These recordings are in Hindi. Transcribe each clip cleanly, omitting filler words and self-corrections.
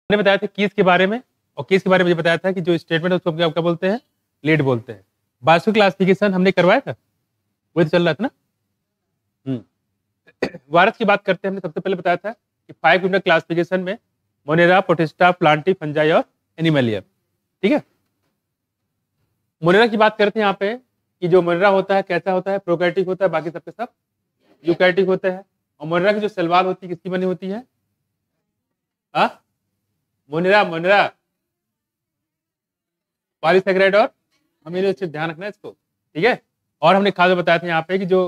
मैंने बताया था कीज के बारे में, और कीज के बारे में ये बताया था कि जो स्टेटमेंट है उसको क्या क्या बोलते हैं, लीड बोलते हैं। बायोलॉजिकल क्लासिफिकेशन हमने करवाया था, वही तो चल रहा था ना। वायरस की बात करते हैं, हमने सबसे पहले बताया था कि 5 यूनिट क्लासिफिकेशन में मोनेरा, प्रोटिस्टा, प्लांटी, फंजाई और एनिमलिया। ठीक है, मोनेरा की बात करते हैं यहाँ पे कि जो मोनेरा होता है कैसा होता है, प्रोकैरियोटिक होता है, बाकी सबके सब यूकैरियोटिक होते हैं। और मोनेरा की जो सेल वॉल होती है किसकी बनी होती है? मोनेरा मोनेरा पॉलीसेकेराइड और अमीनो एसिड, ध्यान रखना है इसको। ठीक है, और हमने खास बताया था यहाँ पे कि जो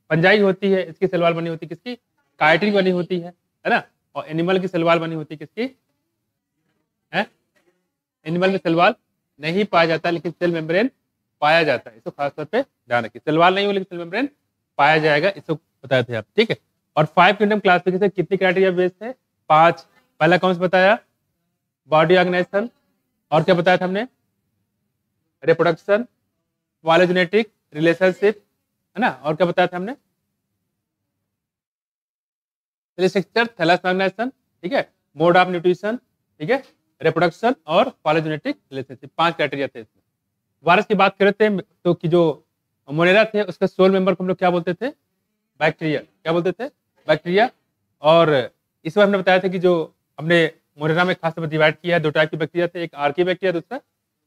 फंजाई होती है इसकी सेल वॉल बनी होती है किसकी? काइटिन बनी होती है ना। और एनिमल की सेल वॉल बनी होती है किसकी? है, एनिमल में सेल वॉल नहीं पाया जाता लेकिन सेल मेम्ब्रेन पाया जाता है, इसको खासतौर पे ध्यान रखिए। सेल वॉल नहीं हो लेकिन सेल मेम्ब्रेन पाया जाएगा, इसको बताए थे आप। ठीक है, और 5 किंगडम क्लासिफिकेशन कितनी क्राइटेरिया बेस्ड है? 5। पहला कौन सा बताया? बॉडी ऑर्गेनाइजेशन, और क्या बताया था हमने? रिप्रोडक्शन, फाइलोजेनेटिक रिलेशनशिप, है ना। और क्या बताया था हमने? सेल स्ट्रक्चर, थैलस ऑर्गेनाइजेशन, ठीक है, मोड ऑफ न्यूट्रिशन, ठीक है, रिप्रोडक्शन और फाइलोजेनेटिक रिलेशनशिप, 5 क्राइटेरिया थे इसमें। वायरस की बात करते हैं तो कि जो मोनेरा थे उसके सोल मेंबर को हम लोग क्या बोलते थे? बैक्टीरिया। क्या बोलते थे? बैक्टीरिया। और इस बार हमने बताया था कि जो हमने मोनेरा में खास तौर पर डिवाइड किया है, 2 टाइप के बैक्टीरिया थे, एक आर्की बैक्टीरिया, दूसरा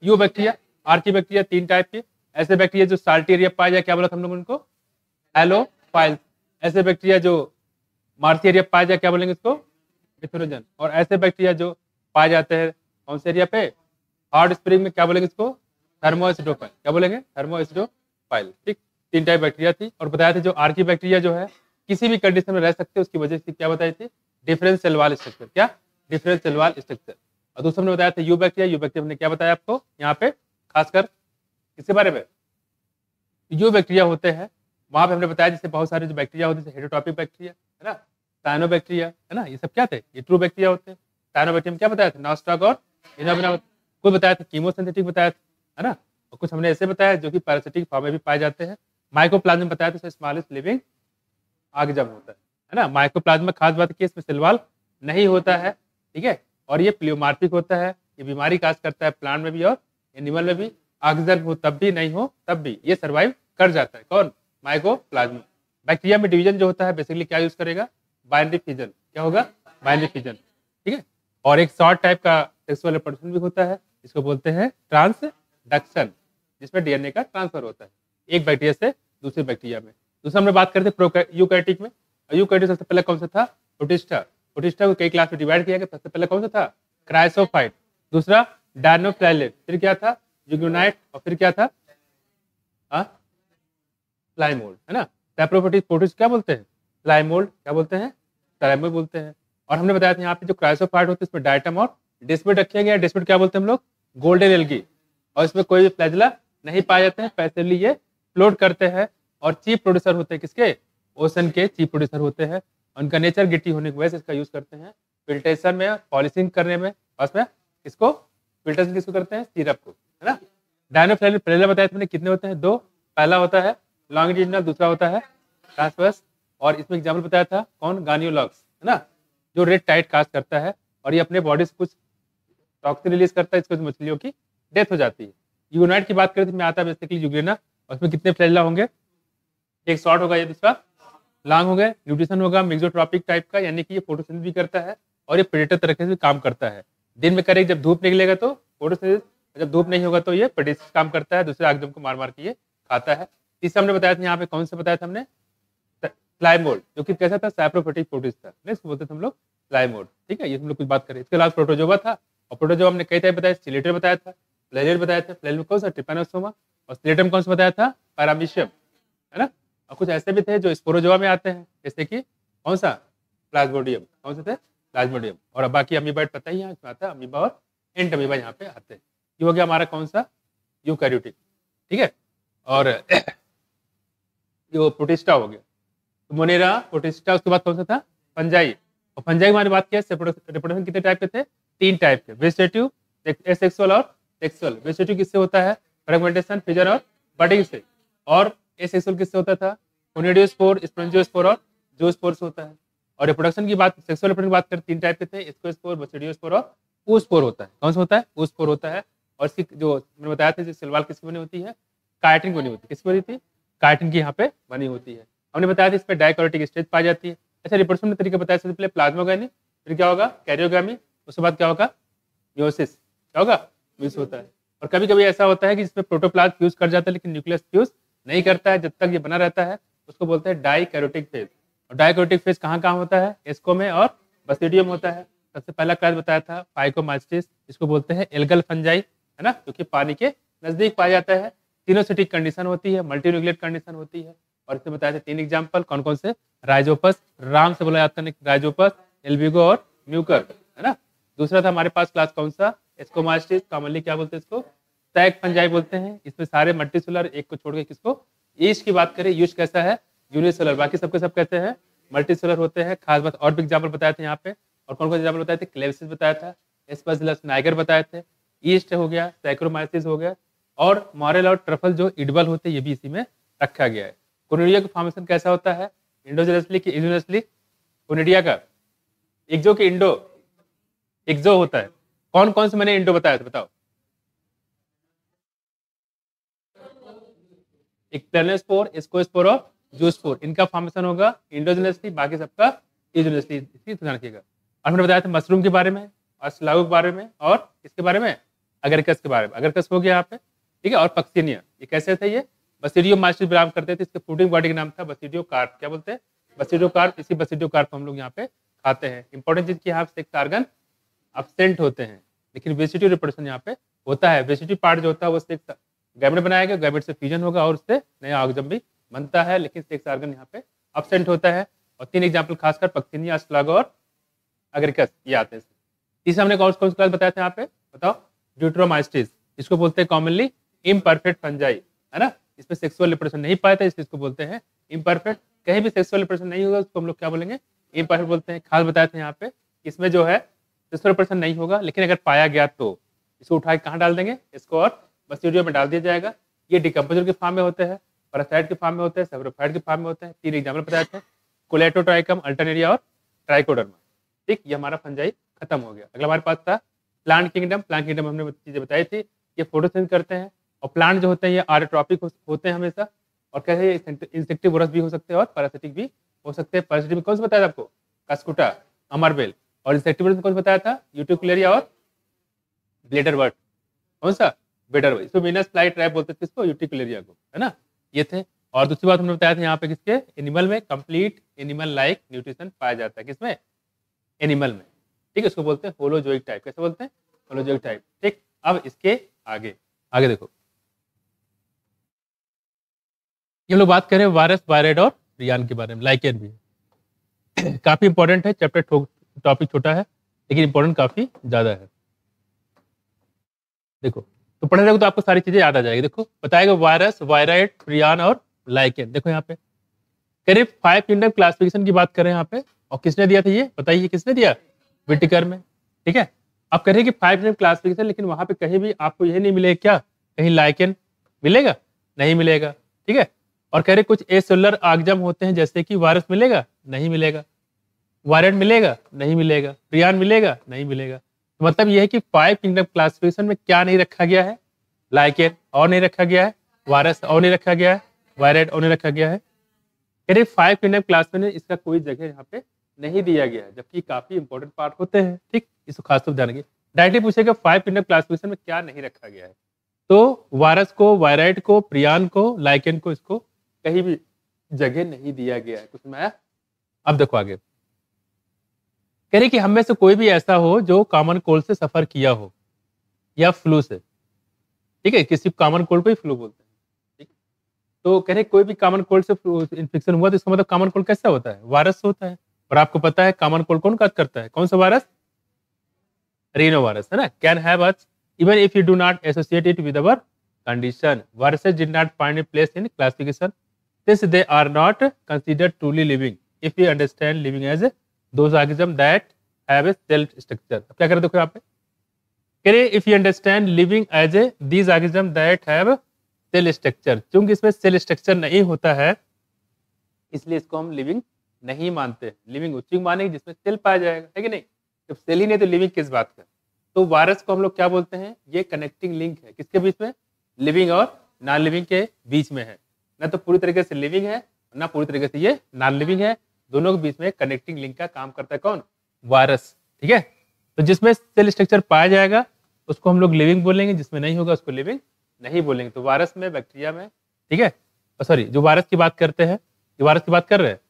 you bacteria. Archie bacteria 3 type के, ऐसे बैक्टीरिया जो साल्टी एरिया पाया जाए, क्या बोला था हम लोग उनको? एलोफाइल्स। ऐसे बैक्टीरिया जो मार्सी एरिया पाया जाए, क्या बोलेंगे इसको? पिथोरोजन। और ऐसे बैक्टीरिया जो पाए जाते हैं कौन से एरिया पे? हॉट स्प्रिंग में, क्या बोलेंगे इसको? थर्मोएसिडोफाइल। क्या बोलेंगे? थर्मोएसिडोफाइल। ठीक, 3 टाइप बैक्टीरिया थी। और बताया था जो आर्की बैक्टीरिया जो है किसी भी कंडीशन में रह सकते हैं, उसकी वजह से क्या बताई थी? Different cell wall structure. क्या? Different cell wall structure. और दूसरा हमने बताया था यू बैक्टीरिया। यू बैक्टीरिया ने क्या बताया आपको यहाँ पे खासकर किसके बारे में? यू बैक्टीरिया होते हैं, वहां पे हमने बताया जैसे बहुत सारे जो बैक्टीरिया होते हैं, हेटरोटॉपिक बैक्टीरिया है ना, साइनोबैक्टीरिया है ना, ये सब क्या थे? ये ट्रू बैक्टीरिया होते हैं। साइनोबैक्टीरिया में क्या बताया था? नॉस्टॉक और इनोबिना। कुछ बताया था कीमोसिंथेटिक बताया था, है ना। और कुछ हमने ऐसे बताया जो कि पैरासिटिक फॉर्म में भी पाए जाते हैं। माइकोप्लाज्म बताया था स्मॉलेस्ट लिविंग ऑर्गेनिज्म होता है ना। माइकोप्लाज्म में खास बात है कि इसमें सेल वॉल नहीं होता है, ठीक है, और ये प्लियोमार्फिक होता है। ये बीमारी काज करता है प्लांट में भी और एनिमल में भी। ऑक्सीजन हो तब भी, नहीं हो तब भी ये सर्वाइव कर जाता है। कौन? माइकोप्लाज्मा। बैक्टीरिया में डिवीजन जो होता है बेसिकली क्या यूज करेगा? Binary fission. क्या होगा? Binary fission. ठीक है, और एक शॉर्ट टाइप का सेक्सुअल रिप्रोडक्शन भी होता है, इसको बोलते हैं ट्रांसडक्शन, जिसमें डीएनए का ट्रांसफर होता है एक बैक्टीरिया से दूसरे बैक्टीरिया में। दूसरा हमने बात करते हैं यूकैरियोटिक में। यूकैरियोटिक सबसे पहले कौन सा था? प्रोटिस्टा। प्रोटिस्टा को कई क्लास में डिवाइड किया गया। सबसे पहले कौन सा था? क्राइसोफाइट। दूसरा डायनोफ्लाइलेट, फिर क्या था? यूग्योनाइट, और फिर क्या था? स्लाइमोल्ड, है ना। प्रोटिस्ट क्या बोलते हैं? स्लाइमोल्ड। क्या बोलते हैं? स्लाइमोल्ड बोलते हैं। और हमने बताया था यहाँ पे जो क्राइसोफाइट होते हैं इसमें डायटम और डिस्मिड रखे गए। डिस्मिड क्या बोलते हैं हम लोग? Golden algae. और इसमें कोई भी फ्लैजेला नहीं पाए जाते हैं, पैसिवली ये फ्लोट करते हैं। और चीफ प्रोड्यूसर होते हैं किसके? ओशन के चीफ प्रोड्यूसर होते हैं। उनका नेचर गिट्टी होने की वजह से इसका यूज करते हैं फिल्ट्रेशन में, पॉलिशिंग करने में। और उसमें इसको फिल्ट्रेशन किसको करते हैं? सिरप को, है ना। डायनोफ्लाइलेट पहले बताया था कितने होते हैं? 2। पहला होता है लॉन्गिट्यूडिनल, दूसरा होता है ट्रांसवर्स। और इसमें एग्जाम्पल बताया था कौन? गानियोलॉक्स, है ना, जो रेड टाइट कास्ट करता है और ये अपने बॉडी से कुछ टॉक्सिन रिलीज करता है, इसको मछलियों की डेथ हो जाती है। यूनाइट की बात करें तो मैं आता है बेसिकली यूग्रेना, और उसमें कितने फ्लैजेला होंगे? एक शॉर्ट होगा, ये दूसरा लॉन्ग होगा। न्यूट्रिशन होगा मिक्सोट्रॉपिक टाइप का, यानी कि ये फोटोसिंथेसिस भी करता है और ये प्रेडेटर तरीके से काम करता है। दिन में करेगा जब धूप निकलेगा तो फोटोसिंथेसिस, जब धूप नहीं होगा तो ये प्रेडेटर काम करता है, दूसरे ऑर्गेनिज्म को मार मार के ये खाता है। तीसरा हमने बताया था यहाँ पे कौन सा बताया था हमने? स्लाइमोल्ड, जो कि कैसा था? सैप्रोफिटिक प्रोटिस्ट था, नेक्स्ट बोलते थे हम लोग स्लाइमोल्ड। ठीक है, ये हम लोग कुछ बात करें। इसके अलावा प्रोटोजोवा था, और प्रोटोजोवा हमने कई टाइप बताया। स्टिलेटर बताया था, फ्लैजेलेट बताया था। फ्लैजेलेट में कौन सा? ट्रिपैनोसोमा। और स्टिलेटर में कौन सा बताया था? पैरामीशियम, है ना। और कुछ ऐसे भी थे जो स्पोरोजोआ में आते हैं, जैसे कि कौन सा? प्लाज्मोडियम। कौन से थे? प्लाज्मोडियम। और बाकी अमीबाइट पता ही है इसमें आता है, अमीबा और एंट अमीबा यहाँ पे आते हैं। ये हो गया हमारा कौन सा? यूकैरियोटिक। ठीक है, और जो प्रोटिस्टा हो गया तो मोनेरा, प्रोटिस्टा, उसके बाद कौन सा था? फंजाई। और फंजाई की हमारी बात किया, रिप्रोडक्शन कितने टाइप के थे? 3 टाइप के, वेजिटेटिव, एसेक्सुअल और सेक्सुअल। वेजिटेटिव किससे होता है? फ्रेगमेंटेशन, फिजन और बडिंग से। और एसेक्सुअल किससे होता था? ओनिडियोस्पोर, स्पोंजियोस्पोर और जूस्पोर से होता है। और रिप्रोडक्शन की बात, सेक्सुअल रिप्रोडक्शन की बात करें 3 टाइप के थे, स्क्वेस्पोर, बसिडियोस्पोर और oospore होता है। कौन सा होता है? oospore होता है। और इसकी जो मैंने बताया था, जो सेल किसकी बनी होती है? काइटिन बनी होती है। किसकी बनी होती है? काइटिन की यहाँ पे बनी होती है। हमने बताया था इस पर डाइकोटिक स्टेज पाई जाती है। अच्छा, रिप्रोडक्शन में तरीका बताया, सबसे पहले प्लाज्मोगामी, फिर क्या होगा? कैरियोगामी, उसके बाद क्या होगा? मियोसिस। क्या होगा? मियोसिस होता है। और कभी कभी ऐसा होता है कि जिसमें प्रोटोप्लाज्म फ्यूज कर जाता है लेकिन न्यूक्लियस फ्यूज नहीं करता है, जब तक ये बना रहता है उसको बोलते हैं डाइकैरोटिक फेज। और डाइकैरोटिक फेज कहाँ कहाँ होता है? एस्को में और बसिडियम होता है। सबसे पहला क्लास बताया था फाइकोमास्टिस, इसको बोलते हैं एल्गल फंजाई, है ना, क्योंकि पानी के नजदीक पाया जाता है। तीनोसिटिक कंडीशन होती है, मल्टीन्यूक्लिएट कंडीशन होती है। और इसमें बताया था 3 एग्जाम्पल, कौन कौन से? राइजोपस, राम से बोला जाता है राइजोपस, एल्बिगो और म्यूकर, है ना। दूसरा था हमारे पास क्लास कौन सा? एस्कोमास्टिस, कॉमनली क्या बोलते हैं इसको? सैक फंजाई बोलते हैं। इसमें सारे मल्टीसेलुलर, एक को छोड़ के किसको? ईस्ट की बात करें, ईस्ट कैसा है? यूनिसेलुलर, बाकी सबके सब कहते हैं मल्टीसेलुलर होते हैं। खास बात और भी एग्जाम्पल बताए थे यहाँ पे। और कौन कौन एग्जाम्पल बताए थे? क्लेविसिस बताया था, एस्परजिलस नाइगर बताए थे, ईस्ट हो गया, सैक्रोमाइसिस हो गया, और मॉरेल और ट्रफल जो इडबल होते हैं ये भी इसी में रखा गया है। कोनिडिया का फॉर्मेशन कैसा होता है? इंडोजिनसली कि एक्सोजिनसली? कोनिडिया का एक्सो कि इंडो? एक्सो होता है। कौन कौन से मैंने इंडो बताया था बताओ? एक प्लेनोस्पोर, स्कोस्पोर और जूस्पोर, इनका फॉर्मेशन होगा इंडोजिनसली, बाकी सबका एक्सोजिनसली, इसकी ध्यान रखिएगा। और मैंने बताया था मशरूम के बारे में, अस्लागो के बारे में, और इसके बारे में अगरकस के बारे में। अगरकस हो गया यहाँ पे, ठीक है। और पक्सिनिया, ये कैसे थे? ये बसिडियो मास्टिस बिलोंग करते थे। इसके फूडिंग बॉडी का नाम था बसिडियो कार्प। क्या बोलते हैं? बसिडियो कार्प। इसी बसिडियो कार्प हम लोग यहाँ पे खाते हैं। इंपॉर्टेंट चीज की यहाँ सेक्स ऑर्गन अब्सेंट होते हैं, लेकिन वेजिटेटिव रिप्रोडक्शन यहाँ पे होता है। वेजिटेटिव पार्ट जो होता है वो सेक्स गैमेट बनाएगा, गैमेट से फ्यूजन होगा और उससे नया ऑर्गन भी बनता है, लेकिन सेक्स ऑर्गन यहाँ पे अब्सेंट होता है। और 3 एग्जाम्पल खासकर पक्सिनिया, अस्लागो और अगरकस ये आते हैं। तीसरा हमने कौन कौन सा क्लास बताया था यहाँ पे? बताओ। ड्यूट्रोमाइस्टिस, इसको बोलते हैं कॉमनली इम्परफेक्ट फंजाई, है ना। इसमें सेक्सुअल रिप्रोडक्शन नहीं पाया था, इसलिए इसको बोलते हैं इम्परफेक्ट। कहीं भी सेक्सुअल रिप्रोडक्शन नहीं होगा उसको हम लोग क्या बोलेंगे? इम्परफेक्ट बोलते हैं। खास बताया था यहाँ पे, इसमें जो है सेक्सुअल रिप्रोडक्शन नहीं होगा, लेकिन अगर पाया गया तो इसको उठा के कहाँ डाल देंगे? इसको और बसिडियो में डाल दिया जाएगा। ये डिकम्पोजर के फॉर्म में होते हैं, पैरासाइट के फॉर्म में होते हैं, सेब्रोफाइट के फॉर्म में होते हैं। 3 एग्जाम्पल बताए थे, कोलेटोट्राइकम, अल्टरनेरिया और ट्राइकोडर्मा। ठीक, ये हमारा फंजाई खत्म हो गया। अगला हमारे पास था प्लांट किंगडम। प्लांट किंगडम हमने चीजें बताई थी, ये फोटोसिंथेसिस करते हैं और प्लांट जो होते हैं ये आरोट्रॉपिक होते हैं हमेशा। और कैसे इंसेक्टिवोरस भी हो सकते हैं और पैरासिटिक भी हो सकते हैं। पैरासिटिक में कौन सा बताया था आपको? कस्कुटा, अमरबेल। और इंसेक्टिवोरस में कौन सा बताया था? यूटिकुलेरिया और ब्लेडरवर्ट। कौन सा? ब्लेडरवर्ट। इसको वीनस फ्लाई ट्रैप बोलते थे इसको, यूटिकुलेरिया को, है ना। ये थे। और दूसरी बात हमने बताया था यहाँ पे किसके? एनिमल में कंप्लीट एनिमल लाइक न्यूट्रिशन पाया जाता है। किसमें? एनिमल में, ठीक है। इसको बोलते हैं होलोजोइक टाइप। कैसे बोलते हैं? होलोजोइक टाइप, ठीक। अब इसके आगे आगे देखो, ये हम लोग बात करें वायरस, वायराइड और रियान के बारे में। लाइकेन भी काफी इंपॉर्टेंट है। चैप्टर टॉपिक छोटा है लेकिन इंपॉर्टेंट काफी ज्यादा है। देखो, तो पढ़ने लगो तो आपको सारी चीजें याद आ जाएगी। देखो बताएगा वायरस, वायराइड, रियान और लाइकेन। देखो यहाँ पे करीब 5 किंगडम क्लासिफिकेशन की बात करें यहाँ पे, और किसने दिया था ये? बताइए किसने दिया? विटिकर में, ठीक है। आप कह रहे हैं कि 5 किंगडम क्लासिफिकेशन, लेकिन वहां पे कहीं भी आपको यह नहीं मिलेगा क्या? कहीं लाइकेन मिलेगा? नहीं मिलेगा, ठीक है। और कह रहे कुछ एसेलुलर ऑर्गेनिज्म होते हैं, जैसे कि वायरस मिलेगा? नहीं मिलेगा। वायराइड मिलेगा? नहीं मिलेगा। रियान मिलेगा? नहीं मिलेगा। तो मतलब यह है कि 5 किंगडम क्लासिफिकेशन में क्या नहीं रखा गया है? लाइकेन और नहीं रखा गया है, वायरस और नहीं रखा गया है, वायराइड और नहीं रखा गया है। करीब 5 किंगडम क्लास में इसका कोई जगह यहाँ पे नहीं दिया गया है, जबकि काफी इंपॉर्टेंट पार्ट होते हैं, ठीक। इसको खास तौर ध्यान रखिए। डायरेक्टली पूछेगा 5 किंगडम क्लासिफिकेशन में क्या नहीं रखा गया है, तो वायरस को, वायराइड को, प्रियान को, लाइकेन को, इसको कहीं भी जगह नहीं दिया गया है। कुछ में आया? अब देखो आगे, कह रहे कि हम में से कोई भी ऐसा हो जो कॉमन कोल्ड से सफर किया हो या फ्लू से, ठीक है। किसी कॉमन कोल्ड को ही फ्लू बोलते हैं, ठीक। तो कह रहे कोई भी कॉमन कोल्ड से इन्फेक्शन हुआ तो इसका मतलब कॉमन कोल्ड कैसा होता है? वायरस होता है। और आपको पता है कॉमन कोल्ड कौन काज करता है? कौन सा वायरस? रीनो वायरस, है ना। Can have us even if you do not associate it with our condition. Viruses did not find a place in classification since they are not considered truly living if we understand living as those organisms that have a cell structure। अब क्या करें? देखो यहाँ पे कह रहे if you understand living as a these organisms that have cell structure, चूंकि इसमें सेल स्ट्रक्चर नहीं होता है इसलिए इसको हम लिविंग नहीं मानते। लिविंग उसी को मानेंगे जिसमें सेल पाया जाएगा, है कि नहीं। जब सेल ही नहीं तो लिविंग किस बात का? तो वायरस को हम लोग क्या बोलते हैं, ये कनेक्टिंग लिंक है किसके बीच में, लिविंग और नॉन लिविंग के बीच में है। ना तो पूरी तरीके से लिविंग है ना पूरी तरीके से ये नॉन लिविंग है, दोनों के बीच में कनेक्टिंग लिंक का काम करता है कौन, वायरस। ठीक है, तो जिसमें सेल स्ट्रक्चर पाया जाएगा उसको हम लोग लिविंग बोलेंगे, जिसमें नहीं होगा उसको लिविंग नहीं बोलेंगे। तो वायरस में, बैक्टीरिया में, ठीक है, सॉरी जो वायरस की बात करते हैं, जो वायरस की बात कर रहे हैं,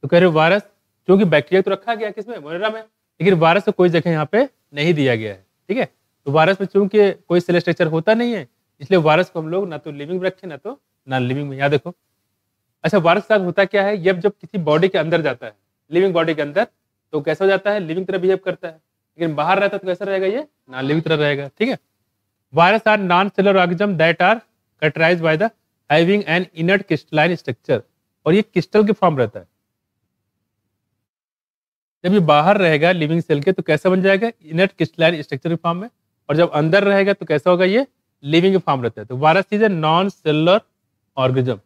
तो कह रहे वायरस, क्योंकि बैक्टीरिया तो रखा गया किसमें, मोनेरा में, लेकिन वायरस को कोई जगह यहाँ पे नहीं दिया गया है। ठीक है, तो वायरस में चूंकि कोई सेल स्ट्रक्चर होता नहीं है, इसलिए वायरस को हम लोग ना तो लिविंग में रखें ना तो नॉन लिविंग में। यहाँ देखो, अच्छा वायरस के साथ होता क्या है, जब जब किसी बॉडी के अंदर जाता है, लिविंग बॉडी के अंदर, तो कैसा हो जाता है, लिविंग तरह बिहेव करता है, लेकिन बाहर रहता है तो कैसा रहेगा, ये नॉन लिविंग तरह रहेगा। ठीक है, virus are non cellular organism that are characterised by the having an inert crystalline structure, और ये क्रिस्टल के फॉर्म रहता है। जब ये बाहर रहेगा लिविंग सेल के तो कैसा बन जाएगा, इनर्ट क्रिस्टलाइन स्ट्रक्चर के फॉर्म में, और जब अंदर रहेगा तो कैसा होगा, ये लिविंग के फॉर्म रहता है। तो virus is a non cellular organism,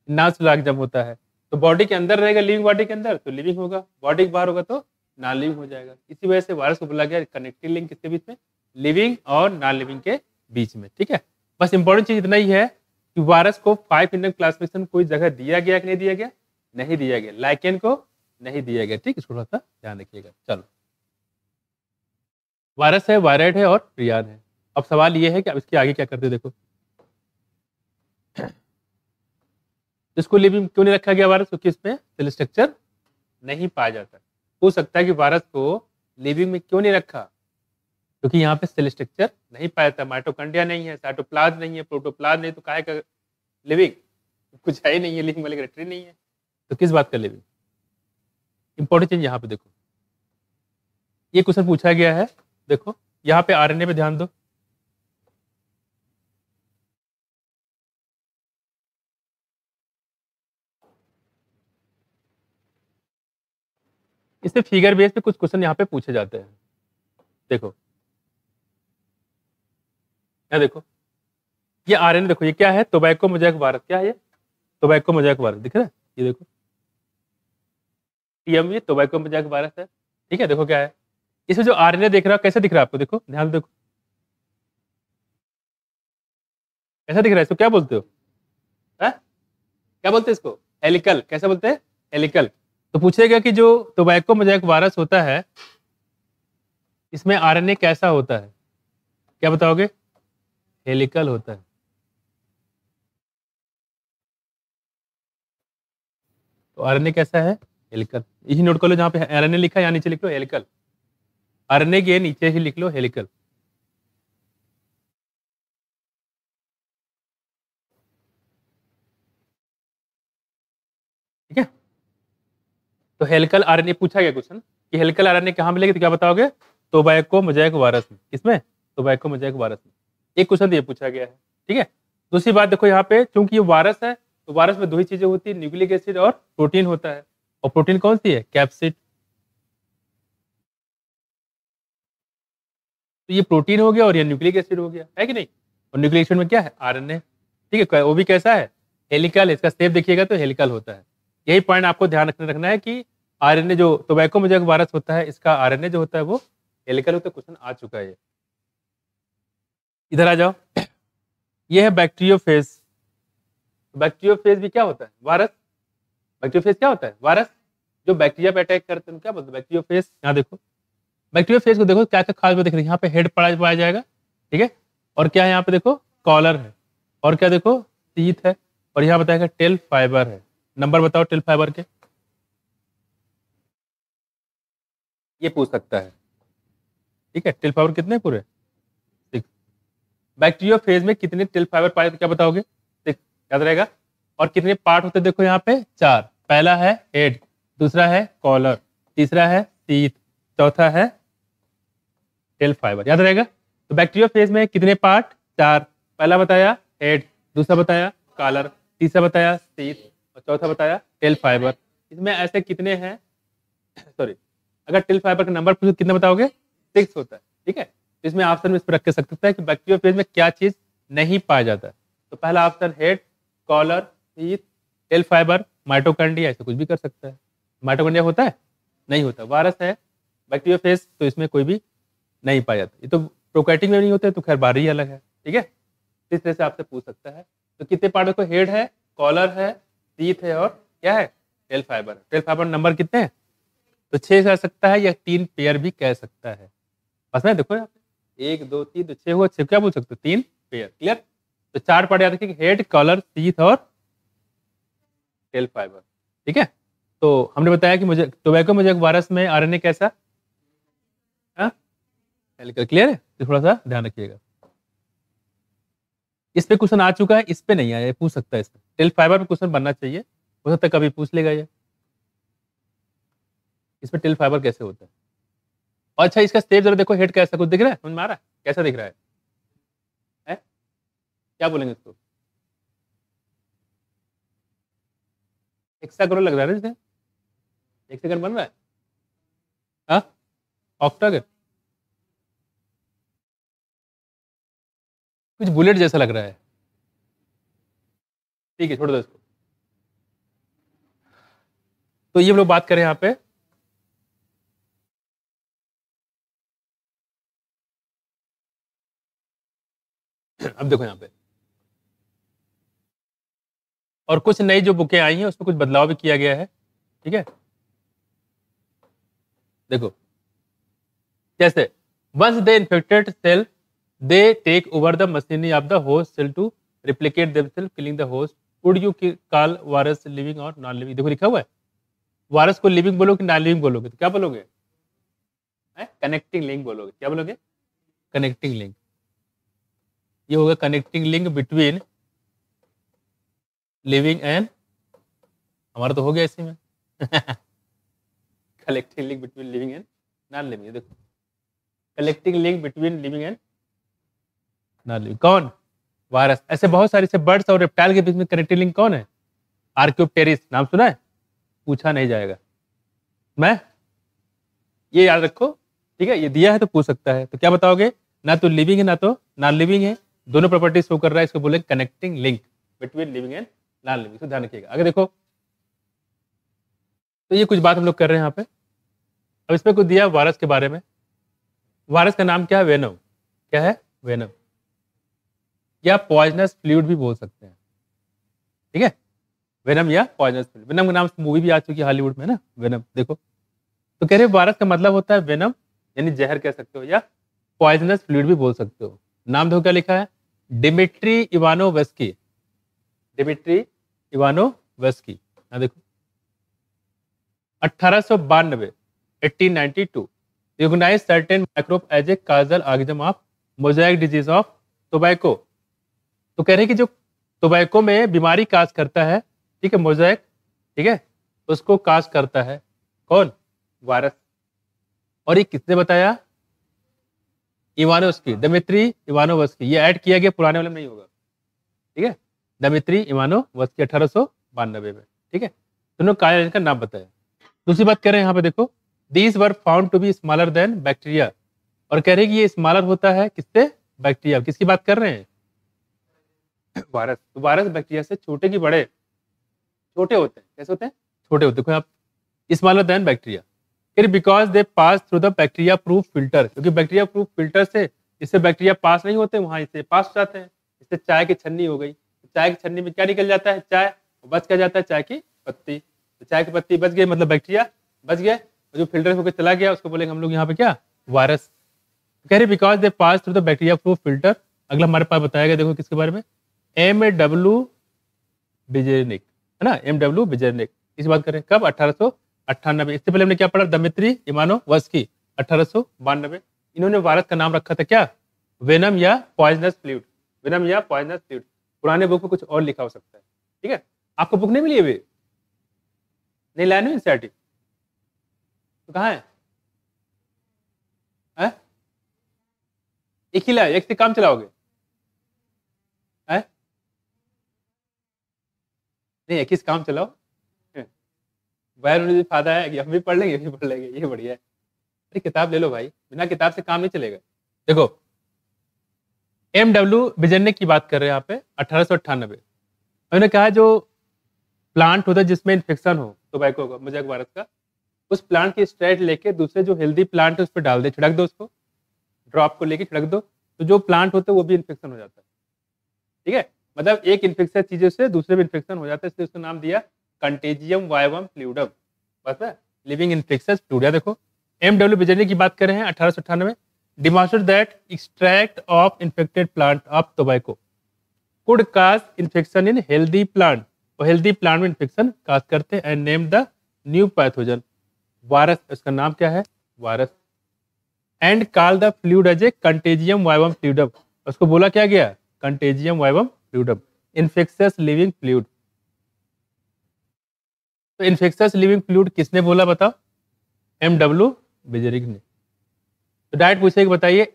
non cellular organism होता है। तो बॉडी के अंदर रहेगा, लिविंग बॉडी के अंदर तो लिविंग होगा, बॉडी के बाहर होगा तो नॉन लिविंग हो जाएगा। इसी वजह से वायरस को बोला गया कनेक्टिंग लिंक किसके बीच में, लिविंग और नॉन लिविंग के बीच में। ठीक है, बस इंपॉर्टेंट चीज इतना ही है कि वायरस को 5 इंडेक्स क्लासिफिकेशन कोई जगह दिया गया कि नहीं दिया गया, नहीं दिया गया, लाइकेन को नहीं दिया गया। ठीक, इसको थोड़ा सा ध्यान रखिएगा। चलो, वायरस है, वायराइड है और प्रियान है। अब सवाल ये है कि अब इसके आगे क्या करते, देखो इसको लिविंग क्यों नहीं रखा गया वायरस, क्योंकि इसमें सेल स्ट्रक्चर नहीं पाया जाता। हो सकता है कि वायरस को लिविंग में क्यों नहीं रखा, क्योंकि यहाँ पे सेल स्ट्रक्चर नहीं पाया था, माइटोकॉन्ड्रिया नहीं है, साइटोप्लाज्म नहीं है, प्रोटोप्लाज्म नहीं, तो काहे का लिविंग, कुछ है ही नहीं है, लिविंग मोलेक्युलर नहीं है, तो किस बात का लिविंग। इंपॉर्टेंट चीज यहाँ पे देखो, ये क्वेश्चन पूछा गया है, देखो यहाँ पे आरएनए पे ध्यान दो, इससे फिगर बेस पे कुछ क्वेश्चन यहाँ पे पूछे जाते हैं। देखो यहाँ देखो, ये आरएनए देखो, ये क्या है, टोबैको मोज़ेक वायरस, क्या है ये, टोबैको मोज़ेक वायरस, दिख रहा है, ये देखो टीएमवी टोबैको मोज़ेक वायरस है। ठीक है, देखो क्या है, इसमें जो आरएनए दिख रहा है कैसे दिख रहा है आपको, देखो ध्यान देखो, कैसा दिख रहा है, इसको क्या बोलते हो, है? क्या बोलते हैं इसको, हेलिकल, कैसे बोलते हैं, हेलिकल। तो पूछेगा कि जो टोबैको मोज़ेक वायरस होता है इसमें आरएनए कैसा होता है, क्या बताओगे, हेलिकल होता है। तो आरएनए कैसा है, हेलिकल, यही नोट कर लो, जहां पे आरएनए लिखा है यहाँ नीचे लिख लो हेलिकल, आरएनए के नीचे ही लिख लो हेलिकल। ठीक है, तो हेलिकल आरएनए पूछा गया क्वेश्चन कि हेलिकल आरएनए कहाँ मिलेगी, तो क्या बताओगे, टोबैको मोज़ेक वायरस में, किसमें, टोबैको मोज़ेक वायरस में। एक क्वेश्चन ये पूछा गया है। ठीक है, दूसरी बात देखो यहाँ पे, चूंकि ये वायरस है तो वायरस में दो ही चीजें होती है, न्यूक्लिक एसिड और प्रोटीन होता है, और प्रोटीन कौन सी है, कैप्सिड। तो ये प्रोटीन हो गया और ये न्यूक्लिक एसिड हो गया, है कि नहीं, और न्यूक्लिक एसिड में क्या है, आरएनए। ठीक है, वो भी कैसा है, हेलिकल, इसका शेप देखिएगा तो हेलिकल होता है। यही पॉइंट आपको ध्यान रखना है कि आरएनए जो टोबैको मोज़ेक वायरस होता है, इसका आरएनए जो होता है वो हेलिकल होता है। क्वेश्चन आ चुका है ये, इधर आ जाओ, ये है बैक्टीरियोफेज। बैक्टीरियोफेज भी क्या होता है, वायरस, बैक्टीरियोफेज क्या होता है, वायरस जो बैक्टीरिया पे अटैक करते हैं क्या बोलते हैं, बैक्टीरियोफेज। यहाँ देखो, बैक्टीरियोफेज को देखो क्या क्या खास बात दिख रही है, यहाँ पे हेड पाया जाएगा, ठीक है, और क्या है यहाँ पे देखो, कॉलर है, और क्या देखो, टीथ है, और यहाँ बताएगा टेल फाइबर है। नंबर बताओ टेल फाइबर के, ये पूछ सकता है। ठीक है, टेल फाइबर कितने पूरे, 6। बैक्टीरियोफेज में कितने टेल फाइबर पाए, तो क्या बताओगे, 6 याद रहेगा। और कितने पार्ट होते हैं, देखो यहाँ पे 4, पहला है हेड, दूसरा है कॉलर, तीसरा है टीथ, चौथा है टेल फाइबर, याद रहेगा। तो बैक्टीरियोफेज में कितने पार्ट, 4, पहला बताया हेड, दूसरा बताया कॉलर, तीसरा बताया टीथ, और चौथा बताया टेल फाइबर। इसमें ऐसे कितने हैं, सॉरी, अगर टेल फाइबर का नंबर पूछो कितने बताओगे, 6 होता है। ठीक है, तो इसमें ऑप्शन में इस पर रख के सकता है कि बैक्टीरियोफेज में क्या चीज नहीं पाया जाता है। तो पहला option head, collar, teeth, tail fibre, mitochondria, ऐसे कुछ भी कर सकता है। माइटोकॉन्ड्रिया होता है, नहीं होता, वायरस है बैक्टीरियोफेज, तो इसमें कोई भी नहीं पाया जाता। ये तो प्रोकैरियोटिक में नहीं होते, तो खैर बाहरी अलग है, ठीक है। इस तरह से आपसे पूछ सकता है। तो कितने पार्ट देखो, हेड है, कॉलर है, टीथ है और क्या है, tail fibre. Tail fibre number कितने हैं, तो 6 कह सकता है या 3 पेयर भी कह सकता है। बस में देखो यहाँ पे 1 2 3 तो 6 हुआ, 6 क्या पूछ सकते हो, 3 पेयर। क्लियर। तो 4 पार्ट याद रखिए, हेड, कॉलर, टीथ और टेल फाइबर, ठीक है। तो हमने बताया कि मुझे टोबैको मुझे वायरस में आरएनए कैसा, हेलिकल। क्लियर है, तो थोड़ा सा ध्यान रखिएगा। इस पे क्वेश्चन आ चुका है, इस पे नहीं आया, ये पूछ सकता है। इस पे टेल फाइबर पे क्वेश्चन बनना चाहिए, हो सकता है कभी पूछ लेगा ये, इस पे टेल फाइबर कैसे होता है। और अच्छा, इसका स्टेप जरा देखो, हेड कैसा कुछ दिख रहा है, समझ में आ रहा है कैसा दिख रहा है, क्या बोलेंगे इसको, हेक्सागोनल लग रहा है ना, जैसे हेक्सागन बन रहा है, हाँ, ऑक्टागन, कुछ बुलेट जैसा लग रहा है। ठीक है, छोड़ दो इसको। तो ये हम लोग बात करें यहाँ पे, अब देखो यहाँ पे, और कुछ नई जो बुकें आई हैं उसमें कुछ बदलाव भी किया गया है, ठीक है। देखो जैसे once they infected cell they take over the machinery of the host cell to replicate themselves killing the host, would you call virus living or non living. देखो लिखा हुआ है, वायरस को लिविंग बोलोगे नॉन लिविंग बोलोगे, तो क्या बोलोगे, कनेक्टिंग लिंक बोलोगे। क्या बोलोगे, कनेक्टिंग लिंक। ये होगा connecting link between living and, हमारा तो हो गया इसी में connecting link between living and non living. देखो connecting link between living and non living, कौन, वायरस। ऐसे बहुत सारे से बर्ड्स और रेप्टाइल के बीच में कनेक्टिंग लिंक कौन है, आर्क्योप्टेरिस, नाम सुना है, पूछा नहीं जाएगा। मैं ये याद रखो, ठीक है, ये दिया है तो पूछ सकता है। तो क्या बताओगे, ना तो लिविंग है ना तो नॉन लिविंग है, दोनों प्रॉपर्टी शो कर रहा है, इसको बोले connecting link between living and non living. तो ध्यान रखिएगा। आगे देखो, तो ये कुछ बात हम लोग कर रहे हैं यहाँ पे। अब इसमें कुछ दिया वायरस के बारे में। वायरस का नाम क्या है, वेनम। क्या है, वेनम, या पॉइजनस फ्लूइड भी बोल सकते हैं, ठीक है, वेनम या पॉइजनस फ्लूइड। वेनम का नाम मूवी भी आ चुकी है हॉलीवुड में ना, वेनम। देखो तो कह रहे वायरस का मतलब होता है वेनम, यानी जहर कह सकते हो, या पॉइजनस फ्लूइड भी बोल सकते हो। नाम देखो क्या लिखा है, डिमिट्री इवानोवस्की, डिमिट्री इवानोवस्की। ना देखो 1892 1892 recognise certain microbe as a causal organism of mosaic disease of tobacco. तो कह रहे हैं कि जो टोबैको में बीमारी काज करता है, ठीक है, मोजाइक, ठीक है, उसको काज करता है कौन, वायरस। और ये किसने बताया, इवानोवस्की, दिमित्री इवानोवस्की। ये ऐड किया गया, पुराने वाले में नहीं होगा, ठीक है, दिमित्री इवानोवस्की 1892 में, ठीक है। दोनों काजल इनका नाम बताया। दूसरी बात कह रहे हैं यहाँ पे देखो, these were found to be smaller than bacteria. और कह रहे हैं कि ये स्मॉलर होता है किससे, बैक्टीरिया। किसकी बात कर रहे हैं, वायरस। तो वायरस बैक्टीरिया से छोटे की बड़े, छोटे होते हैं, कैसे होते हैं, छोटे होते हैं। देखो आप, स्मॉलर देन बैक्टीरिया, फिर because they pass through the bacteria proof filter, क्योंकि बैक्टीरिया प्रूफ फिल्टर से इससे बैक्टीरिया पास नहीं होते, वहां इससे पास हो जाते हैं। इससे चाय की छन्नी हो गई, चाय की छन्नी में क्या निकल जाता है, चाय, बच क्या जाता है, चाय की पत्ती। तो चाय की पत्ती बच गई, मतलब बैक्टीरिया बच गए, जो फिल्टर होकर चला गया उसको बोलेंगे हम लोग यहाँ पे क्या, वायरस। कह रहे because they pass through the bacteria proof filter. अगला हमारे पास बताया गया, देखो किसके बारे में, MW बिजेनिक, है ना, MW बिजेनिक। इस बात करें कब, 1898। इससे पहले हमने क्या पढ़ा, दिमित्री इवानोवस्की 1892। इन्होंने वायरस का नाम रखा था क्या, वेनम या पॉइजनस फ्लूइड, वेनम या पॉइजनस फ्लूइड। पुराने बुक में कुछ और लिखा हो सकता है, ठीक है। आपको बुक नहीं मिली है, नहीं लाया नहीं एनसीईआरटी, तो कहाँ है? एक ही लाए, एक से काम चलाओगे है? नहीं, एक ही से काम चलाओ, वायर फायदा है कि हम भी पढ़ लेंगे, ये भी पढ़ लेंगे, ये बढ़िया है। अरे किताब ले लो भाई, बिना किताब से काम नहीं चलेगा। देखो MW बिजरनिक की बात कर रहे हैं यहाँ पे, 1898। उन्होंने कहा जो प्लांट होता है जिसमें इन्फेक्शन हो टोबैको का, मोजाइक वायरस का, उस प्लांट की स्ट्रेट लेके दूसरे जो हेल्दी प्लांट है उस पर डाल दे, छिड़क दो उसको, ड्रॉप को लेके छिड़क दो, तो जो प्लांट होते हैं वो भी इन्फेक्शन हो जाता है। ठीक है, मतलब एक इन्फेक्शन चीज़ों से दूसरे में इन्फेक्शन हो जाता है, इसलिए उसका नाम दिया कंटेजियम वाइवम फ्लूइडम। बस है, लिविंग इन्फेक्शस फ्लूइड। देखो एमडब्ल्यू बिजर्नी की बात कर रहे हैं 1898 demonstrate that extract of infected plant of tobacco could cause infection in healthy plant, और हेल्दी प्लांट में इन्फेक्शन काज करते हैं, and name the new pathogen virus, इसका नाम क्या है virus, and call the fluid as a contagium vivum fluidum, उसको बोला क्या गया contagium vivum fluidum, infectious living fluid. तो इन्फेक्शियस लिविंग फ्लूइड किसने बोला बताओ, एमडब्ल्यू बिजरिग ने। तो डायरेक्ट पूछेगा बताइए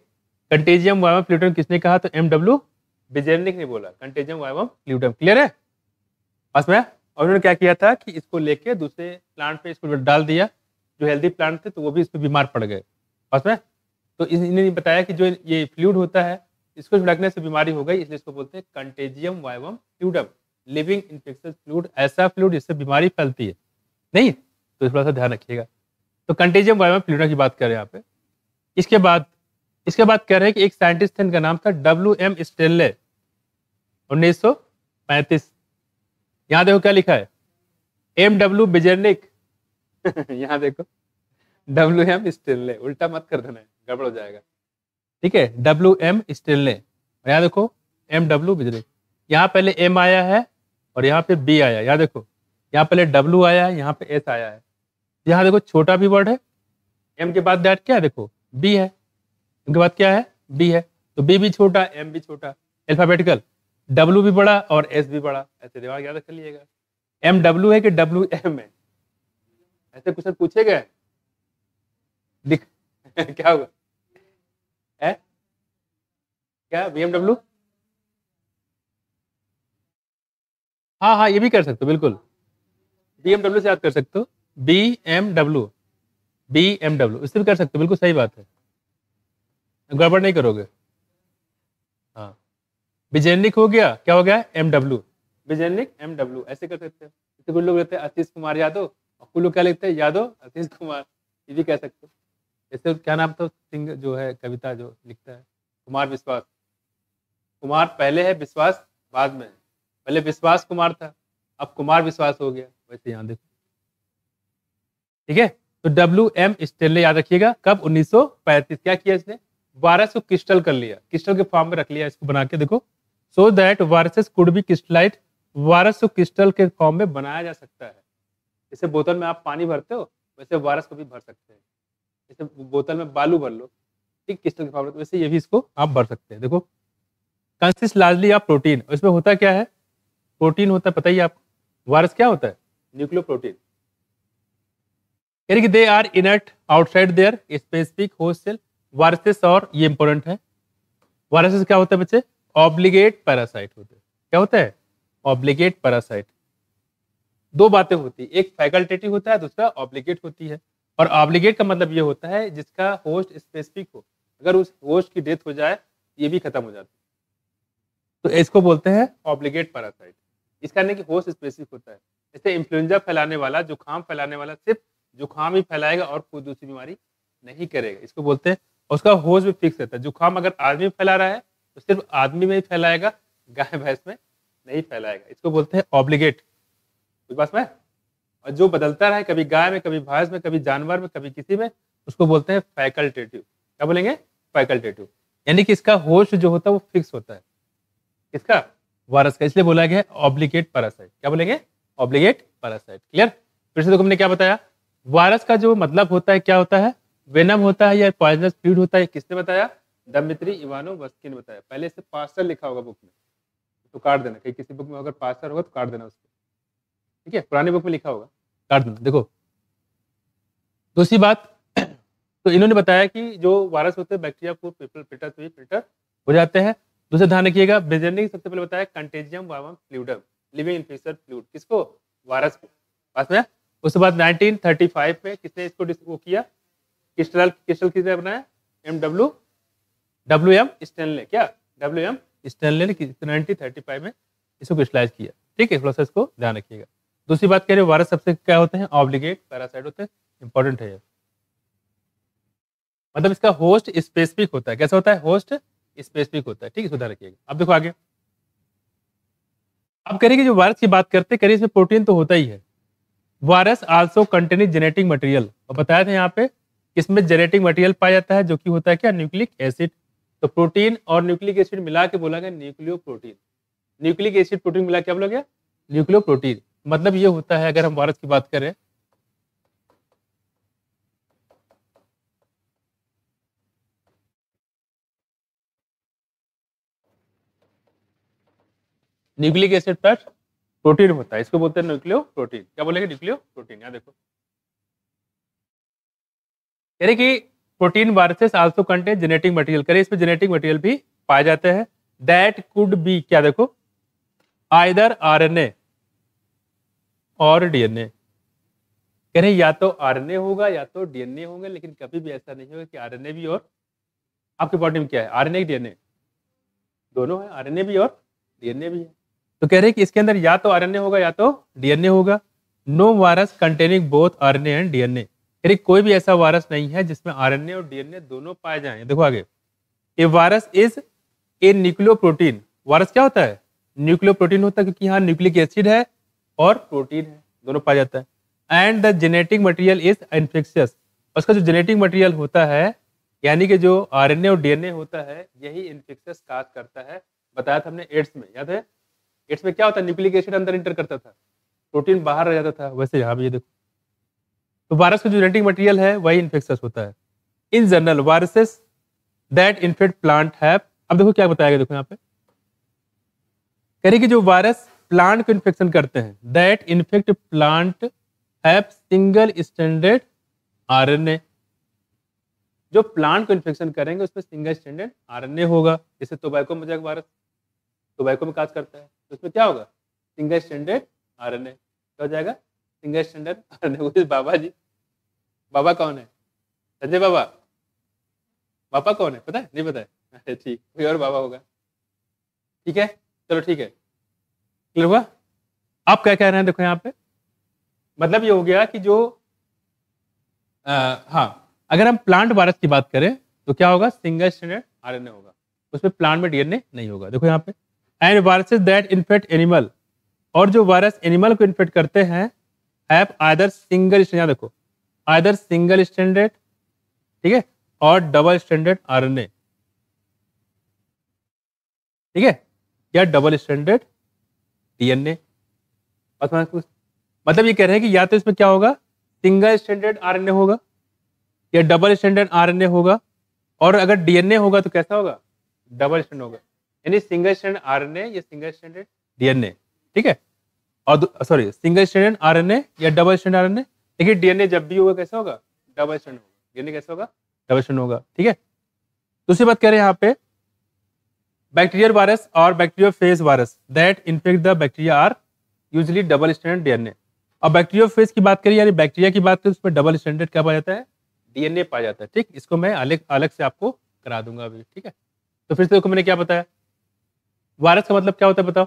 कंटेजियम वाइवम फ्लूइडम किसने कहा, तो एमडब्ल्यू बिजर्निक ने बोला कंटेजियम वाइवम फ्लूइडम। क्लियर है पास में। और उन्होंने क्या किया था कि इसको लेके दूसरे प्लांट पे इसको डाल दिया, जो हेल्दी प्लांट थे तो वो भी इस पर बीमार पड़ गए पास में। तो इन्होंने बताया कि जो ये फ्लूइड होता है इसको छिड़कने से बीमारी हो गई, इसलिए इसको बोलते हैं contagium vivum fluidum, living infectious fluid, ऐसा फ्लूइड जिससे बीमारी फैलती है नहीं, तो थोड़ा सा ध्यान रखिएगा। तो कंटेजियम वाइवम फ्लूइडम की बात कर रहे हैं यहाँ पे। इसके बाद कह रहे हैं कि एक साइंटिस्ट थे, इनका नाम था WM स्टेनले, 1935। यहाँ देखो क्या लिखा है MW बिजर्निक यहाँ देखो WM स्टेनले, उल्टा मत कर देना, गड़बड़ हो जाएगा। ठीक है, WM स्टेनले, यहाँ देखो MW बिजर्निक, यहाँ पहले M आया है और यहाँ पे B आया है। यहाँ देखो यहाँ पहले W आया है, यहाँ पे S आया है। यहाँ देखो छोटा भी वर्ड है, M के बाद दैट क्या है देखो B है, इनके बाद क्या है B है, तो B भी छोटा M भी छोटा, अल्फाबेटिकल, W भी बड़ा और S भी बड़ा, ऐसे दिमाग याद कर लीजिएगा। MW है कि WM है, ऐसे क्वेश्चन पूछे गए लिख क्या होगा है क्या BMW, हाँ ये भी कर सकते हो बिल्कुल, BMW से याद कर सकते हो, BMW इससे भी कर सकते हो, बिल्कुल सही बात है, गड़बड़ नहीं करोगे। हाँ बिजेनिक हो गया, क्या हो गया MW, बिजेनिक MW, ऐसे कर सकते हो। जैसे कुछ लोग रहते हैं आशीष कुमार यादव, और कुछ लोग क्या लिखते हैं यादव आशीष कुमार, ये भी कह सकते हो। जैसे क्या नाम था सिंगर जो है कविता जो लिखता है, कुमार विश्वास, कुमार पहले है विश्वास बाद में है, पहले विश्वास कुमार था अब कुमार विश्वास हो गया, वैसे यहाँ देखो। ठीक है, तो WM स्टेनले याद रखिएगा, कब 1935, क्या किया इसने वायरस को क्रिस्टल कर लिया, क्रिस्टल के फॉर्म में रख लिया इसको बना के, देखो so that viruses could be crystallise, virus को क्रिस्टल के फॉर्म में बनाया जा सकता है। जैसे बोतल में आप पानी भरते हो वैसे वायरस को भी भर सकते हैं, जैसे बोतल में बालू भर लो ठीक क्रिस्टल के फॉर्म में, वैसे ये भी इसको आप भर सकते हैं। देखो कंसिस्ट लार्जली ऑफ प्रोटीन, इसमें होता क्या है प्रोटीन होता है, पता ही आप वायरस क्या होता है न्यूक्लियोप्रोटीन, यानी कि they are inert outside their specific host cell, viruses, और ये इंपॉर्टेंट है, वायरसेस क्या होता है बच्चे ऑब्लिगेट पैरासाइट होते हैं। क्या होता है ऑब्लिगेट पैरासाइट। दो बातें होती है, एक फैकल्टेटिव होता है, दूसरा ऑब्लिगेट होती है। और ऑब्लिगेट का मतलब ये होता है जिसका होस्ट स्पेसिफिक हो, अगर उस होस्ट की डेथ हो जाए ये भी खत्म हो जाता है, तो इसको बोलते हैं ऑब्लिगेट पैरासाइट। इसका नहीं कि होस्ट स्पेसिफिक होता है, जैसे इन्फ्लुएंजा फैलाने वाला, जुकाम फैलाने वाला सिर्फ जुकाम ही फैलाएगा और कोई दूसरी बीमारी नहीं करेगा, इसको बोलते हैं। उसका होस्ट भी फिक्स रहता है, जुकाम अगर आदमी फैला रहा है तो सिर्फ आदमी में ही फैलाएगा, गाय भैंस में नहीं फैलाएगा, इसको बोलते हैं ऑब्लिगेट। कुछ बात में, और जो बदलता रहे कभी गाय में कभी भैंस में कभी जानवर में कभी किसी में, उसको बोलते हैं फैकल्टेटिव। क्या बोलेंगे फैकल्टेटिव, यानी कि इसका होस्ट जो होता है वो फिक्स होता है, किसका वायरस का, इसलिए बोला गया ऑब्लिगेट पैरासाइट। क्या बोलेंगे ऑब्लिगेट पैरासाइट। क्लियर, फिर से देखो हमने क्या बताया, वायरस का जो मतलब होता है क्या होता है, वेनम होता है या पॉइजनस फ्लूइड होता है, किसने बताया दमित्री इवानोवस्की ने बताया। पहले से पास्टर लिखा होगा बुक में तो काट देना, कहीं किसी बुक में अगर पास्टर होगा तो काट देना उसको, ठीक है, पुरानी बुक में लिखा होगा काट देना। देखो दूसरी बात तो इन्होंने बताया कि जो वायरस होते हैं बैक्टीरिया को फिल्टर हो जाते हैं। दूसरा ध्यान रखिएगा, बेजेनिक सबसे पहले बताया contagium vivum fluidum, living infection fluid, किसको वायरस को, पास में। उसके बाद 1935 में किसने इसको वो किया, क्रिस्टल किसने बनाया WM स्टेनले, क्या WM स्टेनले ने 1935 में इसको क्रिस्टलाइज किया। ठीक है, थोड़ा सा इसको ध्यान रखिएगा। दूसरी बात कह रहे वायरस सबसे क्या होते हैं ऑब्लिगेट पैरासाइट होते हैं, इंपॉर्टेंट है ये। मतलब इसका होस्ट स्पेसिफिक होता है। कैसा होता है? होस्ट स्पेसिफिक होता है। ठीक है, इसको ध्यान रखिएगा। अब देखो आगे, अब करिए जो वायरस की बात करते हैं, करिए इसमें प्रोटीन तो होता ही है। Virus also containing genetic material, और बताया था यहाँ पे इसमें जेनेटिक मटेरियल पाया जाता है जो कि होता है क्या? Nucleic acid. तो प्रोटीन और न्यूक्लिक एसिड मिला के बोला गया nucleo protein. Nucleic acid protein मिला के क्या बोला गया? Nucleo protein. मतलब ये होता है, अगर हम वायरस की बात करें, न्यूक्लिक एसिड प्लस प्रोटीन होता है, इसको बोलते हैं न्यूक्लियो प्रोटीन। क्या बोलेंगे? Nucleo protein. यहाँ देखो, कह रहे कि protein viruses also contain genetic material, कह रहे इसमें जेनेटिक मटेरियल भी पाए जाते हैं। दैट कुड बी, क्या देखो, आइदर आरएनए और डीएनए। कह रहे या तो आरएनए होगा या तो डीएनए होंगे, लेकिन कभी भी ऐसा नहीं होगा कि आरएनए भी और आपके बॉडी में क्या है? आरएनए डीएनए दोनों है, आरएनए भी और डीएनए भी है। तो कह रहे हैं कि इसके अंदर या तो आरएनए होगा या तो डीएनए होगा। No virus containing both RNA and DNA, यानी कोई भी ऐसा वायरस नहीं है जिसमें आरएनए और डीएनए दोनों पाए जाएं। देखो आगे, a virus is a nucleoprotein. Virus क्या होता है? न्यूक्लियोप्रोटीन होता है, क्योंकि यहाँ न्यूक्लिक एसिड है और प्रोटीन है, दोनों पाया जाता है। And the genetic material is infectious, उसका जो जेनेटिक मटेरियल होता है, यानी कि जो आरएनए और डीएनए होता है, यही इन्फेक्शियस काज करता है। बताया था हमने एड्स में, याद है? एड्स में क्या होता है? न्यूक्लिक एसिड अंदर इंटर करता था, प्रोटीन बाहर रह जाता था। वैसे यहाँ भी ये देखो, तो वायरस का जो जेनेटिक मटेरियल है वही इन्फेक्शियस होता है। In general viruses that infect plant have, अब देखो क्या बताया गया, देखो यहाँ पे कह रहे कि जो वायरस प्लांट को इन्फेक्शन करते हैं, that infect plant have single stranded RNA. जो प्लांट को इन्फेक्शन करेंगे उसमें सिंगल स्टैंडर्ड आरएनए होगा। जैसे टोबैको मोजैक वायरस टोबैको में काज करता है, तो उसमें क्या होगा? Single stranded RNA. क्या हो जाएगा? Single stranded RNA. बाबा जी, बाबा कौन है? संजय बाबा। बाबा कौन है पता है? नहीं पता है? अरे ठीक, कोई और बाबा होगा। ठीक है, चलो ठीक है, क्लियर हुआ? आप क्या कह रहे हैं? देखो यहाँ पे मतलब ये हो गया कि जो हाँ, अगर हम प्लांट वायरस की बात करें तो क्या होगा? सिंगल स्टैंडर्ड आरएनए होगा, उसमें प्लांट में डीएनए नहीं होगा। देखो यहाँ पे, and viruses that infect animal, और जो वायरस एनिमल को इन्फेक्ट करते हैं, हैव आइदर सिंगल स्टैंडर्ड, देखो आइदर सिंगल स्टैंडर्ड, ठीक है, और डबल स्टैंडर्ड आरएनए, ठीक है, या डबल स्टैंडर्ड डीएनए। मतलब ये कह रहे हैं कि या तो इसमें क्या होगा? सिंगल स्टैंडर्ड आरएनए होगा या डबल स्टैंडर्ड आरएनए होगा, और अगर डीएनए होगा तो कैसा होगा? डबल स्टैंडर्ड होगा। यानी सिंगल स्टैंडर्ड आरएनए या सिंगल स्टैंडर्ड डीएनए, ठीक है, और सॉरी सिंगल स्टैंडर्ड आरएनए या डबल स्टैंडर्ड आरएनए। देखिए डीएनए जब भी होगा कैसा होगा? डबल स्टैंडर्ड होगा। डीएनए कैसा होगा? डबल स्टैंडर्ड होगा, ठीक है। दूसरी बात कह रहे हैं यहाँ पे, बैक्टीरियल वायरस और bacteriophage virus that infect the bacteria are usually double standard DNA. और बैक्टीरियोफेज की बात करें यानी बैक्टीरिया की बात करें, उसमें डबल स्टैंडर्ड क्या पाया जाता है? डीएनए पाया जाता है। ठीक, इसको मैं अलग से आपको करा दूंगा अभी, ठीक है। तो फिर से देखो मैंने क्या बताया, वायरस का मतलब क्या होता है बताओ?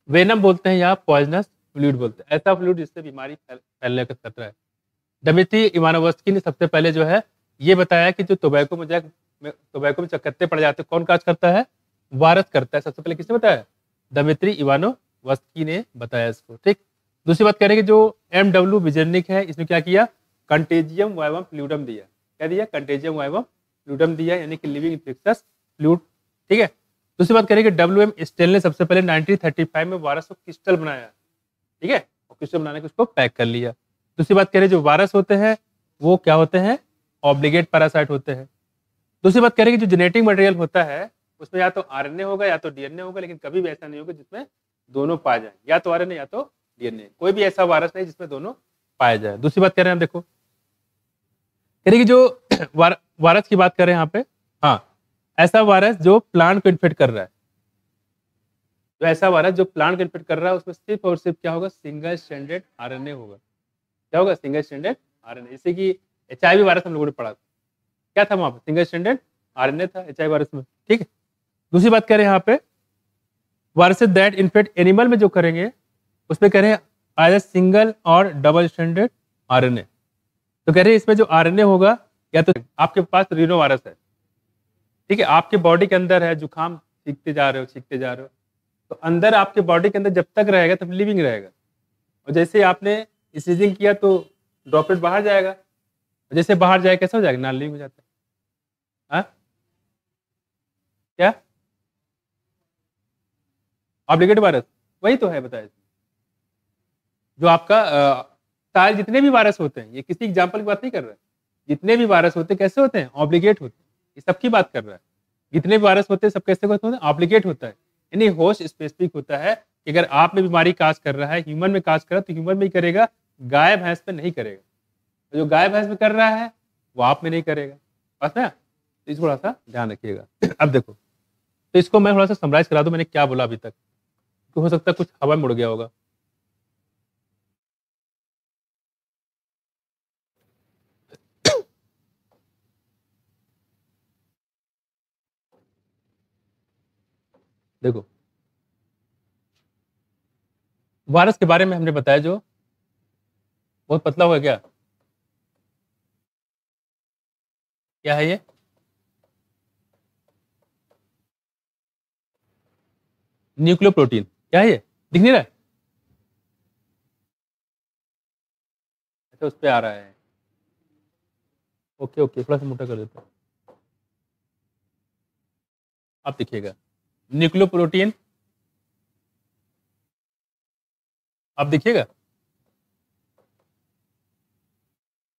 वेनम बोलते हैं या पॉइजनस फ्लूइड बोलते हैं, ऐसा फ्लूइड जिससे बीमारी फैलने का खतरा है। डमित्री इवानोव्स्की ने सबसे पहले जो है ये बताया कि जो टोबैको में चकत्ते पड़ जाते हैं, कौन काज करता है? वायरस करता है। सबसे पहले किसने बताया? डमित्री इवानोव्स्की ने बताया इसको, ठीक। दूसरी बात कह रहे हैं कि जो MW विजर्निक है, इसने क्या किया? कंटेजियम वाइवम फ्लूइडम दिया। क्या दिया? कंटेजियम वाइवम फ्लूइडम दिया, यानी कि लिविंग इन्फेक्शस फ्लूइड, ठीक है। दूसरी बात करें कि WM स्टेल ने सबसे पहले 1935 में वायरस को क्रिस्टल बनाया, ठीक है, और क्रिस्टल बनाने के उसको पैक कर लिया। दूसरी बात करें जो वायरस होते हैं वो क्या होते हैं? ऑब्लिगेट पैरासाइट होते हैं। दूसरी बात करें कि जो जेनेटिक मटेरियल होता है उसमें या तो आरएनए होगा या तो डीएनए होगा, लेकिन कभी भी ऐसा नहीं होगा जिसमें दोनों पाए जाए, या तो आरएनए या तो डीएनए। कोई भी ऐसा वायरस नहीं जिसमें दोनों पाया जाए। दूसरी बात कह रहे हैं हम, देखो कह रहे कि जो वायरस की बात करें यहाँ पे, हाँ, ऐसा वायरस जो प्लांट को इन्फेक्ट कर रहा है, जो ऐसा वायरस जो प्लांट को इन्फेक्ट कर रहा है उसमें सिर्फ और सिर्फ क्या होगा? सिंगल स्टैंडर्ड आरएनए होगा। क्या होगा? Single stranded RNA. जैसे कि HIV वायरस हम लोगों ने पढ़ा था, क्या था वहां पर? सिंगल स्टैंडर्ड आरएनए था HIV वायरस में, ठीक है। दूसरी बात करें यहाँ पे, वायरसेस दैट इन्फेक्ट एनिमल में जो करेंगे उसमें कह रहे हैं आइदर सिंगल और डबल स्टैंडर्ड आरएनए। तो कह रहे हैं इसमें जो आरएनए होगा या तो आपके पास रीनो वायरस है, ठीक है, आपके बॉडी के अंदर है, जुकाम सीखते जा रहे हो, तो अंदर आपके बॉडी के अंदर जब तक रहेगा तब लिविंग रहेगा, और जैसे ही आपने स्नीजिंग किया तो ड्रॉपलेट बाहर जाएगा, और जैसे बाहर जाए कैसा हो जाएगा, नॉन लिविंग हो जाता है। हाँ? क्या ऑब्लिगेट वायरस वही तो है, बताया जो आपका सारे जितने भी वायरस होते हैं, ये किसी एग्जाम्पल की बात नहीं कर रहा है, जितने भी वायरस होते हैं कैसे होते हैं, ऑब्लिगेट होते हैं, ये सबकी बात कर रहा है। जितने भी वायरस होते हैं सब कैसे होते हैं, ऑब्लिगेट होता है, यानी होस्ट स्पेसिफिक होता है कि अगर आप में बीमारी काज कर रहा है, ह्यूमन में काज कर रहा है तो ह्यूमन में ही करेगा, गाय भैंस पे नहीं करेगा, तो जो गाय भैंस में कर रहा है वो आप में नहीं करेगा, बस ना, तो थोड़ा सा ध्यान रखिएगा। अब देखो, तो इसको मैं थोड़ा सा समराइज करा दूं मैंने क्या बोला अभी तक, तो हो सकता है कुछ हवा में उड़ गया होगा। देखो, वायरस के बारे में हमने बताया, जो बहुत पतला हुआ क्या, क्या है ये, न्यूक्लियोप्रोटीन, क्या है ये, दिख नहीं रहा है, अच्छा उस पर आ रहा है, ओके ओके, थोड़ा सा मोटा कर देता हूँ, आप देखिएगा, न्यूक्लियोप्रोटीन, आप देखिएगा,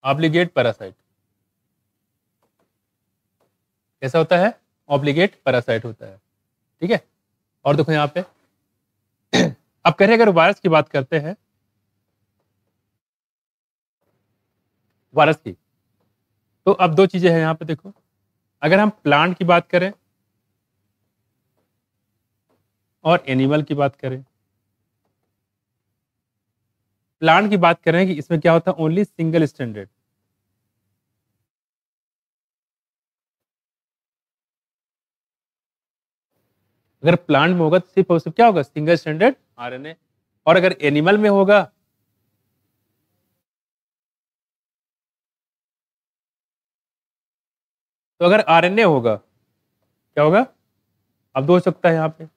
ऑब्लिगेट पैरासाइट, कैसा होता है, ऑब्लिगेट पैरासाइट होता है, ठीक है। और देखो यहाँ पे अब कह रहे हैं, अगर वायरस की बात करते हैं, वायरस की, तो अब दो चीजें हैं यहाँ पे, देखो, अगर हम प्लांट की बात करें और एनिमल की बात करें, प्लांट की बात करें कि इसमें क्या होता है, ओनली सिंगल स्टैंडर्ड, अगर प्लांट में होगा तो सिर्फ और सिर्फ क्या होगा, सिंगल स्टैंडर्ड आरएनए, और अगर एनिमल में होगा तो अगर आरएनए होगा क्या होगा, अब दो हो सकता है यहाँ पे,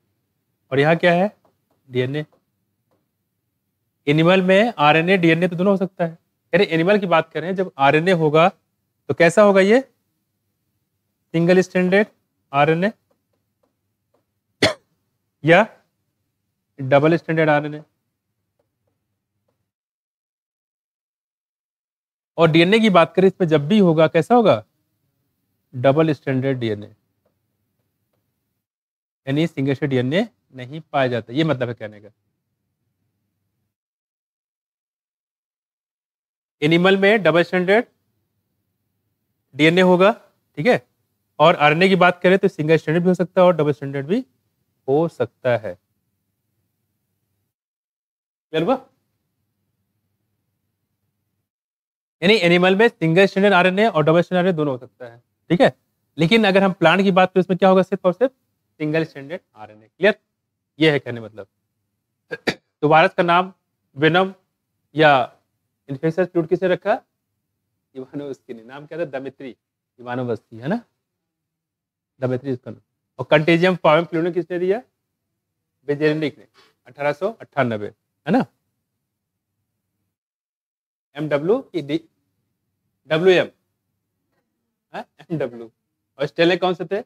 और यहाँ क्या है, डीएनए, एनिमल में आरएनए डीएनए तो दोनों हो सकता है, अरे एनिमल की बात करें जब आरएनए होगा तो कैसा होगा, ये सिंगल स्टैंडर्ड आरएनए या double standard RNA, or DNA की बात करें इसमें जब भी होगा कैसा होगा, डबल स्टैंडर्ड डीएनए, यानी सिंगल स्टैंडर्ड डीएनए नहीं पाया जाता, ये मतलब है कहने का। एनिमल में डबल स्टैंडर्ड डीएनए होगा, ठीक है, और आरएनए की बात करें तो सिंगल स्टैंडर्ड भी हो सकता है और डबल स्टैंडर्ड भी हो सकता है, क्लियर हुआ, यानी एनिमल में सिंगल स्टैंडर्ड आरएनए और डबल स्टैंडर्ड आरएनए दोनों हो सकता है, ठीक है, लेकिन अगर हम प्लांट की बात करें इसमें क्या होगा, सिर्फ और सिर्फ सिंगल स्टैंडर्ड आरएनए, क्लियर, ये है कहने मतलब। तो वायरस का नाम वेनम या इन्फेक्शस फ्लूइड किसे रखा, इवानोवस्की ने, नाम क्या था, दमित्री इवानोवस्की, है ना, दमित्री इसका नाम, और कंटेजियम फॉर्म फ्लूइड किसने दिया, बेजेरेनिक ने 1898, है ना, MW की WM, MW, और स्टेले कौन से थे,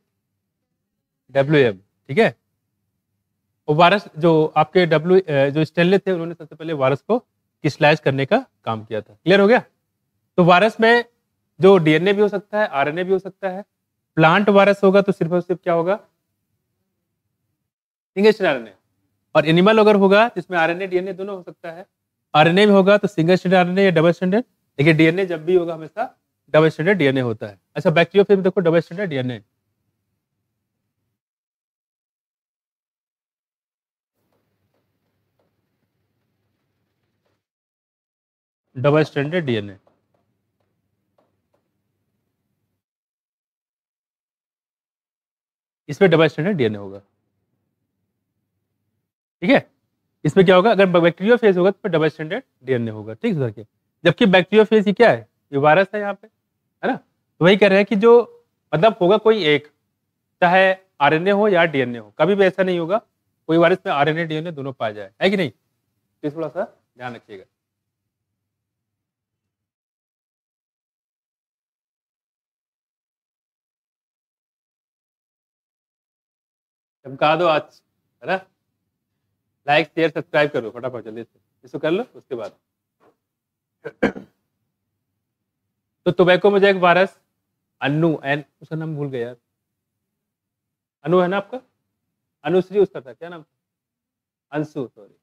WM, ठीक है, और वायरस जो आपके जो स्टेनले थे उन्होंने सबसे पहले वायरस को क्रिस्टलाइज करने का काम किया था, क्लियर हो गया। तो वायरस में जो डीएनए भी हो सकता है, आरएनए भी हो सकता है, प्लांट वायरस होगा तो सिर्फ और सिर्फ क्या होगा, सिंगल स्टैंडर्ड आरएनए, और एनिमल अगर होगा जिसमें आरएनए डीएनए दोनों हो सकता है, आरएनए भी होगा तो सिंगल स्टैंडर्ड आरएनए या डबल स्टैंडर्ड, लेकिन डीएनए जब भी होगा हमेशा डबल स्टैंडर्ड डीएनए होता है। अच्छा, बैक्टीरियोफेज में देखो double standard DNA, double standard DNA, इसमें डबल स्टैंडर्ड डीएनए होगा, ठीक है, इसमें क्या होगा, अगर बैक्टीरियोफेज होगा तो डबल स्टैंडर्ड डीएनए होगा, ठीक है, जबकि बैक्टीरियोफेज ही क्या है, ये वायरस है यहाँ पे, है ना, तो वही कह रहे हैं कि जो मतलब होगा कोई एक, चाहे आरएनए हो या डीएनए हो, कभी भी ऐसा नहीं होगा कोई वायरस में आरएनए डीएनए दोनों पाया जाए, है कि नहीं? तो थोड़ा सा ध्यान रखिएगा। चमका दो आज, है ना? लाइक शेयर सब्सक्राइब करो फटाफट जल्दी से, इसको कर लो उसके बाद। तो टोबैको में जो एक वायरस अन्नू, एन उसका नाम भूल गया यार, अनु है ना आपका? अनुश्री उसका था, क्या नाम था? अंशु, सॉरी।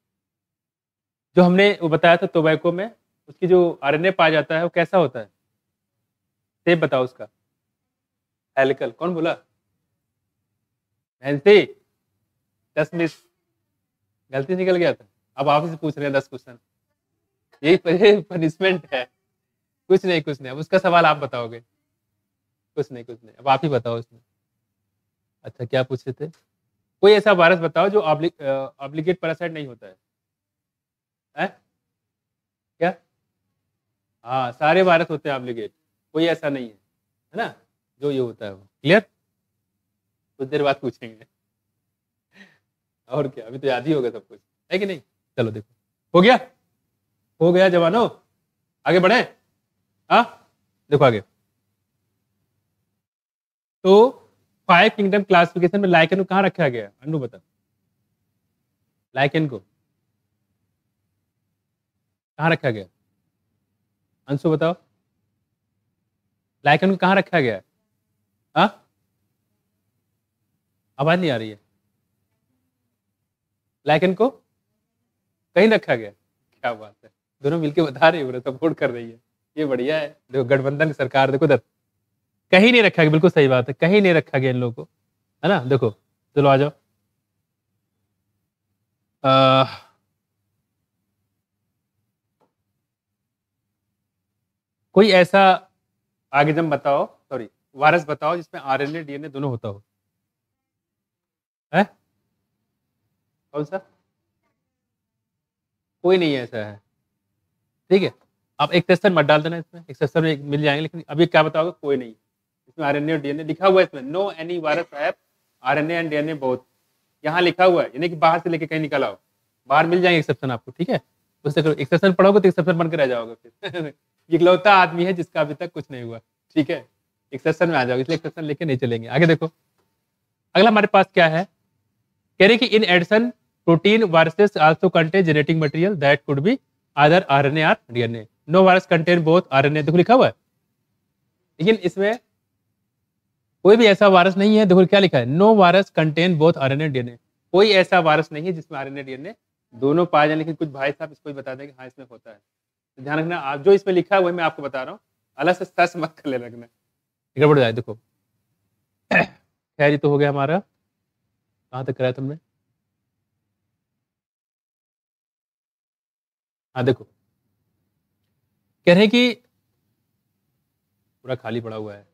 जो हमने वो बताया था टोबैको में, उसकी जो आरएनए पाया जाता है वो कैसा होता है? सेब बताओ उसका। हेलिकल, कौन बोला? नैन्सी, 10 मिस, गलती से निकल गया था। अब आप ही से पूछ रहे हैं 10 क्वेश्चन, यही पनिशमेंट है। कुछ नहीं कुछ नहीं, अब उसका सवाल आप बताओगे। कुछ नहीं कुछ नहीं, अब आप ही बताओ इसमें। अच्छा क्या पूछे थे? कोई ऐसा वायरस बताओ जो ऑब्लिगेट पैरासाइट नहीं होता है? क्या? हाँ, सारे वायरस होते हैं ऑब्लिगेट, कोई ऐसा नहीं है ना जो ये होता है वो। क्लियर? कुछ देर बाद पूछेंगे। और क्या, अभी तो याद ही होगा सब कुछ, है कि नहीं? चलो देखो, हो गया, हो गया जवानों, आगे बढ़े। हाँ, देखो आगे। तो 5 किंगडम क्लासिफिकेशन में लाइकन को कहाँ रखा गया? अनु बता, लाइकन को कहाँ रखा गया? अंशु बताओ, लाइकन को कहाँ रखा गया? हाँ, आवाज नहीं आ रही है। लाइकन को कहीं रखा गया? क्या बात है, दोनों मिलके बता रही हो, सपोर्ट कर रही है, ये बढ़िया है। देखो गठबंधन सरकार, देखो दर कहीं नहीं रखा गया, बिल्कुल सही बात है, कहीं नहीं रखा गया इन लोगों को, है ना? देखो चलो आ जाओ। कोई ऐसा आर्गेनिज्म बताओ, सॉरी वायरस बताओ जिसमें आरएनए डीएनए दोनों होता हो, है? कौन सा? कोई नहीं ऐसा है, ठीक है। आप एक सेक्शन मत डाल देना, इसमें एक सेक्शन में मिल जाएंगे, लेकिन अभी क्या बताओगे? कोई नहीं, इसमें आरएनए और डीएनए लिखा हुआ है, इसमें no any virus have RNA and DNA both, यहाँ लिखा हुआ है, यानी कि बाहर से लेके कहीं निकल आओ, बाहर मिल जाएंगे एक्सेप्शन आपको, ठीक है? उससे एक्सेप्शन पढ़ोगे तो एक्सेप्शन बन के रह जाओगे फिर। इकलौता आदमी है जिसका अभी तक कुछ नहीं हुआ, ठीक है? एक्सेप्शन में आ जाओगे, इसलिए एक्सेप्शन लेके नहीं चलेंगे। आगे देखो, अगला हमारे पास क्या है? कह रहे कि in addition protein viruses also contain genetic material that could be either RNA or DNA, no virus contain both RNA, देखो लिखा हुआ है, लेकिन इसमें कोई भी ऐसा वायरस नहीं है। देखो क्या लिखा है, no virus contain both RNA DNA, कोई ऐसा वायरस नहीं है जिसमें आरएनए डीएनए दोनों पाए जाए, लेकिन कुछ भाई साहब इसको भी बता दें कि हाँ इसमें होता है। तो ध्यान रखना, आप जो इसमें लिखा है वही मैं आपको बता रहा हूँ, अलग से सर्च मत कर ले रखना, गड़बड़ जाए। देखो खैर ये तो हो गया हमारा, कहाँ तक कराया तुमने? हाँ देखो, कह रहे हैं कि पूरा खाली पड़ा हुआ है,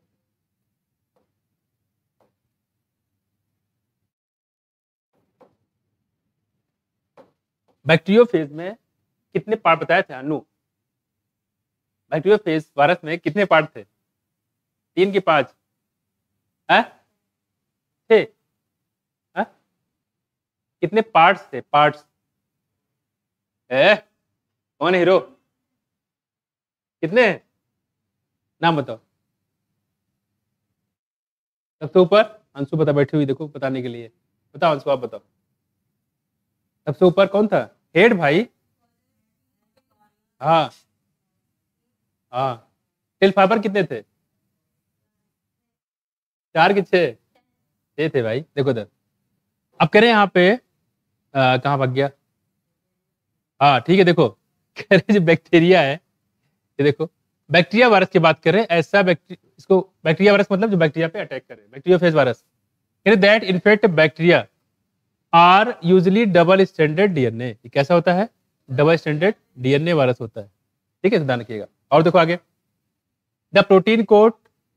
बैक्टीरियोफेज में कितने पार्ट बताए थे अनु? बैक्टीरियोफेज वायरस में कितने पार्ट थे? 3 की 5? है? थे? है? कितने पार्ट्स थे? पार्ट्स है? कौन है हीरो? कितने? नाम बताओ। सबसे ऊपर अंशु बता, बैठी हुई देखो बताने के लिए, बताओ अंशु, आप बताओ सबसे ऊपर कौन था? हेड भाई। हाँ हाँ, टेल फाइबर कितने थे? 4 की 6? 6 थे भाई, देखो इधर। अब कह रहे हैं यहाँ पे कहाँ भाग गया? हाँ ठीक है, देखो कह रहे जो बैक्टीरिया है, ये देखो बैक्टीरिया वायरस की बात कर रहे हैं, ऐसा इसको बैक्टीरिया वायरस मतलब जो बैक्टीरिया पे अटैक करे, bacteriophage virus, that infect bacteria are usually double standard DNA, कैसा होता है? डबल स्टैंडर्ड डीएनए वायरस होता है, ठीक है, ध्यान रखिएगा। और देखो आगे, the protein code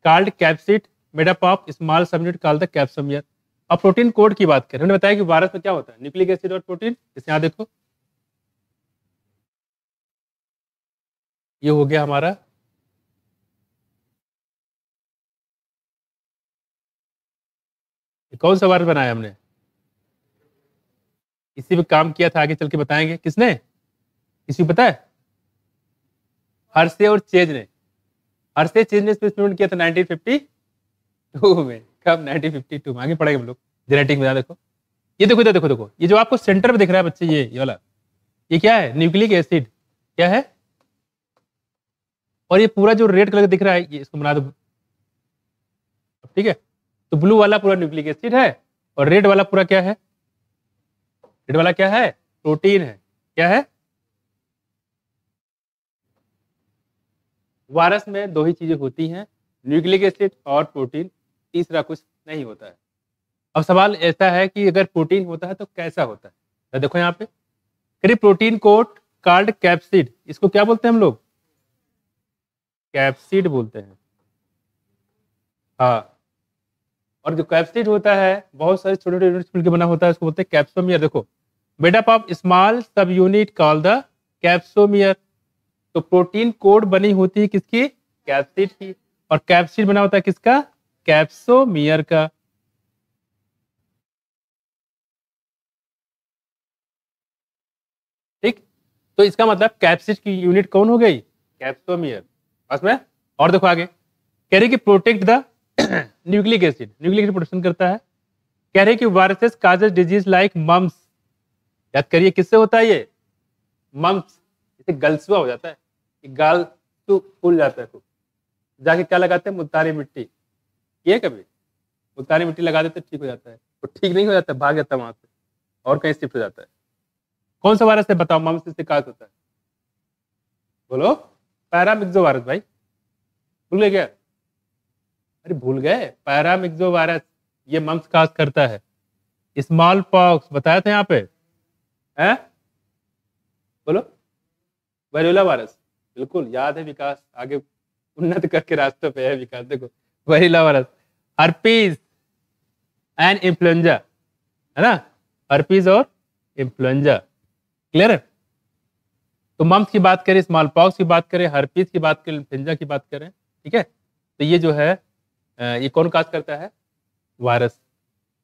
called capsid made up of small subunit called the capsomere. अब प्रोटीन कोड की बात करें, हमने बताया कि वायरस में क्या होता है, न्यूक्लिक एसिड और प्रोटीन, इसे यहाँ देखो, ये हो गया हमारा कौन सा वायरस बनाया हमने? इसी पे काम किया था, आगे चल के बताएंगे। किसने? किसी को पता है? हर्षे और चेज ने। हर्षे चेज ने एक्सपेरिमेंट किया था 1952 में। कब? 1952 में। आगे पढ़ेंगे हम लोग जेनेटिक में। देखो ये, देखो इधर, देखो देखो, ये जो आपको सेंटर में दिख रहा है बच्चे, ये वाला, ये क्या है? Nucleic acid. क्या है? और ये पूरा जो रेड कलर का दिख रहा है, ये इसको बना दो, ठीक है? तो ब्लू वाला पूरा न्यूक्लिक एसिड है और रेड वाला पूरा क्या है? रेड वाला क्या है? प्रोटीन है। क्या है? वायरस में दो ही चीजें होती हैं, न्यूक्लिक एसिड और प्रोटीन, तीसरा कुछ नहीं होता है। अब सवाल ऐसा है कि अगर प्रोटीन होता है तो कैसा होता है? तो देखो यहाँ पे, करीब प्रोटीन कोट कॉल्ड कैप्सिड, इसको क्या बोलते हैं हम लोग? कैप्सिड बोलते हैं। हाँ, और जो कैप्सिड होता है बहुत सारे छोटे छोटे यूनिट्स मिलकर बना होता है, उसको बोलते हैं कैप्सोमियर। देखो, मेड अप ऑफ स्मॉल सब यूनिट कॉल्ड द कैप्सोमियर। तो प्रोटीन कोड बनी होती है किसकी? कैप्सिड की। और कैप्सिड बना होता है किसका? कैप्सोमियर का। ठीक, तो इसका मतलब कैप्सिड की यूनिट कौन हो गई? कैप्सोमियर। बस में। और देखो आगे, कह रहे कि protect the nucleic acid, nucleic acid protection करता है। कह रहे कि viruses causes disease like mumps. याद करिए किससे होता है ये? मम्स। इसे गलसुआ हो जाता है, गाल तो फूल जाता है खूब, जाके क्या लगाते हैं? मुल्तानी मिट्टी। ये कभी मुल्तानी मिट्टी लगा देते ठीक हो जाता है, तो ठीक नहीं हो जाता, भाग जाता है वहां से और कहीं शिफ्ट हो जाता है। कौन सा वायरस है बताओ? मम्स से काज होता है, बोलो। Paramyxo virus. भाई भूल गए क्या? अरे भूल गए, पैरामिक्सो वायरस, ये मम्स काज करता है। स्मॉल पॉक्स बताया था यहाँ पे, है? बोलो। वायरुला वायरस, बिल्कुल याद है विकास, आगे उन्नत करके रास्ते पे है विकास। देखो, वायरुला वायरस, हर्पीज एंड इन्फ्लुएंजा, है ना? हर्पीज और इन्फ्लुएंजा, क्लियर है? तो मम्स की बात करें, स्मॉल पॉक्स की बात करें, हर्पीज की बात करें, इन्फ्लुएंजा की बात करें, ठीक है? तो ये जो है ये कौन काज करता है? वायरस।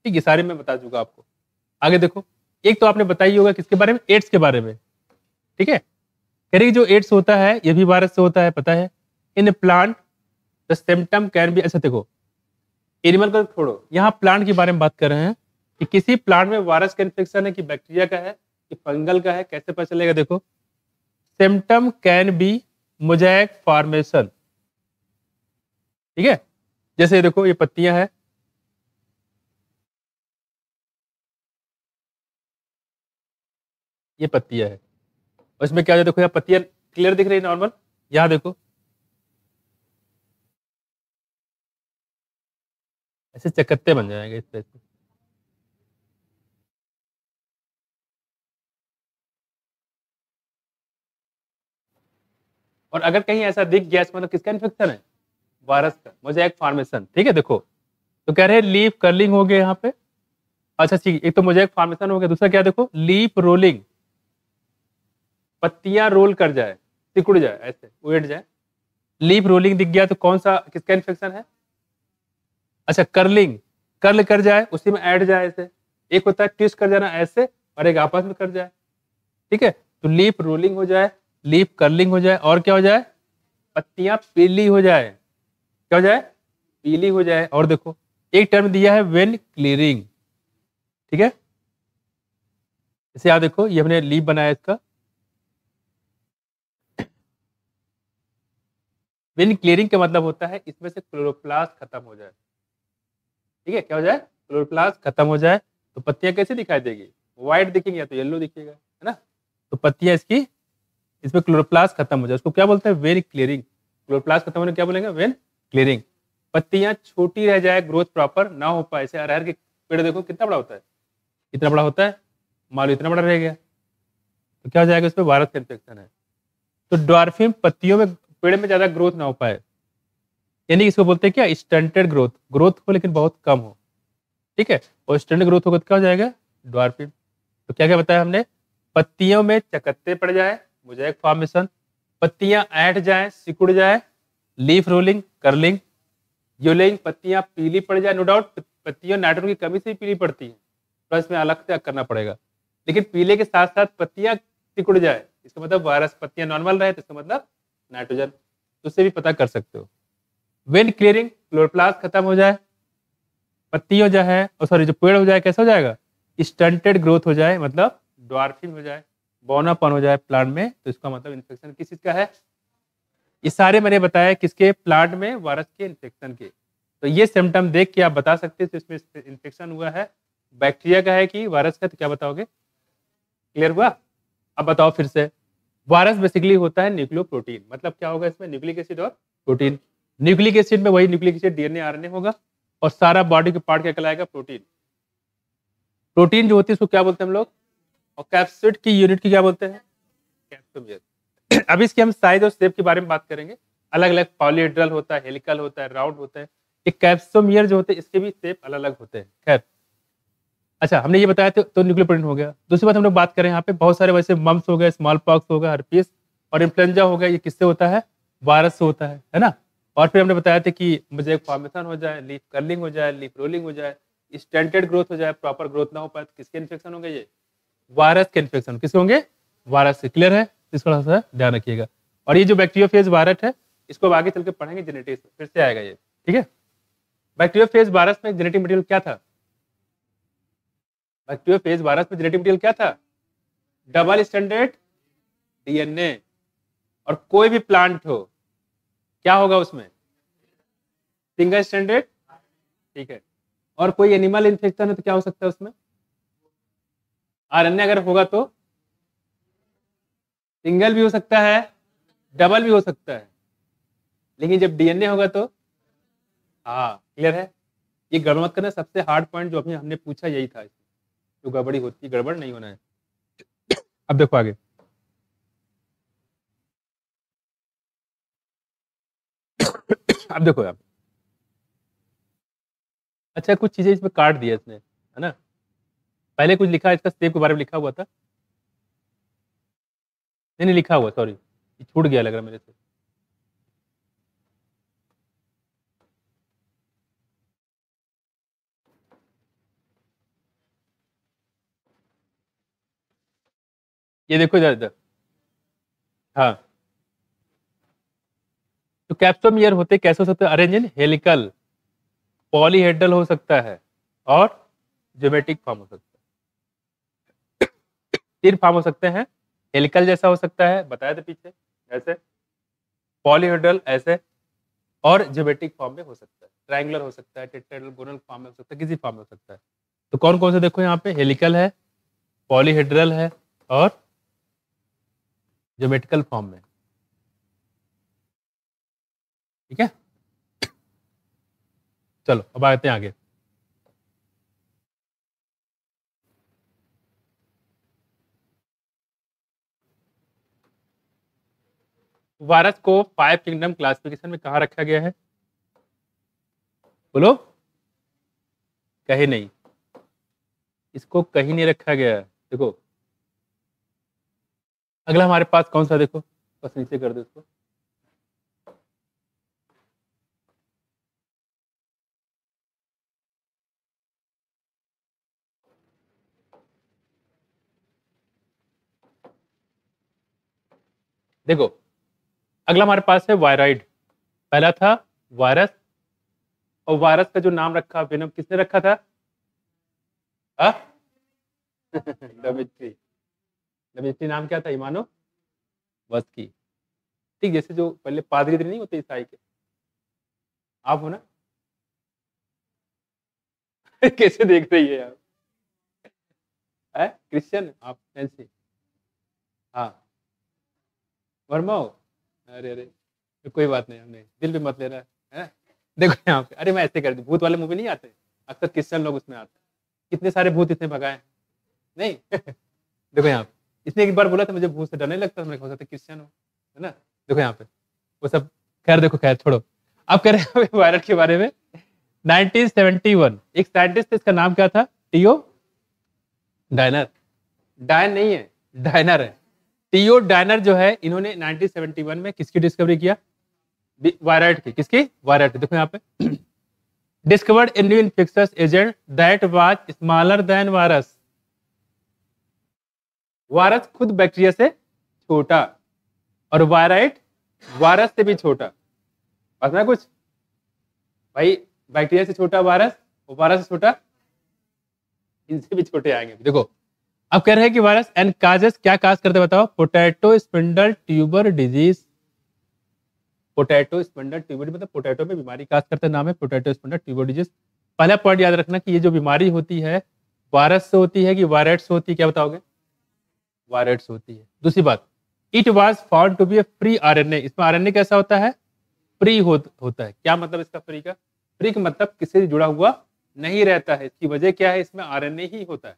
ठीक, ये सारे मैं बता चुका आपको। आगे देखो, एक तो आपने बताई होगा किसके बारे में? एड्स के बारे में, ठीक है? कह रही जो एड्स होता है ये भी वायरस से होता है, पता है? In plant the symptom can be, अच्छा देखो, एनिमल को छोड़ो, यहाँ प्लांट के बारे में बात कर रहे हैं कि किसी प्लांट में वायरस का इन्फेक्शन है कि बैक्टीरिया का है कि फंगल का है, कैसे पता चलेगा? देखो, symptom can be mosaic formation, ठीक है? जैसे देखो ये पत्तियां हैं, ये पत्तियां है, और इसमें क्या है? देखो यहाँ पत्तियां क्लियर दिख रही है, नॉर्मल। यहाँ देखो ऐसे चकत्ते बन जाएंगे इस तरह से। और अगर कहीं ऐसा दिख गया, इसका मतलब किसका इन्फेक्शन है? वायरस का, मोज़ेक फॉर्मेशन, ठीक है? देखो, तो कह रहे हैं लीफ कर्लिंग हो गए यहाँ पे। अच्छा ठीक, एक तो मोज़ेक फॉर्मेशन हो गया, दूसरा क्या? देखो, लीफ रोलिंग, पत्तियां रोल कर जाए, सिकुड़ जाए, ऐसे उलट जाए। लीफ रोलिंग दिख गया तो कौन सा, किसका इन्फेक्शन है? अच्छा, कर्लिंग, कर्ल कर जाए, उसी में ऐड जाए ऐसे। एक होता है ट्विस्ट कर जाना ऐसे, और एक आपस में कर जाए, ठीक है? तो लीफ रोलिंग हो जाए, लीफ कर्लिंग हो जाए, और क्या हो जाए? पत्तियां पीली हो जाए। क्या हो जाए? पीली हो जाए। और देखो, एक टर्म दिया है वेन क्लियरिंग, ठीक है? इसे आप देखो, ये हमने लीफ बनाया इसका। वेन क्लियरिंग का मतलब होता है इसमें से क्लोरोप्लास्ट खत्म हो जाए, ठीक है? क्या हो जाए? क्लोरोप्लास्ट खत्म हो जाए। तो पत्तियां कैसे दिखाई देगी? व्हाइट दिखेंगी या तो येलो दिखेगा, है ना? तो पत्तियां इसकी, इसमें क्लोरोप्लास्ट खत्म हो जाए, उसको क्या बोलते हैं? When clearing. क्लोरोप्लास्ट खत्म होने क्या बोलेंगे? When clearing. पत्तियां छोटी रह जाए, ग्रोथ प्रॉपर ना हो पाए। ऐसे अरहर के पेड़ देखो कितना बड़ा होता है, इतना बड़ा होता है, मान लो इतना बड़ा रह गया, तो क्या हो जाएगा? उस पर वायरस का इन्फेक्शन है। तो ड्वार्फिंग, पत्तियों में, पेड़ में ज्यादा ग्रोथ ना हो पाए, यानी इसको बोलते हैं क्या? स्टंटेड ग्रोथ, ग्रोथ हो लेकिन बहुत कम हो, ठीक है? और स्टंटेड ग्रोथ होगा तो क्या हो जाएगा? ड्वार्फिंग। तो क्या क्या बताया हमने? पत्तियों में चकत्ते पड़ जाए, मोज़ेक फॉर्मेशन, पत्तियां ऐंठ जाए, सिकुड़ जाए, लीफ रोलिंग, कर्लिंग, यूलिंग, पत्तियां पीली पड़ जाए, नो डाउट पत्तियों नाइट्रोजन की कमी से ही पीली पड़ती है, तो इसमें अलग से करना पड़ेगा। लेकिन पीले के साथ साथ पत्तियां सिकुड़ जाए, इसका मतलब वायरस, पत्तियां नॉर्मल रहे तो इसका मतलब नाइट्रोजन, तो उससे भी पता कर सकते हो। वेन क्लियरिंग, क्लोरोप्लास्ट खत्म हो जाए, पत्तियों जो है सॉरी जो पेड़ हो जाए कैसा हो जाएगा, स्टंटेड ग्रोथ हो जाए, मतलब ड्वार्फिंग हो जाए, बौनापन हो जाए प्लांट में, तो इसका मतलब इन्फेक्शन किस चीज का है। ये सारे मैंने बताया किसके, प्लांट में वायरस के इन्फेक्शन के। तो ये सिम्टम देख के आप बता सकते हैं तो इसमें इन्फेक्शन हुआ है बैक्टीरिया का है कि वायरस का, तो क्या बताओगे, क्लियर हुआ। अब बताओ फिर से, वायरस बेसिकली होता है न्यूक्लियोप्रोटीन, मतलब क्या होगा इसमें, न्यूक्लिक एसिड और प्रोटीन। न्यूक्लिक एसिड में वही न्यूक्लिक एसिड डीएनए आरएनए होगा, और सारा बॉडी के पार्ट क्या कहलाएगा, प्रोटीन। प्रोटीन जो होती है उसको क्या बोलते हैं हम लोग, और कैप्सिड की यूनिट की क्या बोलते हैं, कैप्सोमियर। अभी इसकी हम साइज और शेप के बारे में बात करेंगे, अलग अलग पॉलीहेड्रल होता है, हेलिकल होता है, राउंड होता है। एक कैप्सोमियर जो होते हैं इसके भी शेप अलग अलग होते हैं। खैर, अच्छा हमने ये बताया तो न्यूक्लियर प्रोटीन हो गया। दूसरी बात हम लोग बात करें यहाँ पे, बहुत सारे वैसे मम्स हो गए, स्मॉल पॉक्स हो गया, हर्पीस और इन्फ्लुएंजा हो गया, ये किससे होता है, वायरस से होता है ना। और फिर हमने बताया था कि मुझे फॉर्मेशन हो जाए, लीफ कर्लिंग हो जाए, लीफ रोलिंग हो जाए, स्टेंटेड ग्रोथ हो जाए, प्रॉपर ग्रोथ ना हो पाए, तो किसके इन्फेक्शन होंगे, ये वायरस के इन्फेक्शन। किसके होंगे, वायरस से। क्लियर है, इसको थोड़ा सा ध्यान रखिएगा। और ये जो बैक्टीरियोफेज वायरस है इसको अब आगे चल के पढ़ेंगे, जेनेटिक्स फिर से आएगा ये, ठीक है। बैक्टीरियोफेज वायरस में जेनेटिक मटेरियल क्या था, बैक्टीरियोफेज वायरस में जेनेटिक मटेरियल क्या था, डबल स्टैंडर्ड डीएनए। और कोई भी प्लांट हो क्या होगा उसमें, सिंगल स्टैंडर्ड, ठीक है। और कोई एनिमल इन्फेक्शन है तो क्या हो सकता है उसमें, आरएनए अगर होगा तो सिंगल भी हो सकता है, डबल भी हो सकता है, लेकिन जब डीएनए होगा तो, हाँ क्लियर है। ये गड़बड़ मत करना, सबसे हार्ड पॉइंट जो अभी हमने पूछा यही था, जो गड़बड़ी होती है, गड़बड़ नहीं होना है। अब देखो आगे, अब देखो आप, अच्छा कुछ चीजें इसमें काट दिया इसने, है ना। पहले कुछ लिखा, इसका सेब के बारे में लिखा हुआ था, नहीं नहीं लिखा हुआ, सॉरी ये छूट गया लग रहा मेरे से। ये देखो इधर इधर, हाँ। तो कैप्सोमियर होते कैसे हो सकते हैं, अरेंज इन हेलिकल, पॉलीहेड्रल हो सकता है, और ज्योमेट्रिक फॉर्म हो सकता है। तीन फॉर्म हो सकते हैं, हेलिकल जैसा हो सकता है, बताया था पीछे ऐसे, पॉलीहेड्रल ऐसे, और ज्योमेट्रिक फॉर्म में हो सकता है, ट्रायंगुलर हो सकता है, टेट्राहेड्रल फॉर्म में हो सकता है, किसी फॉर्म में हो सकता है। तो कौन कौन से देखो यहाँ पे, हेलिकल है, पॉलीहेड्रल है, और ज्योमेट्रिकल फॉर्म में, ठीक है। चलो अब आते हैं आगे। वायरस को 5 किंगडम क्लासिफिकेशन में कहा रखा गया है, बोलो, कहीं नहीं, इसको कहीं नहीं रखा गया है। देखो अगला हमारे पास कौन सा, देखो बस नीचे कर दो इसको, देखो अगला हमारे पास है वायराइड। पहला था वायरस, और वायरस का जो नाम रखा वेनम किसने रखा था, डमिट्री। डमिट्री नाम क्या था, इमानो वस्की। ठीक, जैसे जो पहले पादरी नहीं होते ईसाई के, आप हो ना। कैसे देख रही है आप, है क्रिश्चियन आप, ऐसे, हाँ वर्मा हो, अरे अरे तो कोई बात नहीं, हमने दिल पे मत लेना है। देखो यहाँ पे, अरे मैं ऐसे कर दूं, भूत वाले मूवी नहीं आते, अक्सर क्रिश्चियन लोग उसमें आते, कितने सारे भूत इसने भगाए नहीं। देखो यहाँ पे, इसने एक बार बोला था मुझे भूत से डर नहीं लगता, मैंने कहा क्रिश्चियन हो, है ना। देखो यहाँ पे वो सब, खैर देखो खैर छोड़ो। अब कह रहे हैं वायरस के बारे में। 1971 एक साइंटिस्ट थे, इसका नाम क्या था, टीओ डायनर, डायन नहीं है, डायनर है। टीओ डायनर जो है, इन्होंने 1971 में किसकी डिस्कवरी किया, वायराइड की, किसकी, वायराइड की। देखो यहाँ पे discovered a new infectious agent that was smaller than virus. Virus खुद बैक्टीरिया से छोटा और वायराइट वायरस से भी छोटा। पता है कुछ भाई, बैक्टीरिया से छोटा वायरस और वायरस से छोटा, इनसे भी छोटे आएंगे। देखो अब कह रहे हैं कि वायरस एंड काजेस क्या काज करते हैं बताओ। Potato spindle tuber disease. Potato spindle tuber मतलब पोटैटो में बीमारी काज करते हैं, नाम है पोटैटो स्पिंडल ट्यूबर डिजीज। पहला पॉइंट याद रखना कि ये जो बीमारी होती है वायरस से होती है कि वायरेट से होती है, क्या बताओगे? वायरेट से होती है। दूसरी बात, it was found to be a free RNA. इसमें आरएनए कैसा होता है? फ्री होता है। क्या मतलब इसका फ्री का? फ्री का मतलब किसी से जुड़ा हुआ नहीं रहता है। इसकी वजह क्या है? इसमें आरएनए ही होता है।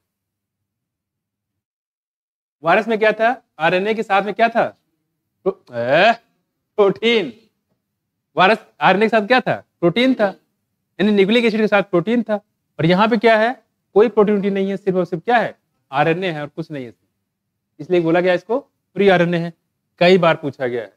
वायरस में क्या था? आरएनए के साथ में क्या था? प्रोटीन। वायरस आरएनए के साथ क्या था? प्रोटीन था, यानी न्यूक्लिक एसिड के साथ प्रोटीन था। और यहाँ पे क्या है? कोई प्रोटीन नहीं है, सिर्फ और सिर्फ क्या है? आरएनए है और कुछ नहीं है। इसलिए बोला गया इसको फ्री आरएनए है। कई बार पूछा गया है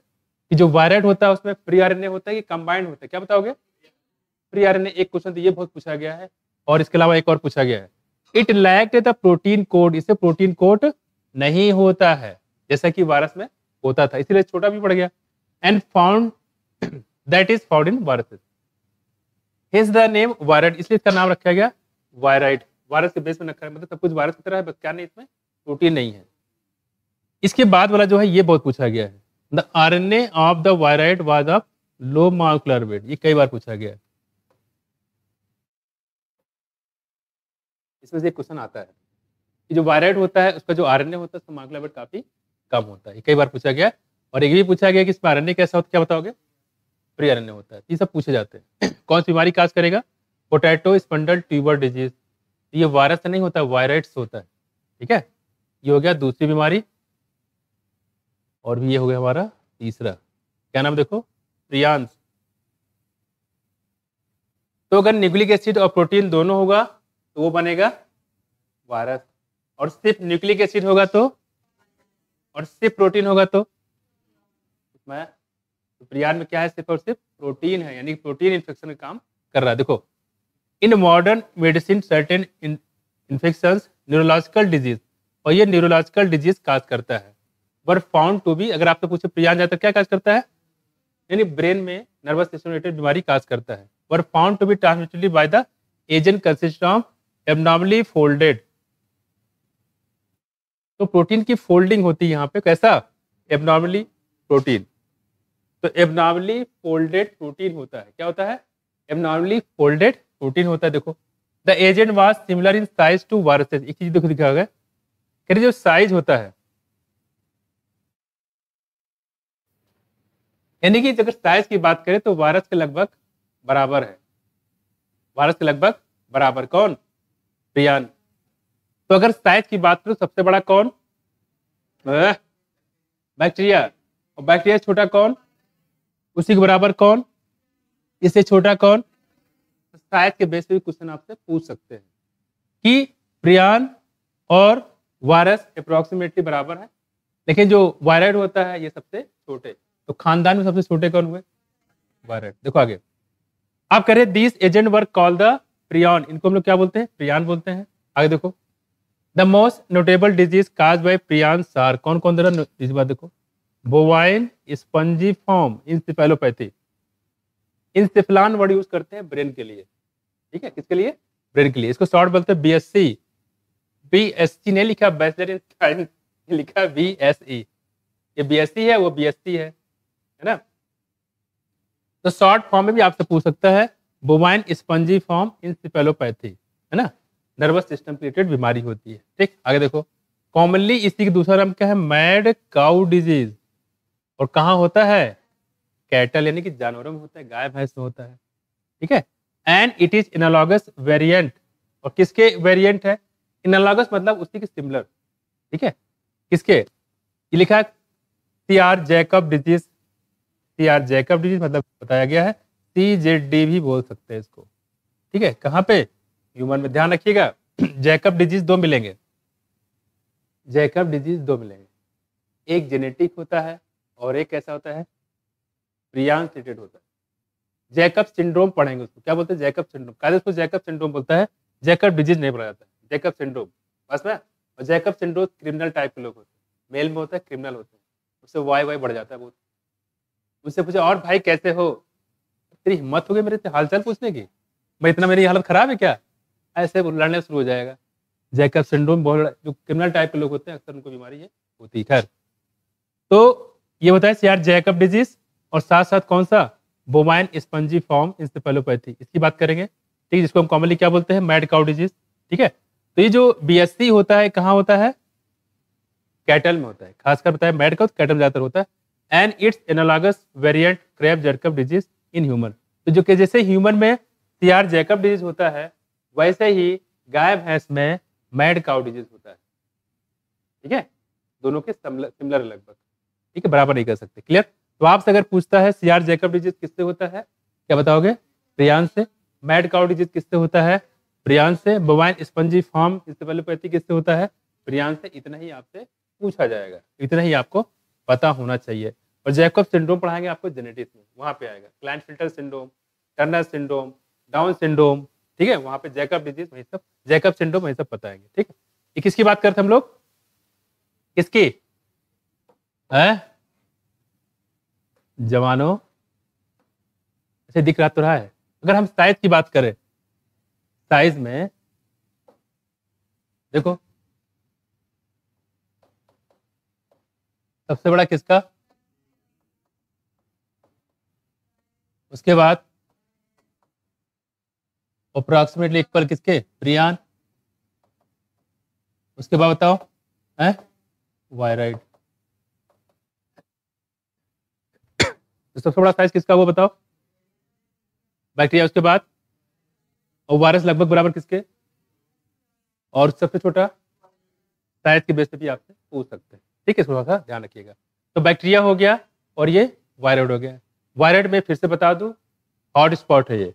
कि जो वायरेट होता है उसमें फ्री आरएनए होता है कि कंबाइंड होता है, क्या बताओगे? Free RNA. एक क्वेश्चन तो ये बहुत पूछा गया है, और इसके अलावा एक और पूछा गया है, it lacked the protein code. इसे प्रोटीन कोड नहीं होता है जैसा कि वायरस में होता था, इसलिए छोटा भी पड़ गया। And found that is found in viruses, his the name wired, इसलिए इसका नाम रखा गया वायराइड। वायरस के बेस में रखा है, मतलब सब कुछ वायरस की तरह है, बस क्या नहीं, इसमें प्रोटीन नहीं है। इसके बाद वाला जो है ये बहुत पूछा गया है, the RNA of the wired was of low molecular weight. ये कई बार पूछा गया है, इसमें से एक क्वेश्चन आता है कि जो वायराइड होता है उसका जो आरएनए होता है उसका मॉलिक्यूलर वेट काफी कम होता है। ये कई बार पूछा गया है। और एक भी पूछा गया कि इसमें आरएनए कैसा होता है, क्या बताओगे? फ्री आरएनए होता है। ये सब पूछे जाते हैं। कौन सी बीमारी काज करेगा? Potato spindle tuber disease. ये वायरस से नहीं होता, वायराइड्स होता है। ठीक है, ये हो गया दूसरी बीमारी। और भी ये हो गया हमारा तीसरा, क्या नाम देखो? प्रियांश। तो अगर न्यूक्लिक एसिड और प्रोटीन दोनों होगा तो वो बनेगा वायरस, और सिर्फ न्यूक्लिक एसिड होगा तो, और सिर्फ प्रोटीन होगा तो इसमें, तो प्रियान में क्या है? सिर्फ और सिर्फ प्रोटीन है, यानी प्रोटीन इन्फेक्शन का काम कर रहा है। देखो, in modern medicine certain infections neurological disease, और ये न्यूरोलॉजिकल डिजीज काज करता है। वर फाउंड टू बी, अगर आपसे पूछे प्रियान जाता क्या काज करता है, यानी ब्रेन में नर्वस सिस्टम रिलेटेड बीमारी काज करता है। Were found to be transmitted by the agent consist of abnormally folded. तो प्रोटीन की फोल्डिंग होती है यहाँ पे, कैसा? Abnormally protein. तो एबनॉर्मली फोल्डेड प्रोटीन होता है। क्या होता है? एबनॉर्मली फोल्डेड प्रोटीन होता है। देखो, the agent was similar in size to viruses. एक चीज देखो दिखा गया, कह रही जो साइज होता है, यानी कि अगर साइज की बात करें तो वायरस के लगभग बराबर है। वायरस के लगभग बराबर। कौन? प्रियान। तो अगर साइज की बात करो सबसे बड़ा कौन? बैक्टीरिया। और बैक्टीरिया छोटा कौन? उसी के बराबर कौन? इससे छोटा कौन? साइज के बेस पे भी क्वेश्चन आपसे पूछ सकते हैं कि प्रियान और वायरस अप्रोक्सीमेटली बराबर है, लेकिन जो वायराइड होता है ये सबसे छोटे। तो खानदान में सबसे छोटे कौन हुए? वायराइड। देखो आगे, आप कह रहे this agent were call the prion, इनको हम लोग क्या बोलते हैं? प्रियान बोलते हैं। आगे देखो, the most notable disease cause by prion सार। कौन कौन दे रहा इस बात देखो, bovine spongiform encephalopathy. Encephalon word use करते हैं ब्रेन के लिए। ठीक है, किसके लिए? ब्रेन के लिए। इसको शॉर्ट बोलते हैं बीएससी। बीएससी नहीं लिखा बैचलर इन साइंस, लिखा बीएसई। ये बीएससी है, वो बीएससी है ना। तो शॉर्ट फॉर्म में भी आपसे पूछ सकता है, बोवाइन स्पंजीफॉर्म इंसेफेलोपैथी, है ना, नर्वस सिस्टम रिलेटेड बीमारी होती है। ठीक, आगे देखो, कॉमनली इसी का दूसरा नाम क्या है? Mad cow disease. और कहाँ होता है? कैटल, यानी कि जानवरों में होता है, गाय भैंस में होता है। ठीक है, and it is analogous variant. और किसके वेरिएंट है? एनालॉगस मतलब उसी के सिमिलर। ठीक है, किसके? ये लिखा है CR Jacob disease. CR Jacob disease मतलब बताया गया है, सीजेडी भी बोल सकते हैं इसको। ठीक है, कहाँ पे? ह्यूमन में। ध्यान रखिएगा, जैकब डिजीज दो मिलेंगे। जैकब डिजीज दो मिलेंगे, एक जेनेटिक होता है और एक कैसा होता है? प्रियांस रिलेटेड होता है। जैकब सिंड्रोम पढ़ेंगे, उसको क्या बोलते हैं, जैकब सिंड्रोम। कायदे उसको जैकब सिंड्रोम बोलता है, जैकब डिजीज नहीं पढ़ा जाता है, जैकब सिंड्रोम बस में। और जैकब सिंड्रोम क्रिमिनल टाइप के लोग होते हैं, मेल में होता है, क्रिमिनल होते हैं, उससे वाई वाई बढ़ जाता है बहुत। उससे पूछा और भाई कैसे हो, तेरी हिम्मत हो गई मेरे से हालचाल पूछने की, मैं इतना मेरी हालत खराब है क्या, ऐसे वो लड़ने शुरू हो जाएगा। जैकब सिंड्रोम बहुत, जो क्रिमिनल टाइप के लोग होते हैं अक्सर उनको बीमारी है होती है। खैर, तो ये बताया यार जैकब डिजीज, और साथ साथ कौन सा, बोवाइन स्पंजी फॉर्म इंसेफेलोपैथी, इसकी बात करेंगे, ठीक है, जिसको हम कॉमनली क्या बोलते हैं, मैड काउ डिजीज। ठीक है, तो ये जो बीएससी होता है कहाँ होता है, कैटल में होता है, खासकर बताया मैड काउ कैटल में ज्यादातर होता है। एंड इट्स एनालॉगस वेरिएंट क्रेब जैकब डिजीज इन ह्यूमन, तो जो कि जैसे ह्यूमन में सीआर जैकब डिजीज होता है, वैसे ही गाय भैंस में मैड काउ डिजीज होता है। ठीक है, दोनों के सिमिलर लगभग, ठीक है, बराबर नहीं कर सकते। क्लियर। तो आपसे अगर पूछता है सीआर जैकब डिजीज किससे होता है, क्या बताओगे, प्रियांश से। मैड काउ डिजीज किससे होता है, प्रियांश से। बोवाइन स्पंजी फॉर्म इंसेफेलोपैथी किससे होता है, प्रियांश से। इतना ही आपसे पूछा जाएगा, इतना ही आपको पता होना चाहिए। और जैकब सिंड्रोम पढ़ाएंगे आपको जेनेटिक्स में, वहां पे आएगा Klinefelter syndrome, Turner syndrome, Down syndrome, ठीक है, वहां पे जैकब डिजीज वही सब, जैकब सिंड्रोम वही सब बताएंगे। ठीक है, ये किसकी बात करते हम लोग, किसकी है, जवानों, अच्छा दिख रहा तो रहा है। अगर हम साइज की बात करें, साइज में देखो सबसे बड़ा किसका, उसके बाद अप्रोक्सीमेटली इक्वल किसके, प्रियान, उसके बाद बताओ है वायराइड। तो सबसे बड़ा साइज किसका वो बताओ, बैक्टीरिया, उसके बाद और वायरस लगभग बराबर किसके, और सबसे छोटा साइज के बेस पे भी आपसे पूछ सकते हैं। ठीक है, थोड़ा सा ध्यान रखिएगा। तो बैक्टीरिया हो गया और ये वायराइड हो गया। वायराइड में फिर से बता दूं हॉट स्पॉट है, ये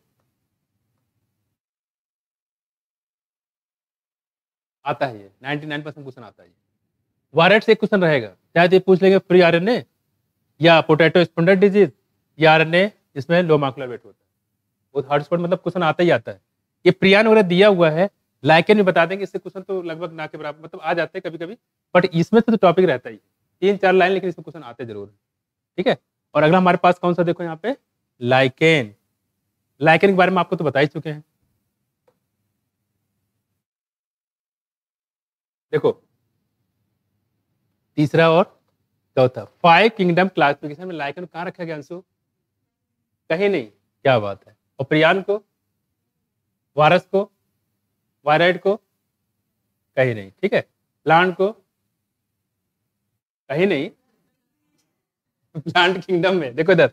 आता है, ये 99% क्वेश्चन आता है। वायराइड से एक क्वेश्चन रहेगा, शायद ये पूछ लेंगे फ्री आरएनए या पोटैटो स्पॉन्डर डिजीज या आरएनए जिसमें लो मॉलिक्यूलर वेट होता है, वो हॉट स्पॉट मतलब क्वेश्चन आता ही आता है। ये प्रियान वगैरह दिया हुआ है, लाइकेन भी बता देंगे, इससे क्वेश्चन तो लगभग ना के बराबर मतलब आ जाते हैं कभी कभी, बट इसमें तो टॉपिक रहता ही 3-4 लाइन, लेकिन इसमें क्वेश्चन आते जरूर है। ठीक है, और अगला हमारे पास कौन सा देखो यहाँ पे, लाइकेन। लाइकेन के बारे में आपको तो बता ही चुके हैं। देखो तीसरा और चौथा 5 किंगडम क्लासिफिकेशन में लाइकेन कहाँ रखा गया अंशु, कहीं नहीं, क्या बात है। और प्रियान को, वायरस को, वायराइड को कहीं नहीं, ठीक है, प्लांट को कहीं नहीं, प्लांट किंगडम में देखो इधर,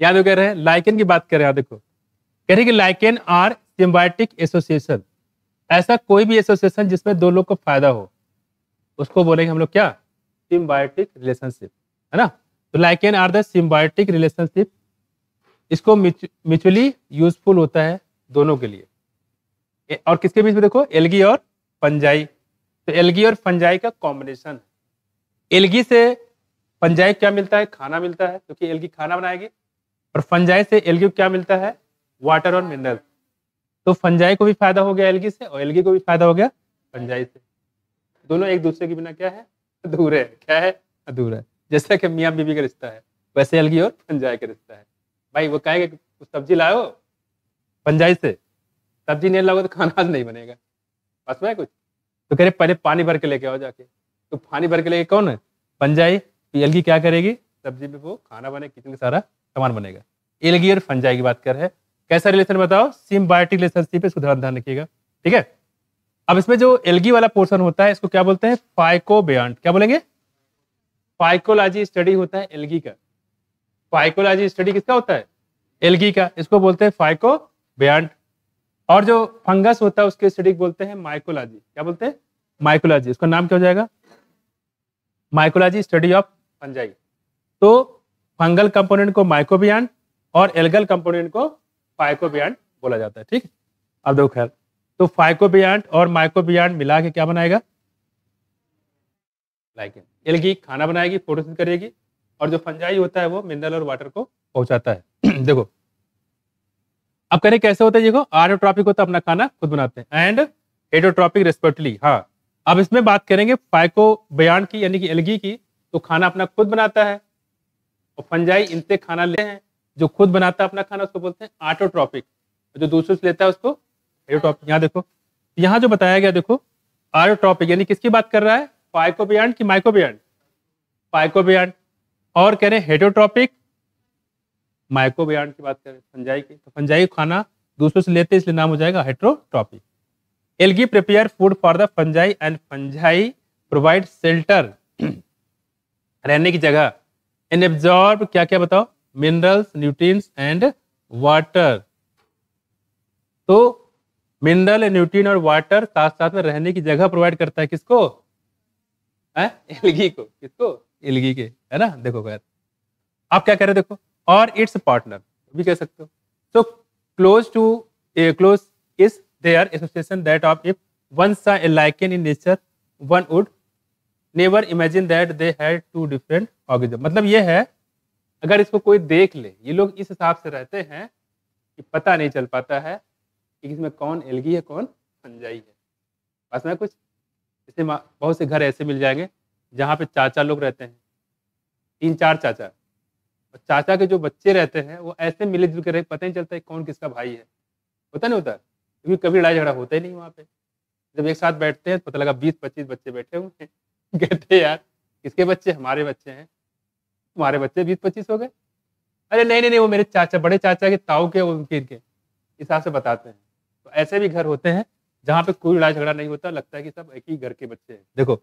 याद हो कह रहे हैं लाइकेन की बात कर रहे हैं, देखो कह रहे कि लाइकेन आर सिम्बायोटिक एसोसिएशन, ऐसा कोई भी एसोसिएशन जिसमें दो लोग को फायदा हो उसको बोलेंगे हम लोग क्या, सिम्बायोटिक रिलेशनशिप, है ना। तो lichen are the symbiotic relationship, इसको म्यूचुअली यूजफुल होता है दोनों के लिए। और किसके बीच में देखो, एल्गी और फंजाई, तो एल्गी और फंजाई का कॉम्बिनेशन है। एल्गी से फंजाई क्या मिलता है, खाना मिलता है, क्योंकि एल्गी खाना बनाएगी, और फंजाई से एल्गी को क्या मिलता है, वाटर और मिनरल। तो फंजाई को भी फायदा हो गया एल्गी से, और एल्गी को भी फायदा हो गया फंजाई से। दोनों एक दूसरे के बिना क्या है, अधूरे है। क्या है, अधूरा है। जैसा कि मियाँ बीवी का रिश्ता है, वैसे एल्गी और फंजाई का रिश्ता है। भाई वो कहेगा कि सब्जी लाओ फंजाई से, सब्जी नहीं लाओगे तो खाना आज नहीं बनेगा, बस में कुछ। तो कह रहे पहले पानी भर के लेके आओ जाके, तो पानी भर के लेके कौन है, फंजाई। एल्गी क्या करेगी, सब्जी में वो खाना बने, किचन का सारा सामान बनेगा। एल्गी और फंजाई की बात कर रहे हैं, कैसा रिलेशन बताओ, सिम्बायोटिक रिलेशनशिप है, सुधार ध्यान रखिएगा। ठीक है, अब इसमें जो एल्गी वाला पोर्शन होता है इसको क्या बोलते हैं, फाइकोबियांट। क्या बोलेंगे, फाइकोलॉजी स्टडी होता है एल्गी का। फाइकोलॉजी स्टडी किसका होता है, एल्गी का, इसको बोलते हैं फाइकोबियांट। और जो फंगस होता है उसके स्टडी बोलते हैं माइकोलॉजी। क्या बोलते हैं, माइकोलॉजी, उसका नाम क्या हो जाएगा, माइकोलॉजी स्टडी ऑफ फंजाई। तो फंगल कंपोनेंट को माइकोबियांट और एल्गल कंपोनेंट को फाइकोबियांट बोला जाता है। ठीक है, अब देखो खैर, तो फाइकोबियांट और माइकोबियांट मिला के क्या बनाएगा, लाइकेन। एल्गी खाना बनाएगी, फोटोसिंथेसिस करेगी, और जो फंजाई होता है वो मिनरल और वाटर को पहुंचाता है। देखो अब करें कैसे होता है, देखो आयोट्रॉपिक होता है अपना खाना खुद बनाते हैं, एंड हेटरोट्रॉपिक रेस्पेक्टिवली। हाँ, अब इसमें बात करेंगे फाइकोबियांट की यानी कि एल्गी की, तो खाना अपना खुद बनाता है, और फंजाई इनसे खाना लेते हैं। जो खुद बनाता है अपना खाना उसको बोलते हैं ऑटोट्रॉपिक, जो दूसरों से लेता है उसको हेटरोट्रॉपिक। यहाँ देखो, यहाँ जो बताया गया देखो, ऑटोट्रॉपिक यानी किसकी बात कर रहा है, फाइकोबियांट की माइकोबियांट, फाइकोबियांट। और कह रहे हैं हेटरोट्रॉपिक माइकोबियांट की बात करें फंजाई की, तो फंजाई खाना दूसरों से लेते हैं इसलिए नाम हो जाएगा heterotrophic. Algae prepare food for the fungi and fungi provide shelter, रहने की जगह, एंड एब्जॉर्ब क्या क्या बताओ, मिनरल्स, न्यूट्रिएंट्स एंड वाटर। तो मिनरल, न्यूट्रिएंट और वाटर साथ साथ में रहने की जगह प्रोवाइड करता है किसको, एल्गी को, किसको, एल्गी के, है ना। देखो खैर आप क्या कह रहे हो, देखो, और इट्स पार्टनर भी कह सकते हो। So close is their association that of if one saw a lichen in nature one would never imagine that they had two different organism. मतलब ये है, अगर इसको कोई देख ले, ये लोग इस हिसाब से रहते हैं कि पता नहीं चल पाता है कि इसमें कौन एल्गी है कौन फंजाई है। बस में कुछ इसमें बहुत से घर ऐसे मिल जाएंगे जहाँ पे चाचा लोग रहते हैं, 3-4 चाचा, और चाचा के जो बच्चे रहते हैं वो ऐसे मिले जुल के रहे, पता नहीं चलता है कौन किसका भाई है, होता नहीं होता, क्योंकि कभी लड़ाई झगड़ा होता ही नहीं वहाँ पे। जब एक साथ बैठते हैं तो पता लगा 20-25 बच्चे बैठे हुए हैं कहते हैं यार किसके बच्चे, हमारे बच्चे हैं, तुम्हारे बच्चे 20-25 हो गए, अरे नहीं नहीं नहीं वो मेरे चाचा, बड़े चाचा के ताऊ के, उनके इनके हिसाब से बताते हैं। तो ऐसे भी घर होते हैं जहाँ पे कोई लड़ाई झगड़ा नहीं होता, लगता है कि सब एक ही घर के बच्चे हैं। देखो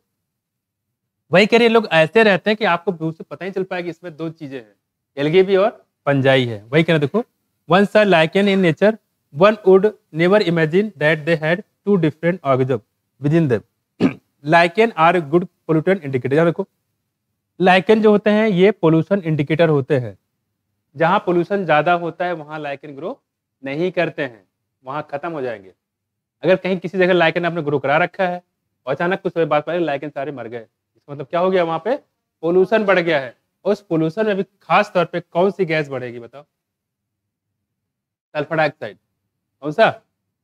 वही कह रहे लोग ऐसे रहते हैं कि आपको दूर से पता ही चल पाएगा इसमें दो चीजें हैं, एल्गी भी और फंजाई है। वही कह रहे देखो, once a lichen in nature one would never imagine that they had two different organism within them. Lichen are good pollutant indicator. देखो लाइकेन जो होते हैं ये पोल्यूशन इंडिकेटर होते हैं, जहाँ पोल्यूशन ज़्यादा होता है वहाँ लाइकेन ग्रो नहीं करते हैं, वहाँ खत्म हो जाएंगे। अगर कहीं किसी जगह लाइकेन आपने ग्रो करा रखा है और अचानक कुछ समय बाद पहले लाइकेन सारे मर गए, इसका मतलब क्या हो गया, वहाँ पे पोल्यूशन बढ़ गया है। और उस पोल्यूशन में भी खास तौर पे कौन सी गैस बढ़ेगी बताओ, सल्फर डाइऑक्साइड, कौन सा,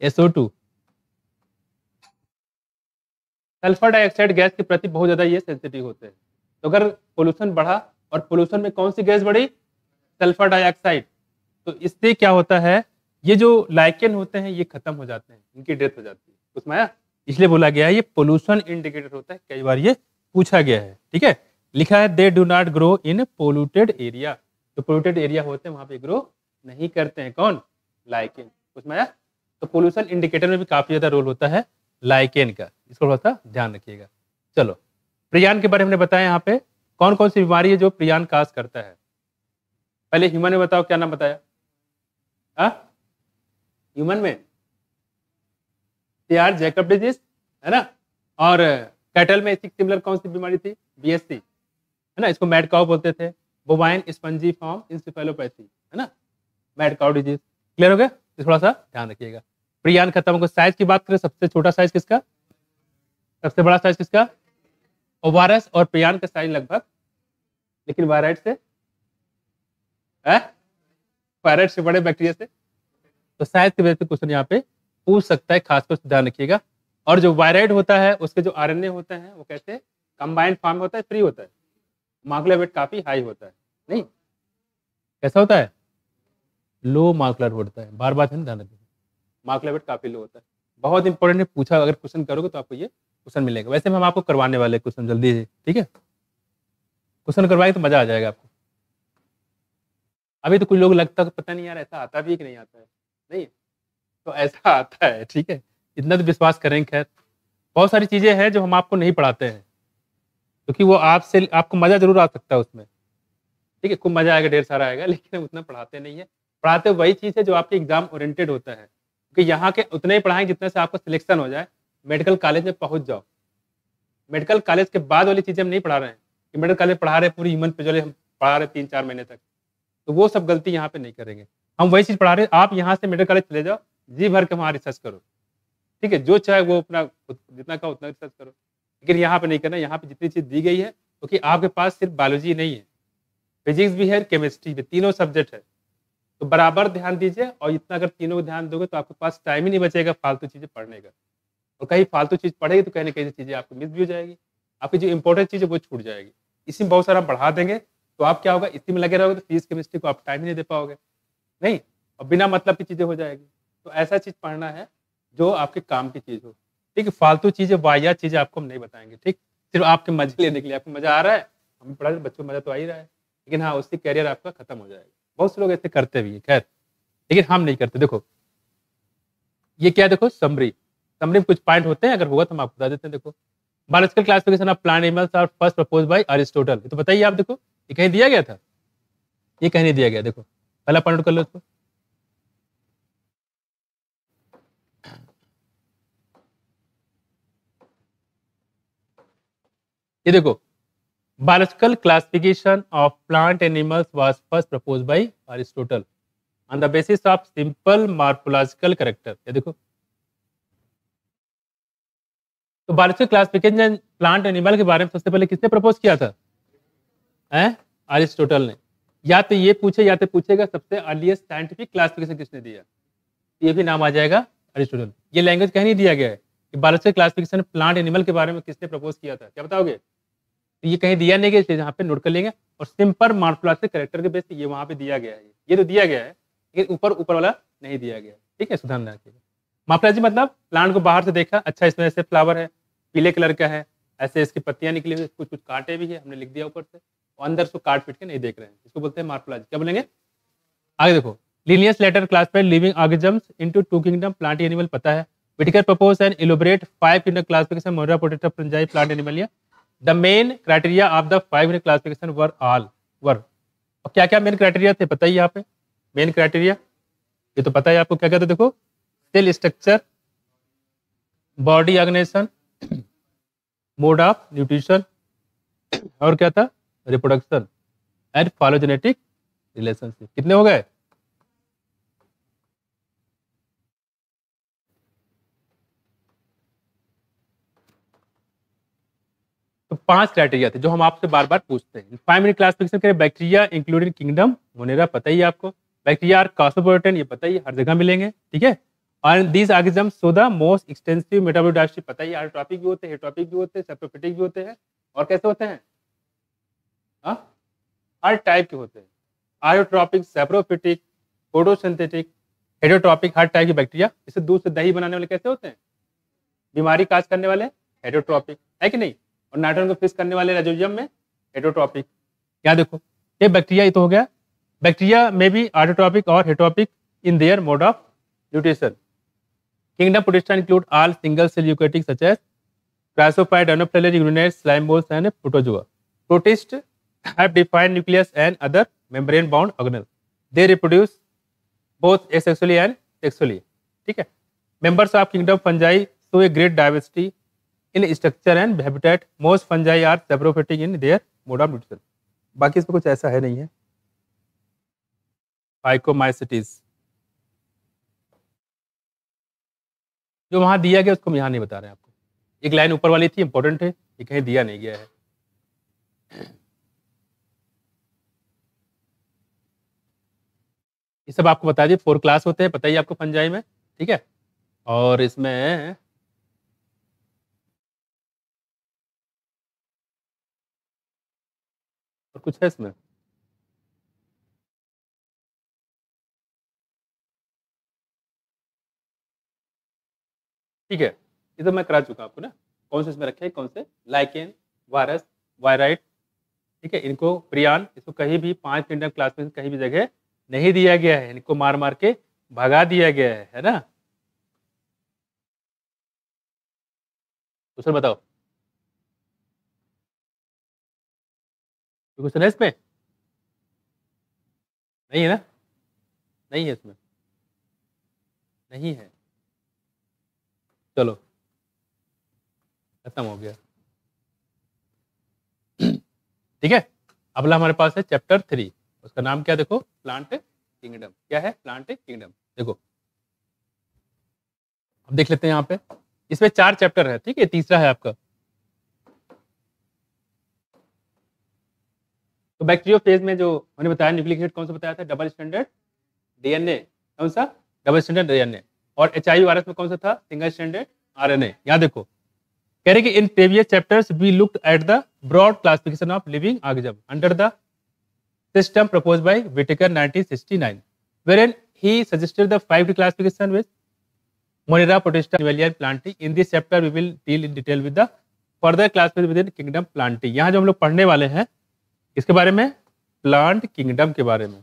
SO2। सल्फर डाइऑक्साइड गैस के प्रति बहुत ज़्यादा ये सेंसिटिव होते हैं। तो अगर पोल्यूशन बढ़ा, और पोल्यूशन में कौन सी गैस बढ़ी, सल्फर डाइऑक्साइड, तो इससे क्या होता है, ये जो लाइकेन होते हैं ये खत्म हो जाते हैं, इनकी डेथ हो जाती है उसमें आया। इसलिए बोला गया है ये पोल्यूशन इंडिकेटर होता है, कई बार ये पूछा गया है। ठीक है, लिखा है they do not grow in polluted area, जो पोल्यूटेड एरिया होते हैं वहां पे ग्रो नहीं करते हैं, कौन, लाइकेन, उसमें आया। तो पोल्यूशन इंडिकेटर में भी काफी ज्यादा रोल होता है लाइकेन का, इसको थोड़ा सा ध्यान रखिएगा। चलो प्रियान के बारे में बताया, यहाँ पे कौन कौन सी बीमारी है जो प्रियान काज करता है। पहले ह्यूमन में बताओ, क्या नाम बताया, ह्यूमन में यार जैकब डिजीज है ना, और कैटल में सिमिलर कौन सी बीमारी थी, BSC है ना, इसको मैड काउ बोलते थे, बोवाइन स्पंजी फॉर्म इंसेफेलोपैथी है ना, मैड काउ डिजीज। क्लियर हो गया, थोड़ा सा ध्यान रखिएगा। प्रियान खत्म होगा। साइज की बात करें, सबसे छोटा साइज किसका, सबसे बड़ा साइज किसका, ओवारस और प्रियान का साइज लगभग, लेकिन वायराइड से वायराइड से बड़े बैक्टीरिया से, तो साइज की वजह से क्वेश्चन यहाँ पे पूछ सकता है, खासकर ध्यान रखिएगा। और जो वायराइड होता है उसके जो RNA होते हैं वो कैसे कंबाइंड फॉर्म होता है, फ्री होता है, मॉलिक्यूलर वेट काफी हाई होता है, नहीं कैसा होता है, लो मॉलिक्यूलर होता है, बार बार ध्यान रखिएगा, मॉलिक्यूलर वेट काफी लो होता है। बहुत इंपॉर्टेंट है, पूछा अगर क्वेश्चन करोगे तो आपको ये क्वेश्चन मिलेगा। वैसे हम आपको करवाने वाले क्वेश्चन जल्दी से, ठीक है, क्वेश्चन करवाए तो मजा आ जाएगा आपको। अभी तो कुछ लोग लगता है पता नहीं यार ऐसा आता भी कि नहीं आता है, नहीं तो ऐसा आता है, ठीक है, इतना तो विश्वास करें। खैर बहुत सारी चीजें हैं जो हम आपको नहीं पढ़ाते हैं, क्योंकि वो आपसे आपको मजा जरूर आ सकता है उसमें, ठीक है, खूब मजा आएगा, ढेर सारा आएगा, लेकिन हम उतना पढ़ाते नहीं है। पढ़ाते वही चीज़ है जो आपके एग्जाम ओरिएंटेड होता है, क्योंकि यहाँ के उतने ही पढ़ाएं जितने से आपका सिलेक्शन हो जाए, मेडिकल कॉलेज में पहुंच जाओ। मेडिकल कॉलेज के बाद वाली चीज़ें हम नहीं पढ़ा रहे हैं कि मेडिकल कॉलेज पढ़ा रहे हैं पूरी ह्यूमन पे, जो हम पढ़ा रहे 3-4 महीने तक, तो वो सब गलती यहाँ पे नहीं करेंगे। हम वही चीज़ पढ़ा रहे हैं, आप यहाँ से मेडिकल कॉलेज चले जाओ, जी भर के वहाँ रिसर्च करो, ठीक है, जो चाहे वो अपना जितना का उतना रिसर्च करो, लेकिन यहाँ पे नहीं करना। यहाँ पे जितनी चीज़ दी गई है, क्योंकि आपके पास सिर्फ बायोलॉजी नहीं है, फिजिक्स भी है, केमिस्ट्री भी, तीनों सब्जेक्ट है, तो बराबर ध्यान दीजिए, और इतना अगर तीनों को ध्यान दोगे तो आपके पास टाइम ही नहीं बचेगा फालतू चीज़ें पढ़ने का। और कहीं फालतू चीज़ पढ़ेगी तो कहीं न कहीं चीज़ें आपको मिस भी हो जाएगी। आपकी जो इम्पोर्टेंट चीज़ है वो छूट जाएगी। इसी में बहुत सारा बढ़ा देंगे, तो आप क्या होगा, इसी में लगे रहोगे तो फिज़िक्स, केमिस्ट्री को आप टाइम ही नहीं दे पाओगे। नहीं, और बिना मतलब की चीज़ें हो जाएगी। तो ऐसा चीज़ पढ़ना है जो आपके काम की चीज़ हो। ठीक है? फालतू चीज़ें, वाहियात चीज़ें आपको हम नहीं बताएँगे, ठीक? सिर्फ़ आपके मज़े लेने के लिए, आपको मज़ा आ रहा है, हम पढ़ा रहे हैं, बच्चों को मज़ा तो आ ही रहा है। लेकिन हाँ, उससे करियर आपका खत्म हो जाएगा। बहुत से लोग ऐसे करते भी हैं, खैर, लेकिन हम नहीं करते। देखो, ये क्या है, देखो समरी। समरी में कुछ पॉइंट होते हैं, अगर होगा तो हम आपको बता देते हैं। देखो, biological classification of plant animals are first proposed by Aristotle. ये तो बताइए आप, देखो, ये कहीं दिया गया था? ये कहीं नहीं दिया गया। देखो, पहला पॉइंट नोट कर लो इसको। ये देखो, biological classification of plant animals was first proposed by Aristotle on the basis of simple morphological character। ये देखो, तो बायोलॉजिकल क्लासिफिकेशन प्लांट एनिमल के बारे में सबसे पहले किसने प्रपोज किया था? हैं? अरिस्टोटल ने। या तो ये पूछे, या तो पूछेगा सबसे अर्लीस्ट साइंटिफिक क्लासिफिकेशन किसने दिया, ये भी नाम आ जाएगा अरिस्टोटल। ये लैंग्वेज कहीं नहीं दिया गया है कि बायोलॉजिकल क्लासिफिकेशन प्लांट एनिमल के बारे में किसने प्रपोज किया था, क्या बताओगे? तो ये कहीं दिया नहीं गया, इसलिए यहाँ पे नोट कर लेंगे। और सिंपल मॉर्फोलॉजिकल कैरेक्टर के बेस पे ये वहाँ पे दिया गया है। ये तो दिया गया है, लेकिन ऊपर ऊपर वाला नहीं दिया गया है। ठीक है, सुधार रखिएगा। मॉर्फोलॉजी मतलब प्लांट को बाहर से देखा, अच्छा इसमें ऐसे फ्लावर है, पीले कलर का है, ऐसे इसकी पत्तियां निकली हुई, कुछ कुछ कांटे भी है, हमने लिख दिया ऊपर से, और अंदर से काट पीट के नहीं देख रहे हैं, इसको बोलते हैं मॉर्फोलॉजी। क्या बोलेंगे आगे? देखो, Linnaeus later classified living organisms into two kingdom, plant animal पता है। Whittaker propose and elaborate 5 kingdom classification, Monera Protista, Fungi, plant animal. The main criteria of the 5 classification were were। और क्या क्या मेन क्राइटेरिया थे बताइए यहाँ पे? मेन क्राइटेरिया ये तो पता है आपको, क्या क्या था? देखो, cell structure, body organisation, mode of nutrition, और क्या था? Reproduction and phylogenetic relationship. कितने हो गए? तो 5 क्राइटेरिया थे जो हम आपसे बार बार पूछते हैं। 5 मिनट क्लासिफिकेशन करें, बैक्टीरिया इंक्लूडिंग किंगडम मोनेरा, पता ही है आपको। बैक्टीरिया आर कॉस्मोपोलिटन, ये पता ही हर जगह मिलेंगे, ठीक है। और these organisms show the most extensive metabolic diversity, पता ही, आयोट्रॉपिक भी होते हैं, हेटरोपिक भी होते हैं, सेप्रोफिटिक भी होते हैं, और कैसे होते हैं? हाँ, हर टाइप के होते हैं। आयोट्रॉपिक, सेप्रोफिटिक, फोटोसिंथेटिक, हेटरोट्रॉपिक, हर टाइप के बैक्टीरिया। जैसे दूध से दही बनाने वाले कैसे होते हैं? बीमारी काज करने वाले हेटरोट्रॉपिक, है कि नहीं? और नाइट्रोजन को फिक्स करने वाले राइजोबियम में हेटरोट्रॉपिक। क्या देखो, ये बैक्टीरिया, ये तो हो गया। बैक्टीरिया में भी ऑटोट्रॉपिक और heterotrophic in their mode of nutrition. Kingdom Protista include all single cell eukaryotic such as chrysophyte, dinoflagellates, euglenoids, slime moulds and protozoa. Protist have defined nucleus and other membrane bound organelle. They reproduce both asexually and sexually. ठीक है। Members of kingdom fungi show a great diversity in structure and habitat. Most fungi are saprophytic in their mode of nutrition. बाकी इसमें कुछ ऐसा है नहीं है। फाइकोमाइसिटीज जो वहां दिया गया उसको हम यहाँ नहीं बता रहे हैं आपको। एक लाइन ऊपर वाली थी, इंपॉर्टेंट है, ये कहीं दिया नहीं गया है। ये सब आपको बता दिए। 4 क्लास होते हैं, पता ही आपको फंजाई में, ठीक है। और इसमें और कुछ है इसमें? ठीक है, ये तो मैं करा चुका आपको ना। कौन से इसमें रखे, कौन से? लाइकेन, वायरस, वायराइट, ठीक है। इनको प्रियान, इसको कहीं भी 5 किंगडम क्लास में कहीं भी जगह नहीं दिया गया है। इनको मार मार के भगा दिया गया है ना। तो सर बताओ, क्वेश्चन है इसमें? नहीं है ना? नहीं है इसमें, नहीं है। चलो, खत्म हो गया। ठीक है। अगला हमारे पास है चैप्टर 3, उसका नाम क्या देखो? Plant kingdom. क्या है? Plant kingdom. देखो, अब देख लेते हैं यहाँ पे। इसमें 4 चैप्टर है, ठीक है। तीसरा है आपका। तो बैक्टीरियो फेज में जो मैंने बताया, न्यूक्लिक एसिड कौन सा बताया था? डबल स्टैंडर्ड डीएनए, कौन सा, डबल स्टैंडर्ड डीएनए, और एचआईवी वायरस में कौन सा था, सिंगल स्टैंडर्ड आरएनए। यहाँ देखो कह रहे कि in previous chapters we looked at the broad classification of living organism under the system proposed by Whittaker 1969, wherein he suggested the 5 classification with Monera, Protista, Nivalia, and Plantae. In this chapter, we will deal in detail with the further classification within kingdom Plantae. यहाँ जो हम लोग पढ़ने वाले हैं इसके बारे में, प्लांट किंगडम के बारे में,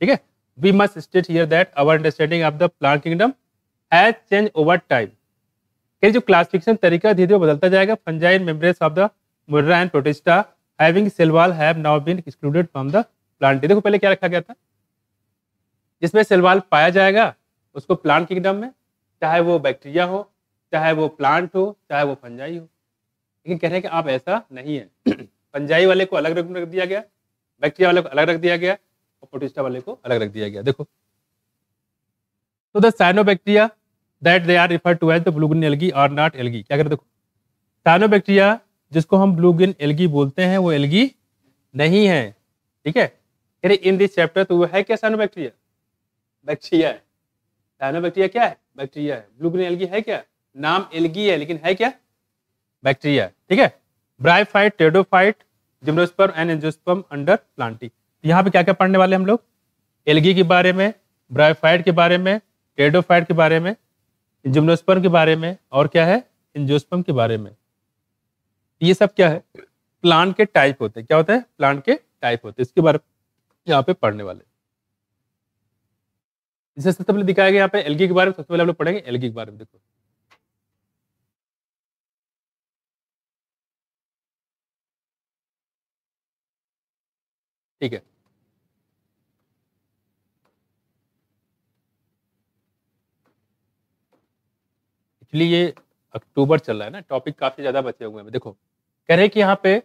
ठीक है। We must state here that our understanding of the plant kingdom has changed over time. कि जो क्लासिफिकेशन तरीका धीरे धीरे बदलता जाएगा। Fungi membranes of the Monera and Protista having cell wall have now been excluded from the plant. देखो पहले क्या रखा गया था, जिसमें सेल वॉल पाया जाएगा उसको प्लांट किंगडम में, चाहे वो बैक्टीरिया हो, चाहे वो प्लांट हो, चाहे वो फंजाई हो। लेकिन कह रहे हैं कि आप ऐसा नहीं है। फंजाई वाले को अलग रख दिया गया, बैक्टीरिया वाले को अलग रख दिया गया, और प्रोटिस्टा वाले को अलग रख दिया गया। देखो तो the cyanobacteria that they are referred to as the blue green algae are not algae. क्या करें, देखो साइनोबैक्टीरिया जिसको हम ब्लू ग्रीन एल्गी बोलते हैं वो एल्गी नहीं है, ठीक है। अरे इन दिस चैप्टर तो वो है क्या, साइनोबैक्टीरिया, बैक्टीरिया है। साइनोबैक्टीरिया क्या है, बैक्टीरिया है। ब्लू ग्रीन एल्गी है क्या, नाम एल्गी है लेकिन है क्या, बैक्टीरिया है, ठीक है। Bryophyte, pteridophyte, gymnosperm and angiosperm under Plantae. यहाँ पे क्या क्या पढ़ने वाले हम लोग, एल्गी के बारे में, ब्रायोफाइट के बारे में, टेडोफाइट के बारे में, जिम्नोस्पर्म के बारे में, और क्या है, एंजियोस्पर्म के बारे में। ये सब क्या है, प्लांट के टाइप होते हैं। क्या होता है, प्लांट के टाइप होते हैं। इसके बारे में यहाँ पे पढ़ने वाले। इसे सबसे पहले दिखाया गया यहाँ पे एल्गी के बारे में। सबसे पहले हम लोग पढ़ेंगे एल्गी के बारे में। देखो ठीक है, एक्चुअली ये अक्टूबर चल रहा है ना, टॉपिक काफी ज्यादा बचे हुए हैं। देखो कह रहे हैं कि यहाँ पे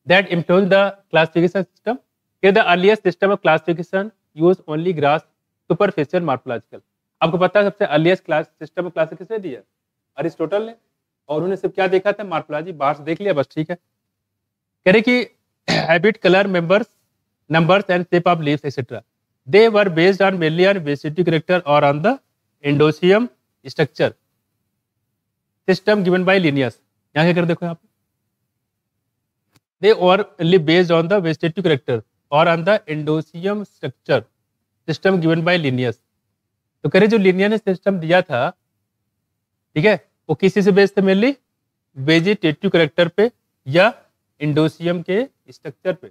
that employs the classification system, the earliest system of classification use only gross superficial morphological। आपको पता है सबसे earliest class system of classification दिया अरिस्टोटल ने, और उन्होंने सिर्फ क्या देखा था, मॉर्फोलॉजी, बाहर से देख लिया बस, ठीक है। कह रहे कि habit, colour, numbers and shape of leaves etcetera they were based on mainly on vegetative character और on the androecium structure system given by Linnaeus. यहाँ क्या कर देखो यहाँ पे, they were only based on the vegetative character or on the endoecium structure system given by Linnaeus। तो कह रहे जो लिनियस ने सिस्टम दिया था, ठीक है, वो किसी से बेस्ड थे, मेनली वेजिटेटिव कैरेक्टर पे या एंडोसियम के स्ट्रक्चर पे।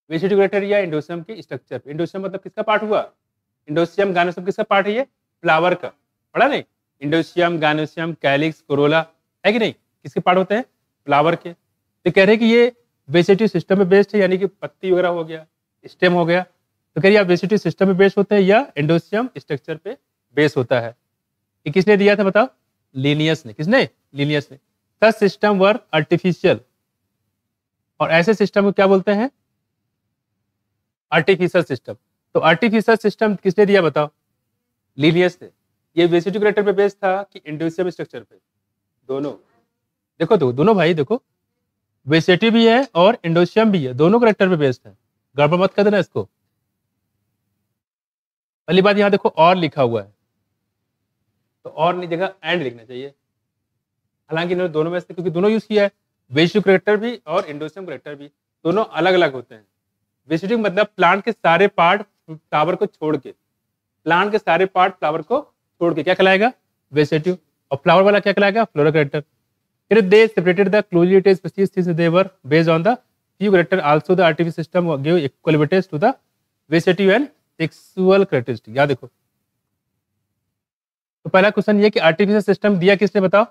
वेजिटेटिव कैरेक्टर या एंडोसियम के स्ट्रक्चर पे। एंडोसियम मतलब किसका पार्ट हुआ, एंडोसियम गानोसियम किसका पार्ट है, ये फ्लावर का, पढ़ा नहीं, एंडोसियम, गानोसियम, कैलिक्स, कोरोला, है कि नहीं, किसके पार्ट होते हैं, फ्लावर के। तो कह रहे कि ये वेजिटेटिव सिस्टम में बेस्ड है, यानी कि पत्ती वगैरह हो गया, स्टेम हो गया। तो कह रही आप वेजिटेटिव सिस्टम में बेस्ड होते हैं या एंडोसियम स्ट्रक्चर पे बेस होता है। ये किसने दिया था बताओ, लिनियस ने। किसने, लिनियस ने। सच सिस्टम वर आर्टिफिशियल, और ऐसे सिस्टम को क्या बोलते हैं, आर्टिफिशियल सिस्टम। तो आर्टिफिशियल सिस्टम किसने दिया बताओ, लिनियस ने। ये वेजिटेटिव कैरेक्टर पे बेस्ड था कि एंडोसियम स्ट्रक्चर पे, दोनों। देखो दोनों भाई, देखो वेजिटेटिव भी है और एंडोसियम भी है, दोनों कैरेक्टर पे बेस्ड है, गड़बड़ मत कर देना इसको। पहली बात यहाँ देखो और लिखा हुआ है, तो और नहीं जगह एंड लिखना चाहिए। हालांकि इन्होंने दोनों में से, क्योंकि दोनों यूज किया है, वेजिटेटिव कैरेक्टर भी और एंडोसियम कैरेक्टर भी, दोनों अलग अलग होते हैं। वेजिटेटिव मतलब प्लांट के सारे पार्ट फ्लावर को छोड़ के, प्लांट के सारे पार्ट फ्लावर को छोड़ के क्या कहलाएगा, वेजिटेटिव। और फ्लावर वाला क्या कहलाएगा, floral character. They separated the closely related species since they were based on the few character. Also, the artificial system gave equal weightage to the vegetative and sexual characteristics। याद देखो, तो पहला क्वेश्चन ये कि आर्टिफिशियल सिस्टम दिया किसने बताओ,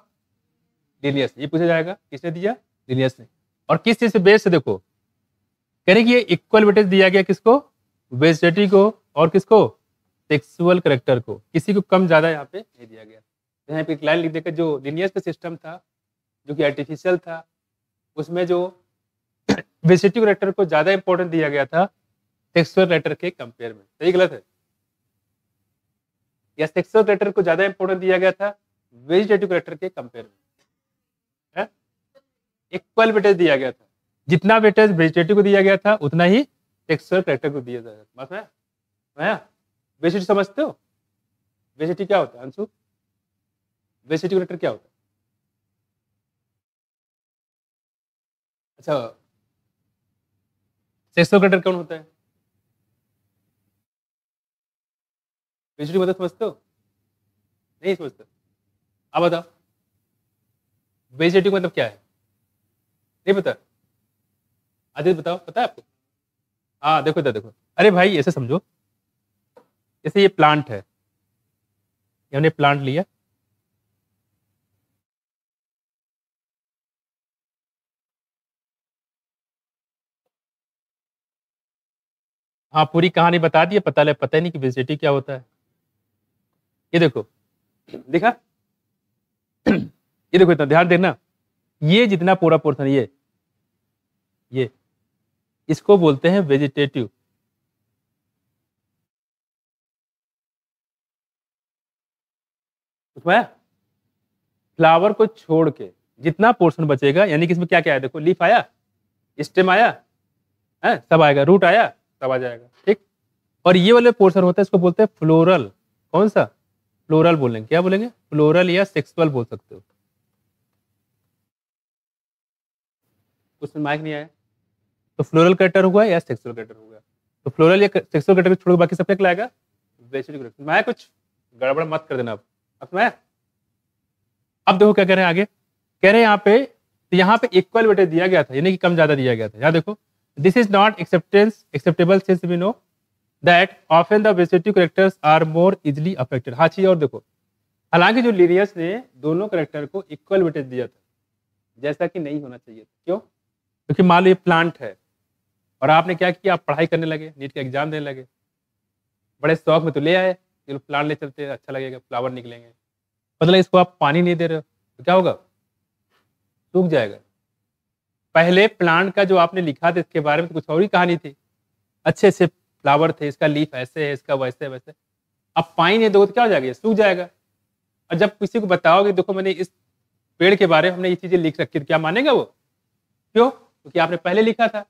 लिनियस। ये पूछा जाएगा किसने दिया, लिनियस ने। और किस चीज से बेस्ड, देखो कह रहे कि ये इक्वल वेटेज दिया गया किसको, वेजिटेटिव को, और किसको, सेक्सुअल कैरेक्टर को। किसी को कम ज्यादा यहाँ पे नहीं दिया गया। यहाँ पे एक लाइन लिख देकर, जो लिनियस का सिस्टम था जो कि आर्टिफिशियल था, उसमें जो वेजिटेटिव कैरेक्टर को ज्यादा इंपॉर्टेंट दिया गया था सेक्सुअल कैरेक्टर के कंपेयर में। सही गलत है, या सेक्सुअल कैरेक्टर को ज्यादा इंपॉर्टेंट दिया गया था वेजिटेटिव कैरेक्टर के कंपेयर में। इक्वल वेटेज दिया गया था, जितना वेटेज वेजिटेटिव को दिया गया था उतना ही सेक्सुअल कैरेक्टर को दिया जाएगा। बस है वेजिटेटिव समझते हो? वेजिटेटिव क्या होता है अंशु? वेजिटेटिव कैरेक्टर क्या होता है? अच्छा, सेक्सुअल कैरेक्टर कौन होता है? वेजिटेटिव मतलब समझते हो? नहीं समझते? आप बताओ, वेजिटेटिव मतलब क्या है? नहीं पता? आदित्य बताओ, पता है आपको? हाँ देखो इधर देखो, अरे भाई ऐसे समझो, जैसे ये प्लांट है, ये हमने प्लांट लिया, हाँ पूरी कहानी बता दी, पता ही नहीं कि वेजिटेटिव क्या होता है। ये देखो, देखा? ये देखो, इतना ध्यान देना, ये जितना पूरा पोर्शन ये इसको बोलते हैं वेजिटेटिव। उसमें फ्लावर को छोड़ के जितना पोर्शन बचेगा, यानी कि इसमें क्या क्या है, देखो लीफ आया, स्टेम आया है, सब आएगा, रूट आया, सब आ जाएगा, ठीक। और ये वाले पोर्शन होता है, इसको बोलते हैं फ्लोरल। कौन सा? फ्लोरल बोलेंगे, क्या बोलेंगे? फ्लोरल या सेक्सुअल बोल सकते हो। उसमें माइक नहीं आया, तो फ्लोरल कैरेक्टर हुआ या सेक्सुअल कैरेक्टर हुआ? तो फ्लोरल या सेक्सुअल कैरेक्टर छोड़ के बाकी सब क्या कहलाएगा? Vegetative character. मैं कुछ गड़बड़ मत कर देना अब मैं। अब देखो क्या कह रहे हैं आगे, कह रहे हैं यहाँ पे, तो यहाँ पे इक्वल वेटेज दिया गया था, यानी कि कम ज्यादा दिया गया था। यहाँ देखो, this is not acceptable since we know that often the vegetative characters are more easily affected. हाँ चीज और देखो, हालांकि जो लिनियस ने दोनों कैरेक्टर को इक्वल वेटेज दिया था, जैसा कि नहीं होना चाहिए था। क्यों? क्योंकि मान लो ये प्लांट है, और आपने क्या किया, आप पढ़ाई करने लगे, नीट का एग्जाम देने लगे, बड़े शौक में तो ले आए, चलो प्लांट ले चलते हैं, अच्छा लगेगा, फ्लावर निकलेंगे, मतलब इसको आप पानी नहीं दे रहे हो, तो क्या होगा? सूख जाएगा। पहले प्लांट का जो आपने लिखा था इसके बारे में तो कुछ और ही कहानी थी, अच्छे से फ्लावर थे, इसका लीफ ऐसे है, इसका वैसे वैसे। अब पानी नहीं दोगे तो क्या हो जाएगा? ये सूख जाएगा। और जब किसी को बताओगे देखो मैंने इस पेड़ के बारे में हमने ये चीजें लिख रखी, तो क्या मानेगा वो? क्यों? क्योंकि आपने पहले लिखा था,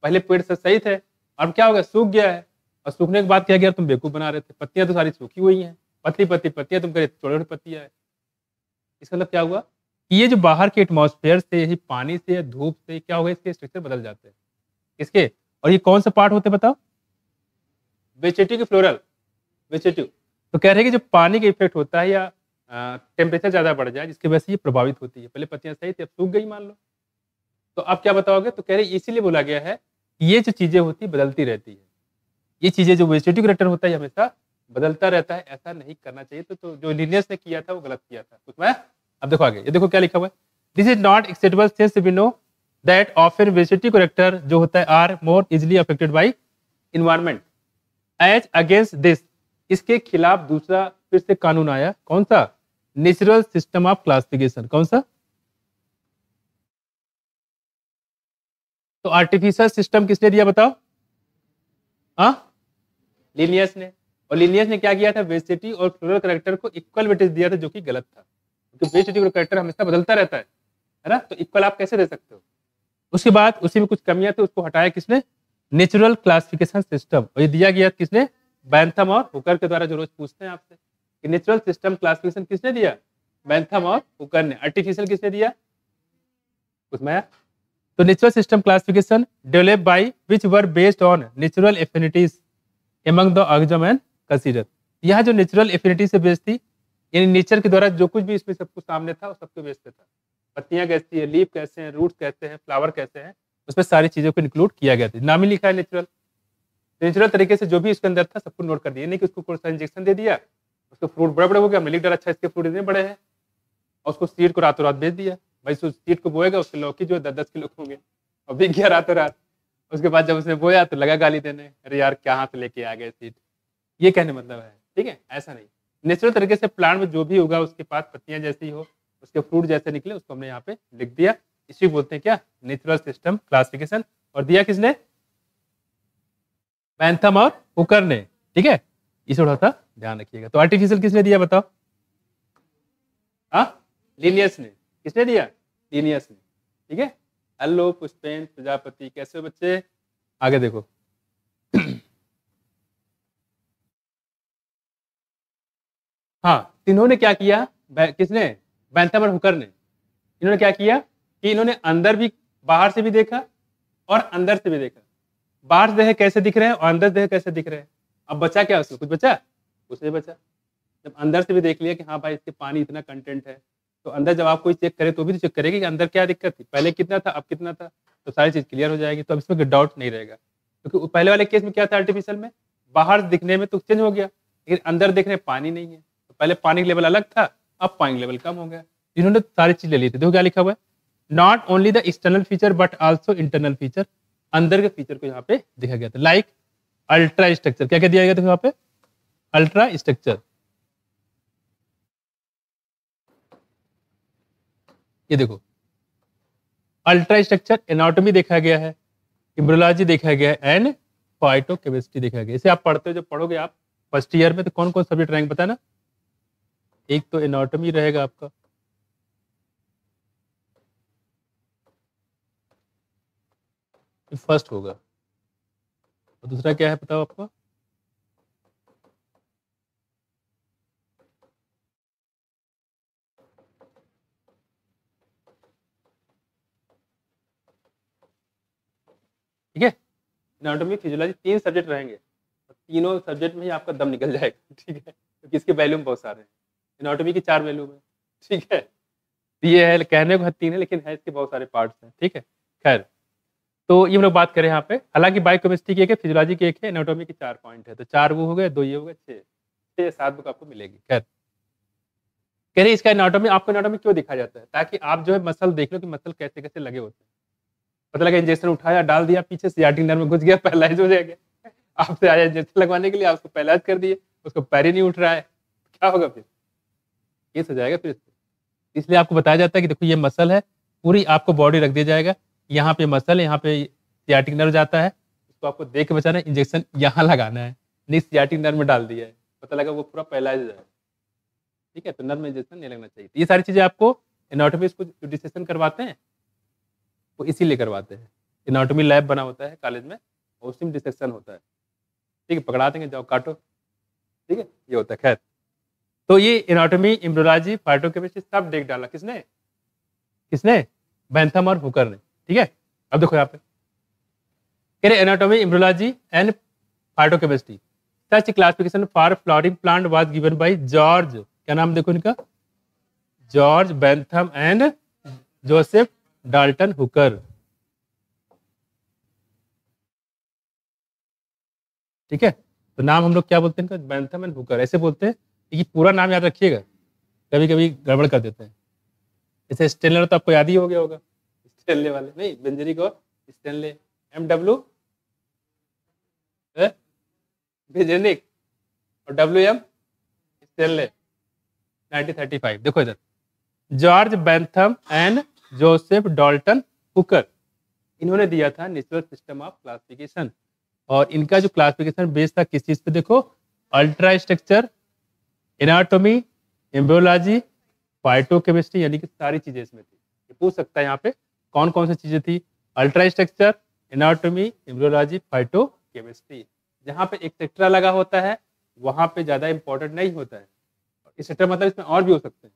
पहले पेड़ से सही थे, अब क्या होगा? सूख गया है। और सूखने के बाद क्या गया, तुम बेवकूफ बना रहे थे, पत्तियां तो सारी सूखी हुई हैं, पतली पतली पत्तियां, तुम करे छोटे छोटे पत्तियां है। इसका मतलब क्या हुआ कि ये जो बाहर के एटमॉस्फेयर से, यही पानी से या धूप से क्या होगा, इसके स्ट्रक्चर बदल जाते हैं। इसके, और ये कौन सा पार्ट होते हैं बताओ? वेजिटेटिव की फ्लोरल? वेजिटेटिव। तो कह रहे हैं कि जब पानी का इफेक्ट होता है या टेम्परेचर ज्यादा बढ़ जाए, जिसकी वजह से ये प्रभावित होती है। पहले पत्तियां सही थी, अब सूख गई मान लो, तो अब क्या बताओगे? तो कह रहे इसीलिए बोला गया है कि ये जो चीजें होती बदलती रहती है, ये चीजें जो वेजिटेटिव कैरेक्टर होता है हमेशा बदलता रहता है, ऐसा नहीं करना चाहिए। तो जो लिनियस ने किया था वो गलत किया था उसमें। अब देखो आगे, ये देखो क्या लिखा हुआ है, this is not acceptable since we know that often vegetative character जो होता है are more easily affected by environment as against this. इसके खिलाफ दूसरा फिर से कानून आया, कौन सा? Natural system of classification. कौन सा? तो आर्टिफिशियल सिस्टम किसने दिया बताओ? हाँ, लिनियस ने। और लिनियस ने क्या किया था? वेजिटेटिव और फ्लोरल कैरेक्टर को इक्वल वेटेज दिया था, जो कि गलत था, क्योंकि वेजिटेटिव कैरेक्टर हमेशा बदलता रहता है ना, तो इक्वल आप कैसे दे सकते हो? उसके बाद उसी में कुछ कमियां थी, उसको हटाया किसने? Natural classification system. और ये दिया गया किसने? बैंथम और हुकर के द्वारा, जो रोज पूछते हैं आपसे कि नेचुरल सिस्टम क्लासिफिकेशन किसने दिया? बैंथम और हुकर ने। आर्टिफिशियल किसने दिया? उसमें तो natural system classification develop by which were based on natural affinities among the organism and consider. यह जो नेचुरल एफिनिटी से बेस्ड थी, यानी नेचर के द्वारा जो कुछ भी इसमें सब कुछ सामने था वो सबको बेस्ड पे था। पत्तियां कैसी है, लीफ कैसे हैं, रूट्स कैसे हैं, फ्लावर कैसे हैं, उसमें सारी चीजों को इंक्लूड किया गया था। नाम ही लिखा है नेचुरल। नेचुरल तरीके से जो भी इसके अंदर था सबको नोट कर दिया, नहीं कि उसको कोई सा इंजेक्शन दे दिया, उसको फ्रूट बड़े बड़े हो गया, हमने लिख डाला अच्छा इसके फ्रूट इतने बड़े हैं, और उसको सीड को रातों रात बेच दिया। भाई उस सीड को बोएगा, उसके लौकी जो है 10-10 किलो होंगे, और बिक गया रातों रात। उसके बाद जब उसने बोया तो लगा गाली देने, अरे यार कहाँ से लेके आ गए सीड। ये कहने मतलब है, ठीक है, ऐसा नहीं। नेचुरल तरीके से प्लांट में जो भी होगा उसके पास पत्तियां जैसी हो, उसके फ्रूट जैसे निकले, उसको हमने यहाँ पे लिख दिया। इसी बोलते हैं क्या? Natural system classification. और दिया किसने? बैंथम और हुकर ने, ठीक है, इसे थोड़ा सा ध्यान रखिएगा। तो आर्टिफिशियल किसने दिया बताओ? हाँ, लिनियस ने। किसने दिया? लिनियस ने, ठीक है। हेलो पुष्पेन प्रजापति, कैसे हो बच्चे? आगे देखो, हाँ, इन्होंने क्या किया, किसने, बैंथम और हुकर ने, इन्होंने क्या किया कि इन्होंने अंदर भी, बाहर से भी देखा और अंदर से भी देखा। बाहर से देखे कैसे दिख रहे हैं और अंदर से देखे कैसे दिख रहे हैं। अब बचा क्या उसमें, कुछ बचा? कुछ नहीं बचा। जब अंदर से भी देख लिया कि हाँ भाई इसके पानी इतना कंटेंट है, तो अंदर जब आप कोई चेक करे तो भी तो चेक करेगी कि अंदर क्या दिक्कत थी, पहले कितना था अब कितना था, तो सारी चीज़ क्लियर हो जाएगी। तो अब इसमें डाउट नहीं रहेगा, क्योंकि पहले वाले केस में क्या था, आर्टिफिशियल में बाहर दिखने में तो चेंज हो गया, लेकिन अंदर देखने पानी नहीं है। तो पहले पानी का लेवल अलग था, अब पानी लेवल कम हो गया। इन्होंने सारी चीज ले ली थी। देखो क्या लिखा हुआ है, not only the external feature but also internal feature, अंदर के फीचर को यहाँ पे दिखा गया था। लाइक अल्ट्रा स्ट्रक्चर, क्या क्या दिया गया था यहाँ पे, अल्ट्रा स्ट्रक्चर, ये देखो अल्ट्रा स्ट्रक्चर, एनाटॉमी देखा गया है, एम्ब्रियोलॉजी देखा गया है एंड फाइटोकेमिस्ट्री देखा गया। इसे आप पढ़ते हो, जब पढ़ोगे आप फर्स्ट ईयर में, तो कौन कौन सब्जेक्ट रहेंगे पता है ना, एक तो एनाटॉमी रहेगा आपका, फर्स्ट होगा, और दूसरा क्या है बताओ आपको, ठीक है। एनाटॉमी फिजियोलॉजी 3 सब्जेक्ट रहेंगे, और तीनों सब्जेक्ट में ही आपका दम निकल जाएगा, ठीक है, क्योंकि इसके वैल्यूम बहुत सारे हैं। एनाटॉमी की 4 वैल्यूम है, ठीक है, ये है कहने को 3 है, लेकिन है इसके बहुत सारे पार्ट्स हैं, ठीक है। खैर, तो ये हम लोग बात करें यहाँ पे, हालांकि बायोकेमिस्ट्री की एक है, फिजियोलॉजी की एक है, एनाटॉमी की 4 पॉइंट है, तो 4 वो हो गए, 2 ये हो गए, 6 7 बुक आपको मिलेगी। खैर, कह रहे इसका एनाटॉमी, आपको एनाटॉमी क्यों दिखाया जाता है, ताकि आप जो है मसल देख लो कि मसल कैसे कैसे लगे होते हैं। पता लगा इंजेक्शन उठाया डाल दिया, पीछे सियाटिक नर्व में घुस गया, पैरालाइज हो जाएगा, आपसे आया इंजेक्शन लगवाने के लिए, आप उसको पैरालाइज कर दिए, उसको पैर ही नहीं उठ रहा है, क्या होगा फिर, केस हो जाएगा फिर। इसलिए आपको बताया जाता है कि देखो ये मसल है, पूरी आपको बॉडी रख दिया जाएगा, यहाँ पे मसल है, यहाँ पे सियाटिक नर्व जाता है, उसको आपको देख के बचाना है, इंजेक्शन यहाँ लगाना है, नहीं सियाटिक नर्व में डाल दिया है, पता लगा वो पूरा पैरालाइज हो जाए, ठीक है, तो नर्व में इंजेक्शन नहीं लगना चाहिए। ये सारी चीजें आपको एनाटॉमी को जो डिसेक्शन करवाते हैं वो इसीलिए करवाते हैं, एनाटॉमी लैब बना होता है कॉलेज में, और उसी में डिसेक्शन होता है, ठीक है, पकड़ा देंगे जाओ काटो, ठीक है, ये होता है। खैर, तो ये एनाटॉमी, एम्ब्रियोलॉजी, फाइटोकेमिस्ट्री सब देख डाला किसने, किसने, बैंथम और हुकर ने, ठीक है। अब देखो यहाँ पे कह रहे anatomy, embryology and phytochemistry, such classification for flowering plant was given by George, क्या नाम देखो इनका, George Bentham and Joseph Dalton Hooker, ठीक है। तो नाम हम लोग क्या बोलते हैं इनका, बैंथम एंड हुकर, ऐसे बोलते हैं, ये पूरा नाम याद रखिएगा, कभी कभी गड़बड़ कर देते हैं। जैसे स्टेनले तो आपको याद ही हो गया होगा, स्टेनले वाले नहीं, बेंजरिक और स्टेनले, MW बेंजरिक और WM स्टेनले, 1935। देखो इधर, George Bentham and Joseph Dalton Hooker, इन्होंने दिया था नेचुरल सिस्टम ऑफ क्लासिफिकेशन, और इनका जो क्लासिफिकेशन बेस था किस चीज पे, देखो ultra structure, anatomy, embryology, phytochemistry, यानी कि सारी चीजें इसमें थी। ये पूछ सकता है यहाँ पे कौन कौन सी चीजें थी, ultra structure, anatomy, embryology, phytochemistry. जहाँ पे एक्सेट्रा लगा होता है वहाँ पे ज्यादा इंपॉर्टेंट नहीं होता है, एक्सेट्रा मतलब इसमें और भी हो सकते हैं,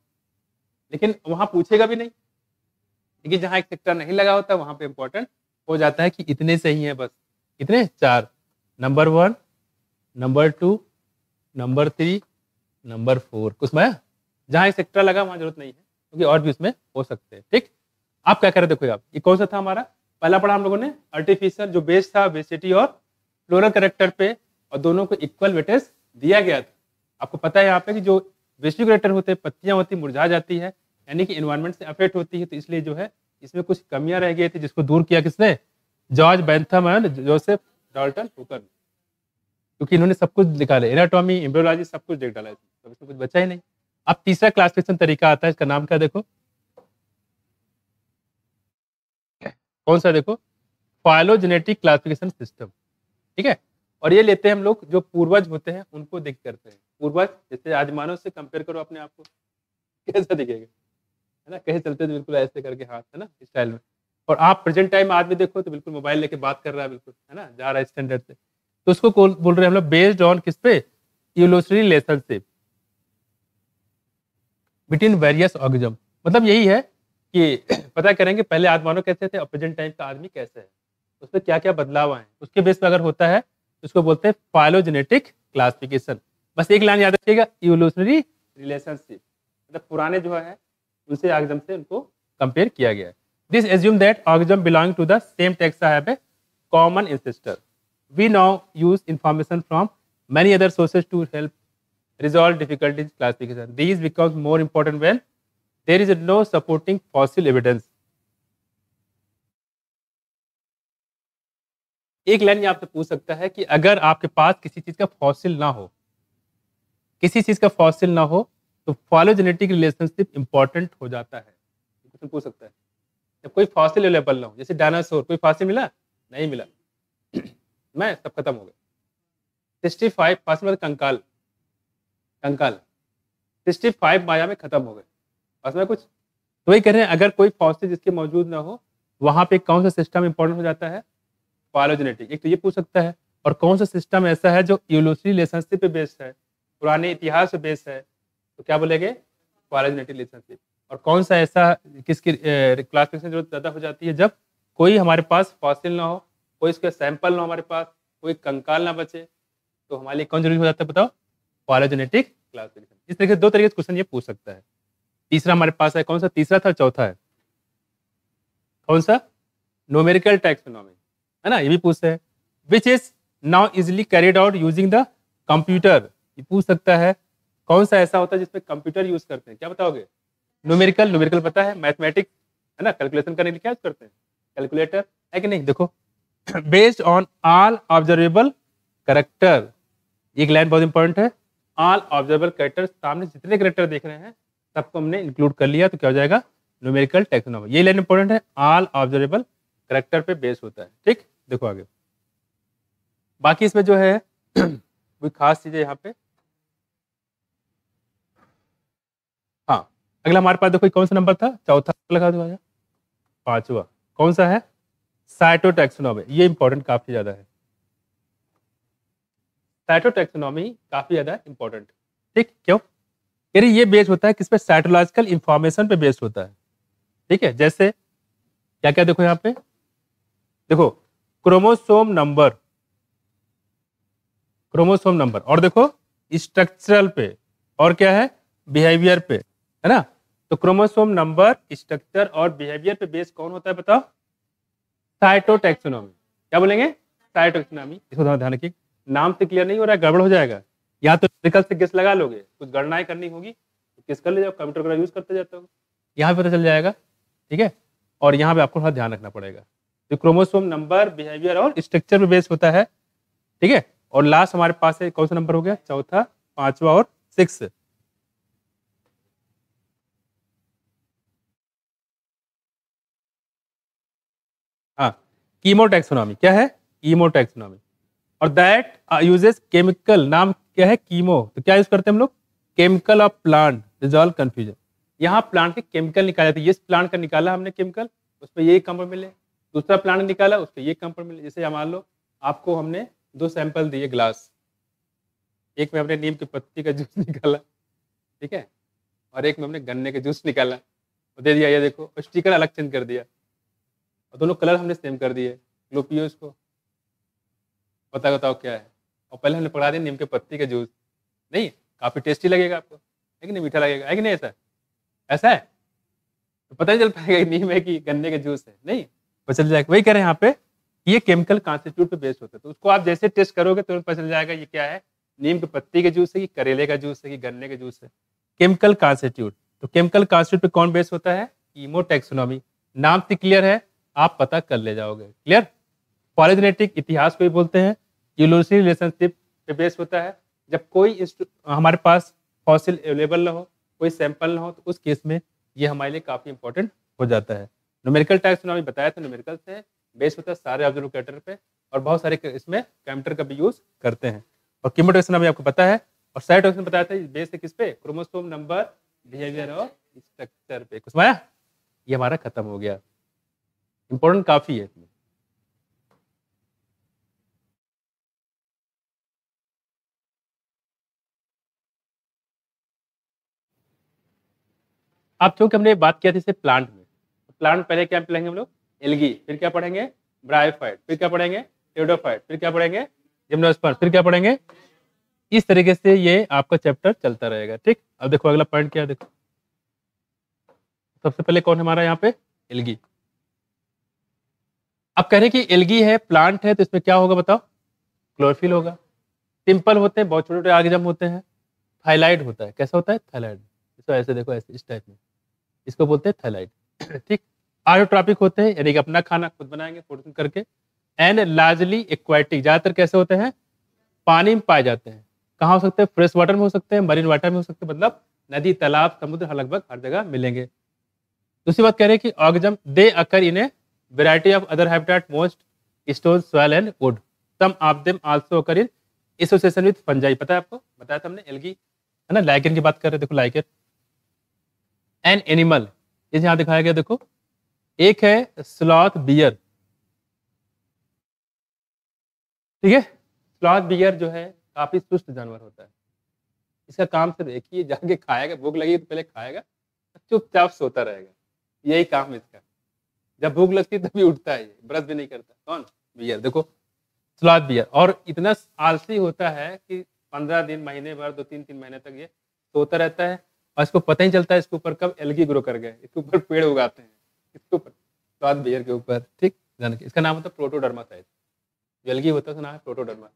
लेकिन वहाँ पूछेगा भी नहीं, लेकिन जहाँ एक्सेट्रा नहीं लगा होता वहाँ पे इंपॉर्टेंट हो जाता है कि इतने सही है, बस इतने 4, नंबर 1, नंबर 2, नंबर 3, नंबर 4, कुछ में जहाँ एक्सेट्रा लगा वहाँ जरूरत नहीं है, क्योंकि और भी उसमें हो सकते हैं, ठीक। आप क्या कर रहे देखो आप, ये कौन सा था हमारा, पहला पढ़ा हम लोगों ने आर्टिफिशियल, जो बेस था बेसिटी और फ्लोरल कैरेक्टर पे, और दोनों को इक्वल वेटेज दिया गया था। आपको पता है यहाँ पे कि जो बेसिक कैरेक्टर होते हैं, पत्तियां होती मुरझा जाती है, यानी कि एनवायरनमेंट से अफेक्ट होती है, तो इसलिए जो है इसमें कुछ कमियां रह गई थी, जिसको दूर किया किसने, George Bentham and Joseph Dalton Hooker, क्योंकि इन्होंने सब कुछ निकाले, एनाटॉमी, एम्ब्रियोलॉजी सब कुछ देख डाला, तो इसमें कुछ बचा ही नहीं। अब तीसरा क्लासिफिकेशन तरीका आता है, इसका नाम क्या देखो, कौन सा देखो, फाइलोजेनेटिक क्लासिफिकेशन सिस्टम, ठीक है। और ये लेते हैं हम लोग जो पूर्वज होते हैं उनको देख करते हैं, पूर्वज जैसे आज मानव से कंपेयर करो अपने आप को, कैसा दिखेगा, है ना, कहीं चलते तो बिल्कुल ऐसे करके हाथ, है ना, स्टाइल में, और आप प्रेजेंट टाइम आदमी देखो तो बिल्कुल मोबाइल लेके बात कर रहा है, बिल्कुल, है ना, जा रहा है स्टैंडर्ड से, तो उसको बोल रहे हैं हम लोग बेस्ड ऑन किस पे, evolutionary relationship, between various organism, मतलब यही है कि पता करेंगे पहले आदमानव कैसे थे और प्रेजेंट टाइम का आदमी कैसे है, उसमें क्या क्या बदलाव आए हैं, उसके बेस पर अगर होता है तो उसको बोलते हैं फाइलोजेनेटिक क्लासिफिकेशन। बस एक लाइन याद रखिएगा, इवोल्यूशनरी रिलेशनशिप, मतलब पुराने जो है उनसे ऑर्गेनिज्म से उनको कंपेयर किया गया है। This assume that organism belong to the same taxa have a common ancestor. We now use information from many other sources to help resolve difficulties in classification. These becomes more important when there is no supporting fossil evidence. एक लाइन ये आपसे पूछ सकता है कि अगर आपके पास किसी चीज का फॉसिल ना हो, किसी चीज का फॉसिल ना हो, तो फाइलोजेनेटिक रिलेशनशिप इंपॉर्टेंट हो जाता है। क्वेश्चन पूछ सकता है जब कोई फॉसिल अवेलेबल ना हो, जैसे डायनासोर, कोई फॉसिल मिला नहीं मिला, मैं सब खत्म हो गए। 65 फॉसिल मतलब कंकाल, कंकाल 65 माया में खत्म हो गए, उसमें कुछ तो वही कह रहे हैं, अगर कोई फॉसिल जिसके मौजूद ना हो, वहां पे कौन सा सिस्टम इंपॉर्टेंट हो जाता है, फाइलोजेनेटिक। एक तो ये पूछ सकता है, और कौन सा सिस्टम ऐसा है जो इवोल्यूशनरी रिलेशनशिप पे बेस्ड है, पुराने इतिहास पे बेस्ड है, तो क्या बोलेंगे, फाइलोजेनेटिक रिलेशनशिप। और कौन सा ऐसा किसकी क्लासिफिकेशन जरूरत ज्यादा हो जाती है, जब कोई हमारे पास फॉसिल ना हो, कोई इसका सैंपल ना हो हमारे पास, कोई कंकाल ना बचे, तो हमारे लिए कौन जरूरी हो जाता है बताओ, फाइलोजेनेटिक क्लासिफिकेशन। इस तरीके से दो तरीके से क्वेश्चन ये पूछ सकता है। तीसरा हमारे पास है, कौन सा तीसरा था, चौथा है कौन सा, न्यूमेरिकल टैक्सोनॉमी, है ना, ये भी पूछते हैं। Which is now easily carried out using the computer, ये पूछ सकता है कौन सा ऐसा होता है जिसमें कंप्यूटर यूज करते हैं, क्या बताओगे, न्यूमेरिकल। न्यूमेरिकल पता है, मैथमेटिक्स, है ना, कैलकुलेशन करने के लिए क्या यूज करते हैं, कैलकुलेटर, है कि नहीं। देखो, based on all observable character, एक लाइन बहुत इंपॉर्टेंट है, ऑल ऑब्जर्वेबल करेक्टर, सामने जितने करेक्टर देख रहे हैं सबको हमने इंक्लूड कर लिया, तो क्या हो जाएगा, न्यूमेरिकल टैक्सोनॉमी। ये लाइन इंपॉर्टेंट है, ऑल ऑब्जर्वेबल करेक्टर पे बेस होता है। ठीक, देखो आगे बाकी इसमें जो है कोई खास चीजें यहाँ पे। हाँ, अगला हमारे पास देखो कौन सा नंबर था, चौथा लगा दो, पांचवा कौन सा है, साइटोटैक्सोनॉमी। ये इंपॉर्टेंट काफी ज्यादा है, साइटोटैक्सोनॉमी काफी ज्यादा इंपॉर्टेंट। ठीक, क्यों, यानी ये बेस होता है किस पे, साइटोलॉजिकल इंफॉर्मेशन पे बेस्ड होता है। ठीक है, जैसे क्या क्या देखो यहाँ पे, देखो क्रोमोसोम नंबर, क्रोमोसोम नंबर, और देखो स्ट्रक्चरल पे, और क्या है, बिहेवियर पे, है ना। तो क्रोमोसोम नंबर, स्ट्रक्चर और बिहेवियर पे बेस कौन होता है बताओ, साइटोटैक्सोनॉमी। क्या बोलेंगे, साइटोटैक्सोनॉमी। इसको थोड़ा ध्यान रखिए, नाम से क्लियर नहीं हो रहा है, गड़बड़ हो जाएगा। या तो न्यूमेरिकल से गेस लगा लोगे, कुछ गणनाएं करनी होगी तो गेस कर ले जाओ, कंप्यूटर का यूज करते जाते हो, यहाँ पे पता चल जाएगा। ठीक है, और यहाँ पे आपको थोड़ा ध्यान रखना पड़ेगा, तो क्रोमोसोम नंबर, बिहेवियर और स्ट्रक्चर पे बेस होता है। ठीक है, और लास्ट हमारे पास है कौन सा नंबर हो गया, चौथा, पांचवा और 6। हाँ, कीमोटैक्सोनॉमी, क्या है, कीमोटैक्सोनॉमी, और दैट यूजेस केमिकल, नाम क्या है, कीमो, तो क्या यूज करते हैं हम लोग, chemical of plant resolve confusion. यहाँ प्लांट के केमिकल निकाले थे, ये प्लांट का निकाला हमने केमिकल, उस पर ये कंपाउंड मिले, दूसरा प्लांट निकाला उस पर ये कंपाउंड मिले। जैसे मान लो आपको हमने दो सैंपल दिए ग्लास, एक में हमने नीम की पत्ती का जूस निकाला, ठीक है, और एक में हमने गन्ने के जूस निकाला, और दे दिया, ये देखो, और स्टिकर अलग चेंज कर दिया, और दोनों कलर हमने सेम कर दिए, लो पियो इसको, बताओ बताओ क्या है। और पहले हमने पकड़ा दिया नीम के पत्ती का जूस, नहीं, काफी टेस्टी लगेगा आपको, है कि नहीं, मीठा लगेगा, है कि नहीं, ऐसा ऐसा है, तो पता नहीं चल पाएगा कि नीम है कि गन्ने के जूस है, नहीं पता चल जाएगा। वही कह रहे हैं यहाँ पे, ये केमिकल कॉन्स्टिट्यूट पे बेस्ड होता है, तो उसको आप जैसे टेस्ट करोगे तो पता चल जाएगा ये क्या है, नीम के पत्ती के जूस है कि करेले का जूस है कि गन्ने के जूस है, केमिकल कॉन्स्टिट्यूट। तो केमिकल कॉन्स्टिट्यूट पे कौन बेस्ड होता है, कीमोटैक्सोनॉमी। नाम से क्लियर है, आप पता कर ले जाओगे, क्लियर। पॉलीजेनेटिक इतिहास को भी बोलते हैं, यूलोसी रिलेशनशिप पे बेस होता है, जब कोई हमारे पास फॉसिल अवेलेबल ना हो, कोई सैंपल ना हो, तो उस केस में ये हमारे लिए काफी इंपॉर्टेंट हो जाता है। न्यूमेरिकल टैक्सोनॉमी बताया था, न्यूमेरिकल से बेस होता है सारे ऑब्जर्व कैरेक्टर पे, और बहुत सारे इसमें कंप्यूटर का भी यूज करते हैं। और कीमोटैक्सोनॉमी आपको पता है, और साइटोटैक्सोनॉमी बताया था, बेस है किस पे, क्रोमोसोम नंबर, बिहेवियर और स्ट्रक्चर पे। कुछ आया, ये हमारा खत्म हो गया, इंपॉर्टेंट काफी है इसमें। अब चूंकि हमने बात किया थी इसे प्लांट में, प्लांट पहले क्या पढ़ेंगे हम लोग, एल्गी, फिर क्या पढ़ेंगे, ब्रायोफाइट, फिर क्या पढ़ेंगे, टेरिडोफाइट, फिर क्या पढ़ेंगे, जिम्नोस्पर्म, फिर क्या पढ़ेंगे। इस तरीके से ये आपका चैप्टर चलता रहेगा। ठीक, अब देखो अगला पॉइंट क्या है, देखो सबसे पहले कौन हमारा यहाँ पे, एल्गी। अब कह रहे हैं कि एल्गी है, प्लांट है, तो इसमें क्या होगा बताओ, क्लोरोफिल होगा, सिंपल होते हैं, बहुत छोटे छोटे ऑर्गेनिज्म होते हैं, थाइलाइड होता है, कैसा होता है, थाइलाइड, इसको ऐसे देखो, ऐसे इस टाइप में, इसको बोलते हैं थाइलाइड। ठीक, आयोट्रॉपिक होते हैं, यानी कि अपना खाना खुद बनाएंगे फोटोसिंथेसिस करके, एंड लार्जली एक्वाटिक, ज्यादातर कैसे होते हैं, पानी में पाए जाते हैं। कहाँ हो सकते हैं, फ्रेश वाटर में हो सकते हैं, मरीन वाटर में हो सकते हैं, मतलब नदी, तालाब, समुद्र, लगभग हर जगह मिलेंगे। दूसरी बात कह रहे हैं कि organism they occur in a variety of other habitat, most stone, soil and wood, some of them also occur in association with fungi. पता है आपको, बताया था हमने, एल्गी है ना, लाइकेन की बात कर रहे हैं, देखो लाइकेन एन एनिमल, जैसे यहाँ दिखाया गया, देखो एक है स्लॉथ बियर, ठीक है, स्लॉथ बियर जो है काफी सुस्त जानवर होता है, इसका काम सिर्फ एक ही है, जाके खाएगा, भूख लगी तो पहले खाएगा, चुपचाप सोता रहेगा, यही काम है इसका, जब भूख लगती है तभी उठता है, ये ब्रश भी नहीं करता। कौन, बियर, देखो स्लॉथ बियर, और इतना आलसी होता है कि 15 दिन, महीने भर, 2-3 महीने तक ये सोता रहता है, और इसको पता ही चलता है इसके ऊपर कब एल्गी ग्रो कर गए, इसके ऊपर पेड़ उगाते हैं, इसके ऊपर स्लॉथ बियर के ऊपर। ठीक, जान के इसका नाम होता है प्रोटोडर्मा शायद, जो एल्गी होता है उसका नाम है प्रोटोडर्मा,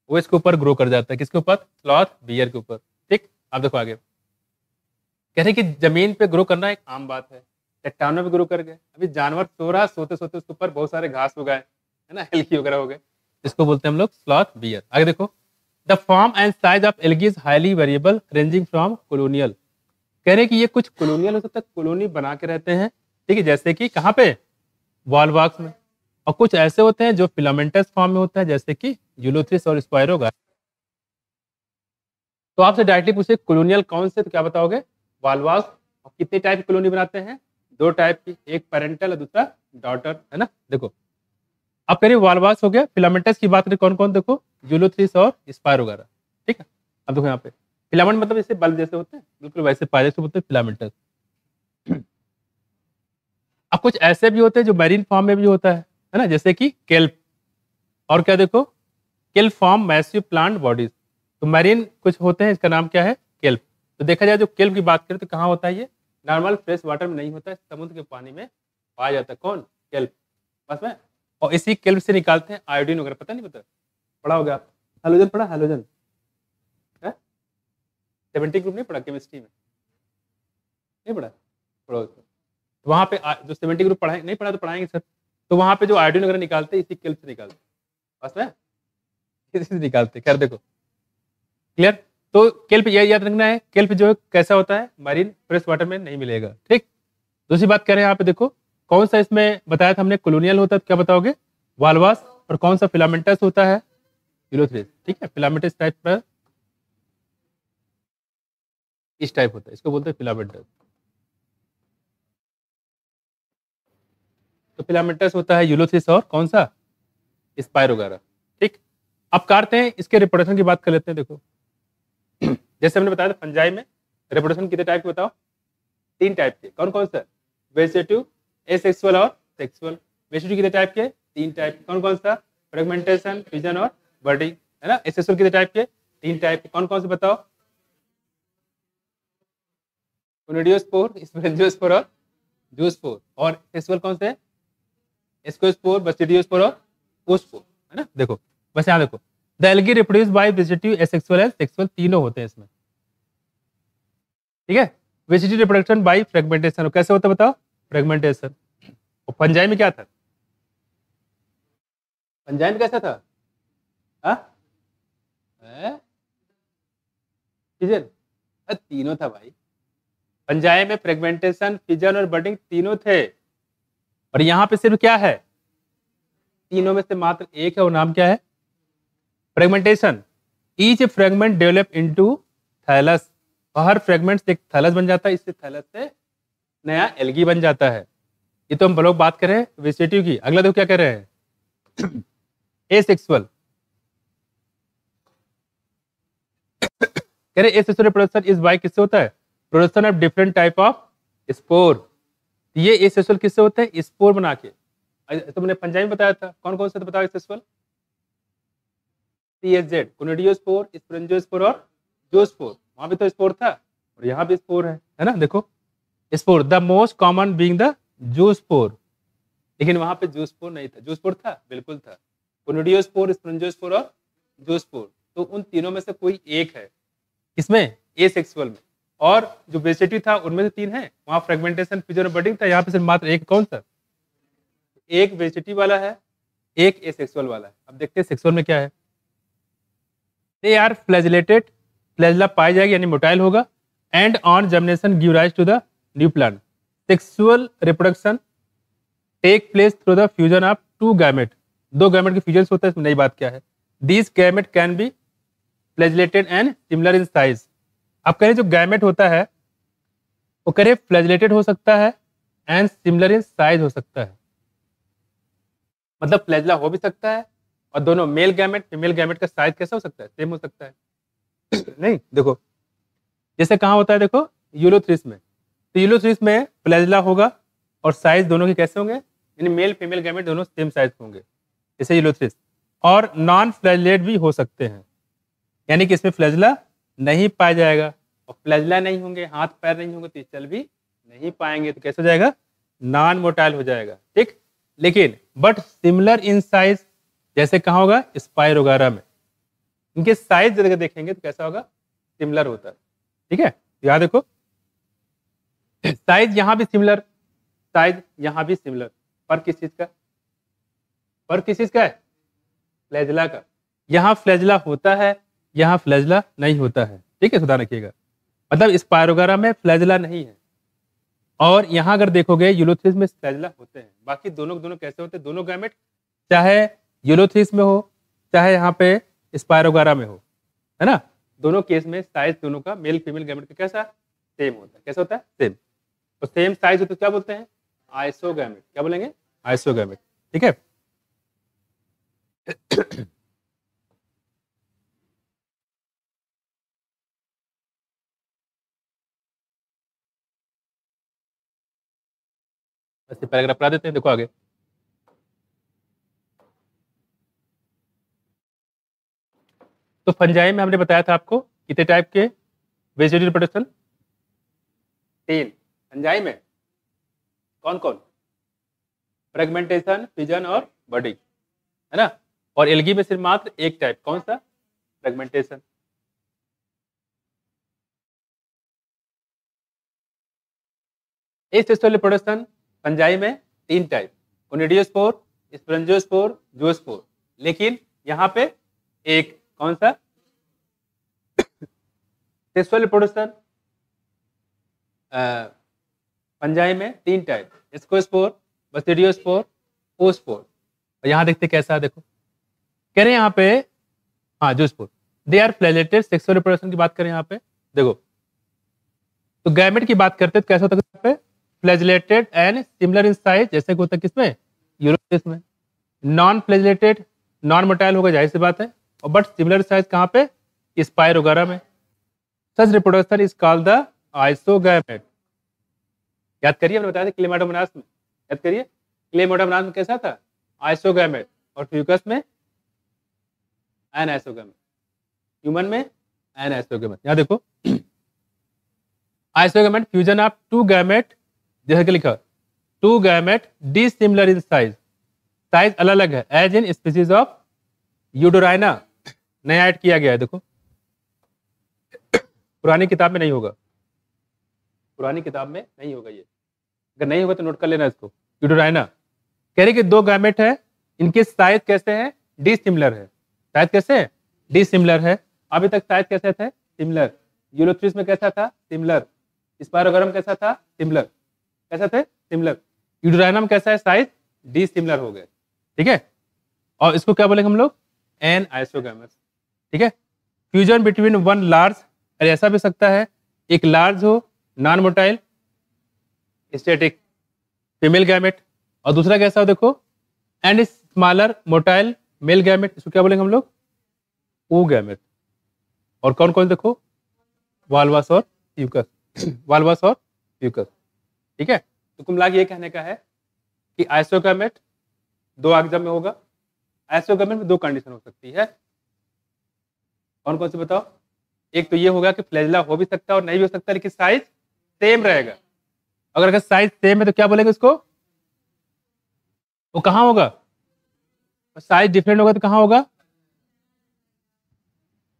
वो इसके ऊपर ग्रो कर जाता है, किसके ऊपर, स्लॉथ बियर के ऊपर। ठीक, आप देखो आगे कह रहे कि जमीन पे ग्रो करना एक आम बात है, चट्टानों पे ग्रो कर गए, अभी जानवर सो रहा, सोते सोते उसके ऊपर बहुत सारे घास उगाए, है ना, एल्गी वगैरह हो गए, इसको बोलते हैं हम लोग स्लॉथ बियर। आगे देखो, the form and size of algae is highly variable ranging from colonial, कह रहे कि ये कुछ कॉलोनियल हो सकता है, कॉलोनी बना के रहते हैं, ठीक है, जैसे कि कहाँ पे, वॉलवॉक्स में, और कुछ ऐसे होते हैं जो फिलामेंटस फॉर्म में होता है, जैसे कि यूलोथ्रिस और स्पायरोगा। तो आपसे डायरेक्टली पूछे कॉलोनियल कौन से, तो क्या बताओगे, वॉलवॉक्स। और कितने टाइप की कॉलोनी बनाते हैं, 2 टाइप की, एक पेरेंटल और दूसरा डॉटर, है ना। देखो अब करिए वॉलवॉक्स हो गया, फिलामेंटस की बात करें कौन कौन, देखो यूलोथ्रिस और स्पायरोगारा। ठीक है, अब देखो यहाँ पे फिलामेंट मतलब जैसे बल्ब जैसे होते हैं, बिल्कुल वैसे पाए से होते हैं फिलामेंटस। अब कुछ ऐसे भी होते हैं जो मैरीन फॉर्म में भी होता है ना, जैसे कि केल्प, और क्या देखो, kelp form massive plant bodies, तो मैरीन कुछ होते हैं, इसका नाम क्या है, केल्प। तो देखा जाए जो केल्प की बात करें तो कहाँ होता है ये, नॉर्मल फ्रेश वाटर में नहीं होता है, समुद्र के पानी में पाया जाता है, कौन, केल्प, बस में। और इसी केल्प से निकालते हैं आयोडीन वगैरह, पता नहीं, पता पढ़ा होगा आप, हेलोजन पढ़ा, हेलोजन 70 ग्रुप नहीं पढ़ा केमिस्ट्री में, नहीं पढ़ा, पढ़ो उसको। तो वहाँ पे जो 70 ग्रुप पढ़ाए, नहीं पढ़ा तो पढ़ाएंगे सर, तो वहाँ पे जो आयोडीन वगैरह निकालते हैं इसी केल्प से निकालते हैं, बस में इसी से निकालते हैं। खैर देखो क्लियर, तो केल्प यह याद रखना है, केल्प जो है कैसा होता है, मरीन फ्रेश वाटर में नहीं मिलेगा। ठीक, दूसरी बात कह रहे हैं यहाँ पे, देखो कौन सा इसमें बताया था हमने, कॉलोनियल होता है, तो क्या बताओगे, वालवास, और कौन सा फिलामेंटस होता है, यूलोथ्रिस। ठीक है, फिलामेंटस टाइप पर इस टाइप होता है, इसको बोलते हैं फिलामेंटस। तो फिलामेंटस होता है यूलोथ्रिस और कौन सा, स्पायरोगारा। ठीक, अब करते हैं इसके रिप्रोडक्शन की बात कर लेते हैं। देखो जैसे हमने बताया था फंजाई में रिप्रोडक्शन कितने टाइप के बताओ, 3 टाइप के, कौन कौन सा, वेजिटेटिव, एसेक्सुअल और सेक्सुअल। वेजिटेटिव कितने टाइप के, 3 टाइप, कौन कौन सा, फ्रेगमेंटेशन, फिजन और बर्डिंग, है ना। एसेक्सुअल कितने टाइप के, 3 टाइप के, कौन कौन से बताओ, कोनिडियोस्पोर, स्पोरेंजियोस्पोर और जूस्पोर। और सेक्सुअल कौन से, एस्कोस्पोर, बस्टिडियोस्पोर और ओस्पोर, है ना। देखो बस यहाँ देखो, the algae reproduce by vegetative, asexual and sexual, तीनों होते हैं इसमें। ठीक है, वेजिटेटिव रिप्रोडक्शन बाय फ्रेगमेंटेशन, कैसे होता है बताओ, फ्रेगमेंटेशन। और फंजाई में क्या था, फंजाई में कैसा था, फिजन, तीनों था भाई, फंजाई में फ्रेगमेंटेशन, फिजन और बर्डिंग तीनों थे, और यहाँ पे सिर्फ क्या है, तीनों में से मात्र एक है, वो नाम क्या है, fragmentation. Each fragment develop into thallus, हर फ्रेगमेंट से एक थैलस बन जाता है, इससे थैलस से नया एल्गी बन जाता है। ये तो हम लोग बात कर रहे हैं वेजिटेटिव की। अगला देखो क्या कर रहे हैं, एसेक्सुअल, कह रहे एसेक्सुअल रिप्रोडक्शन इस बाय किससे होता है, production of different type of spore. ये एसेक्सुअल किससे होते हैं? स्पोर बना के। तो मैंने पंजाबी में बताया था, कौन कौन से तो बताओ एसेक्सुअल? CSZ, कोनिडियोस्पोर, स्पोरेंजियोस्पोर और ज़ूस्पोर। वहां भी तो स्पोर था और यहाँ भी स्पोर है ना? देखो spore, the most common being the zoospore, लेकिन वहां पे ज़ूस्पोर नहीं था। ज़ूस्पोर था, बिल्कुल था। कोनिडियोस्पोर, स्पोरेंजियोस्पोर और ज़ूस्पोर, तो उन तीनों में से कोई एक है। किसमें? एसेक्सुअल में। और जो वेजिटेटिव था उनमें से 3 है, वहां फ्रेगमेंटेशन, फ्यूजन और बडिंग था। यहाँ पे सिर्फ मात्र एक, कौन सा? एक वेजिटेटिव वाला है, एक एसेक्सुअल वाला है। अब देखते हैं सेक्सुअल में क्या है। दे आर फ्लैजिलेटेड, फ्लैजिला पाई जाएगी यानी मोटाइल होगा, and on germination give rise to the new plant. Sexual reproduction take place through the fusion of 2 gamete. 2 gamete के फ्यूजन होता है, इसमें नई बात क्या है? This gamete can be flagellated and similar in size. आप कह रहे जो गैमेट होता है वो कह रहे फ्लैजिलेटेड हो सकता है एंड सिमिलर इन साइज हो सकता है, मतलब फ्लैजिला हो भी सकता है और दोनों मेल गैमेट फीमेल गैमेट का साइज कैसा हो सकता है? सेम हो सकता है। नहीं, देखो जैसे कहाँ होता है, देखो यूलोथ्रिस में, तो यूलोथ्रिस में फ्लैजिला होगा और साइज दोनों के कैसे होंगे? यानी मेल फीमेल गैमेट दोनों सेम साइज होंगे, जैसे यूलोथ्रिस। और नॉन फ्लैजिलेट भी हो सकते हैं, यानी कि इसमें फ्लैजिला नहीं पाया जाएगा, और फ्लैजिला नहीं होंगे, हाथ पैर नहीं होंगे, तो चल भी नहीं पाएंगे, तो कैसे हो जाएगा? नॉन मोटाइल हो जाएगा, ठीक। लेकिन बट सिमिलर इन साइज, जैसे कहाँ होगा? स्पाइरोगारा में। इनके साइज जगह देखेंगे तो कैसा होगा? सिमिलर होता है, ठीक है। याद देखो साइज यहाँ भी सिमिलर, साइज यहाँ भी सिमिलर, पर किस चीज का? पर किस चीज का है? फ्लैजिला का। यहाँ फ्लैजिला होता है, यहाँ फ्लैजिला नहीं होता है, ठीक है, सुधार रखिएगा। मतलब स्पाइरोगारा में फ्लैजिला नहीं है, और यहाँ अगर देखोगे यूलोथ्रिस में फ्लैजिला होते हैं। बाकी दोनों दोनों कैसे होते हैं? दोनों गैमेट चाहे यूलोथ्रिस में हो चाहे यहाँ पे स्पाइरोगारा में हो, है ना, दोनों केस में साइज दोनों का मेल फीमेल गैमेट का कैसा? सेम होता है। कैसा होता है? सेम। तो सेम साइज हो तो क्या बोलते हैं? आइसोगैमेट। क्या बोलेंगे? आइसोगैमेट, ठीक है। ऐसे पैराग्राफ पढ़ा देते हैं, देखो आगे। तो फंजाई में हमने बताया था आपको कितने टाइप के वेजिटेटिव रिप्रोडक्शन? 3। फंजाई में कौन कौन? फ्रेगमेंटेशन, फिजन और बडिंग, है ना। और एल्गी में सिर्फ मात्र एक टाइप, कौन सा? फ्रेगमेंटेशन। एसेक्सुअल रिप्रोडक्शन फंजाई में 3 टाइप, कोनिडियोस्पोर, स्पोरेंजियोस्पोर, ज़ूस्पोर। लेकिन यहाँ पे एक, कौन सा? सेक्सुअल रिप्रोडक्शन फंजाई में 3 टाइप, स्कोस्पोर, बसिडियोस्पोर, ओस्पोर। और यहाँ देखते कैसा है, देखो कह रहे हैं यहाँ पे, हाँ zoospore, they are flagellated. Sexual reproduction की बात करें यहाँ पे, देखो तो गैमेट की बात करते हैं तो कैसा होता है यहाँ पे? Flagellated and similar in size, जैसे कि होता है किसमें? यूलोथ्रिस में। नॉन फ्लैजिलेटेड, नॉन मोटाइल होगा, जाहिर सी बात है, और बट सिमिलर साइज कहाँ पे? स्पाइरोगारा में। सच रिप्रोडक्शन इज कॉल्ड द आइसोगैमेट। याद करिए, हमने बताया था क्लेमाटोमोनास में, याद करिए क्लेमाटोमोनास में कैसा था? आइसोगैमेट, और फ्यूकस में एनाइसोगैमेट, ह्यूमन में एनाइसोगैमेट। यहाँ देखो आइसोगैमेट फ्यूजन ऑफ 2 गैमेट, जैसे कि लिखा 2 gamete dissimilar in size, size अलग अलग है, एज इन स्पीसीज ऑफ यूडोराइना। नया ऐड किया गया है, देखो पुरानी किताब में नहीं होगा, पुरानी किताब में नहीं होगा ये, अगर नहीं होगा तो नोट कर लेना इसको। यूडोराइना कह रही कि 2 गैमेट है, इनके साइज कैसे हैं? डिसिमिलर है। साइज कैसे है? डिसिमिलर है। अभी तक साइज कैसे थे? सिमिलर। यूलोथ्रिस में कैसा था? सिमिलर। स्पाइरोगारा में कैसा था? सिमिलर। कैसा थे? सिमिलर। यूडोराइना में कैसा है? साइज डिसिमिलर हो गए, ठीक है। और इसको क्या बोलेंगे हम लोग? एन आइसोगैमस, ठीक है। फ्यूजन बिटवीन वन लार्ज, ऐसा भी सकता है एक लार्ज हो non motile static female gamete, और दूसरा कैसा हो देखो and smaller motile male gamete, इसको क्या बोलेंगे हम लोग? ओ गैमेट। और कौन कौन देखो? वाल्वस और फ्यूकस, वाल्वस और फ्यूकस। ठीक है, तो कुल मिला के ये कहने का है कि आइसोगैमेट 2 एक्सम में होगा। आइसोगैमेट में 2 कंडीशन हो सकती है। कौन कौन सी बताओ? एक तो ये होगा कि फ्लैजेला हो भी सकता है और नहीं भी हो सकता, लेकिन साइज सेम रहेगा। अगर साइज सेम है तो क्या बोलेंगे उसको? वो कहाँ होगा? साइज डिफरेंट होगा तो कहाँ होगा?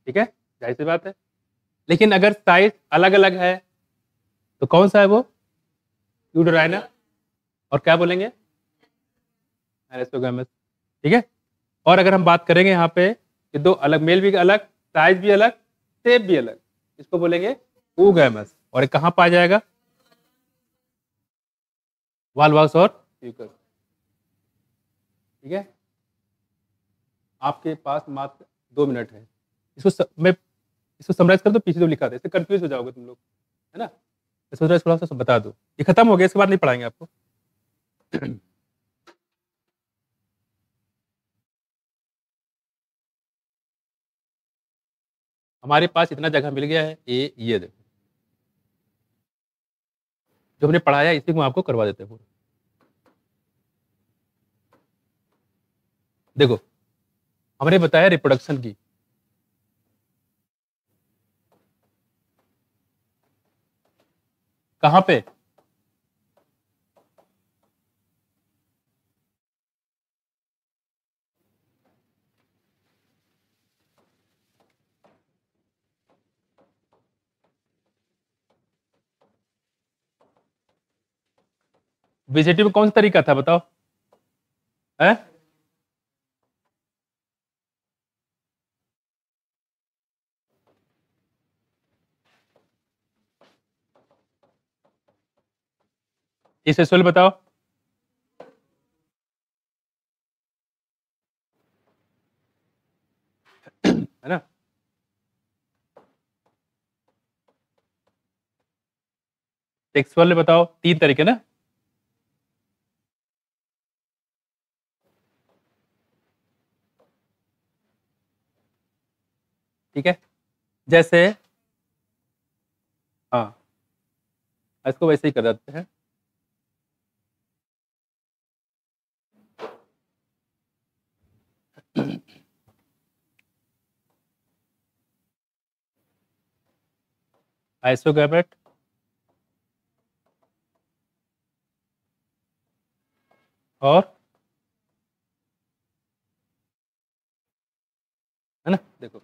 ठीक है, जाहिर सी बात है। लेकिन अगर साइज अलग अलग है तो कौन सा है वो? यूडोराइना। और क्या बोलेंगे? एरेस्टोगैमस। ठीक है। और अगर हम बात करेंगे यहाँ पे कि 2 अलग, मेल भी अलग, साइज भी अलग, शेप भी अलग, इसको बोलेंगे oogamous। और ये कहाँ पाया जाएगा? वॉल्वॉक्स और फ्यूकस। ठीक है, आपके पास मात्र 2 मिनट है। मैं इसको समराइज कर दो, पीछे जो लिखा था, इससे कंफ्यूज हो जाओगे तुम लोग, है ना। इसको थोड़ा सा बता दो, ये खत्म हो गया, इसके बाद नहीं पढ़ाएंगे आपको। हमारे पास इतना जगह मिल गया है, ये देखो जो हमने पढ़ाया इसी को आपको करवा देते हैं पूरा। देखो हमने बताया रिप्रोडक्शन की, कहां पे? विजिटिव में कौन सा तरीका था बताओ? है इसे सोल बताओ। है ना, टेक्सुअल बताओ, 3 तरीके ना। ठीक है, जैसे हाँ, इसको वैसे ही कर देते हैं। आइसोगैमेट और, है ना, देखो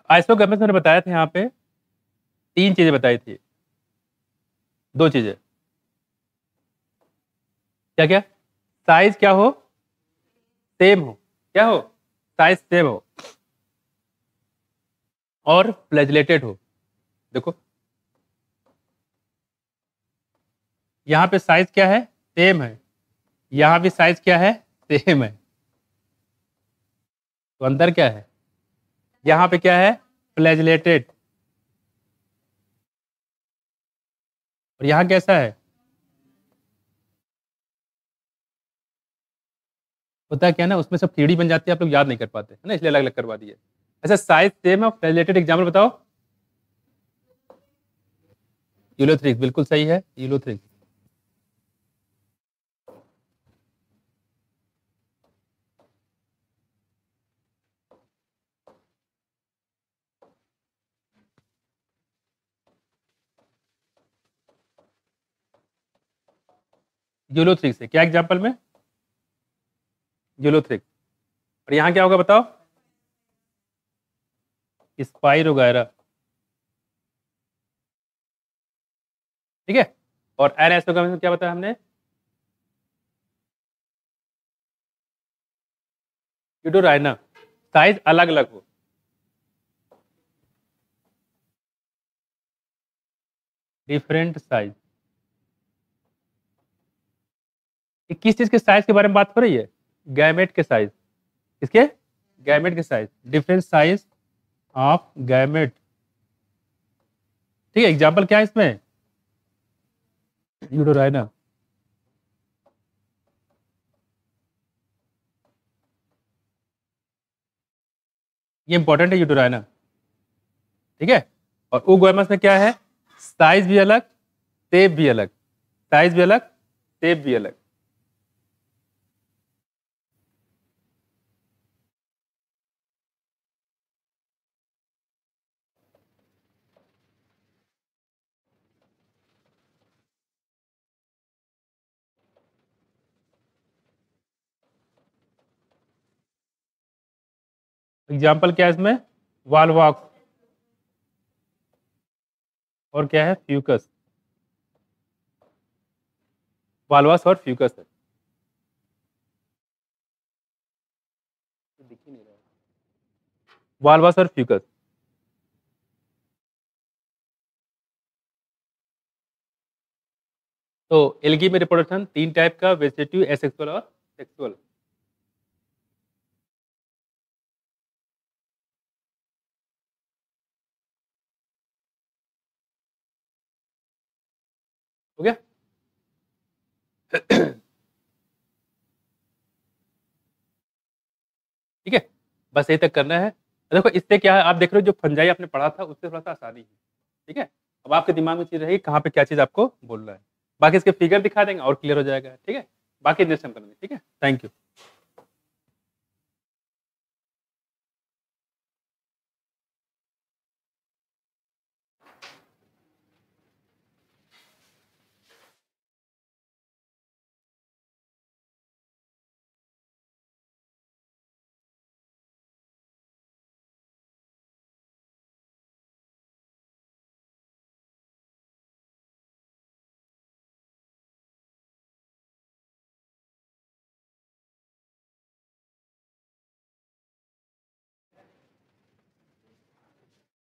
आइसोगैमेट मैंने बताया था यहाँ पे 3 चीजें बताई थी, 2 चीजें। क्या क्या? साइज क्या हो? सेम हो। क्या हो? साइज सेम हो और फ्लैजिलेटेड हो। देखो यहाँ पे साइज क्या है? सेम है। यहाँ भी साइज क्या है? सेम है। तो अंदर क्या है? यहाँ पे क्या है? फ्लैजिलेटेड। और यहाँ कैसा है? होता है क्या ना, उसमें सब कीड़ी बन जाती है, आप लोग याद नहीं कर पाते, है ना, इसलिए अलग अलग करवा दिए। ऐसा साइज सेम है, फ्लैजिलेटेड। एग्जाम्पल बताओ। यूलोथ्रिक्स बिल्कुल सही है, यूलोथ्रिक्स। यूलोथ्रिक्स है क्या एग्जाम्पल में? यूलोथ्रिक्स। और यहाँ क्या होगा बताओ? स्पाइरो वगैरह। ठीक है। और एन में क्या बताया हमने? यूडोराइना। साइज अलग अलग हो। Different size. किस चीज के साइज के बारे में बात हो रही है? गैमेट के साइज। किसके? गैमेट के size. Different size of gamete. ठीक है, एग्जाम्पल क्या है इसमें? यूडोराइना। ये इंपॉर्टेंट है यूडोराइना। ठीक है, और oogoemus में क्या है, साइज भी अलग, शेप भी अलग, साइज भी अलग, शेप भी अलग। एग्जाम्पल क्या है इसमें, वॉलवॉक्स, और क्या है, फ्यूकस, वॉलवॉक्स और फ्यूकस है। दिख ही नहीं रहा है, वॉलवॉक्स और फ्यूकस। तो एल्गी में रिप्रोडक्शन 3 टाइप का, वेजिटेटिव, एसेक्सुअल और सेक्सुअल। हो गया। ठीक है, बस यही तक करना है। देखो इससे क्या है, आप देख रहे हो जो फंजाई आपने पढ़ा था उससे थोड़ा सा आसानी है। ठीक है, अब आपके दिमाग में चीज रहेगी कहाँ पे क्या चीज आपको बोलना है। बाकी इसके फिगर दिखा देंगे और क्लियर हो जाएगा। ठीक है, बाकी नेक्स्ट टाइम करेंगे। ठीक है, थैंक यू।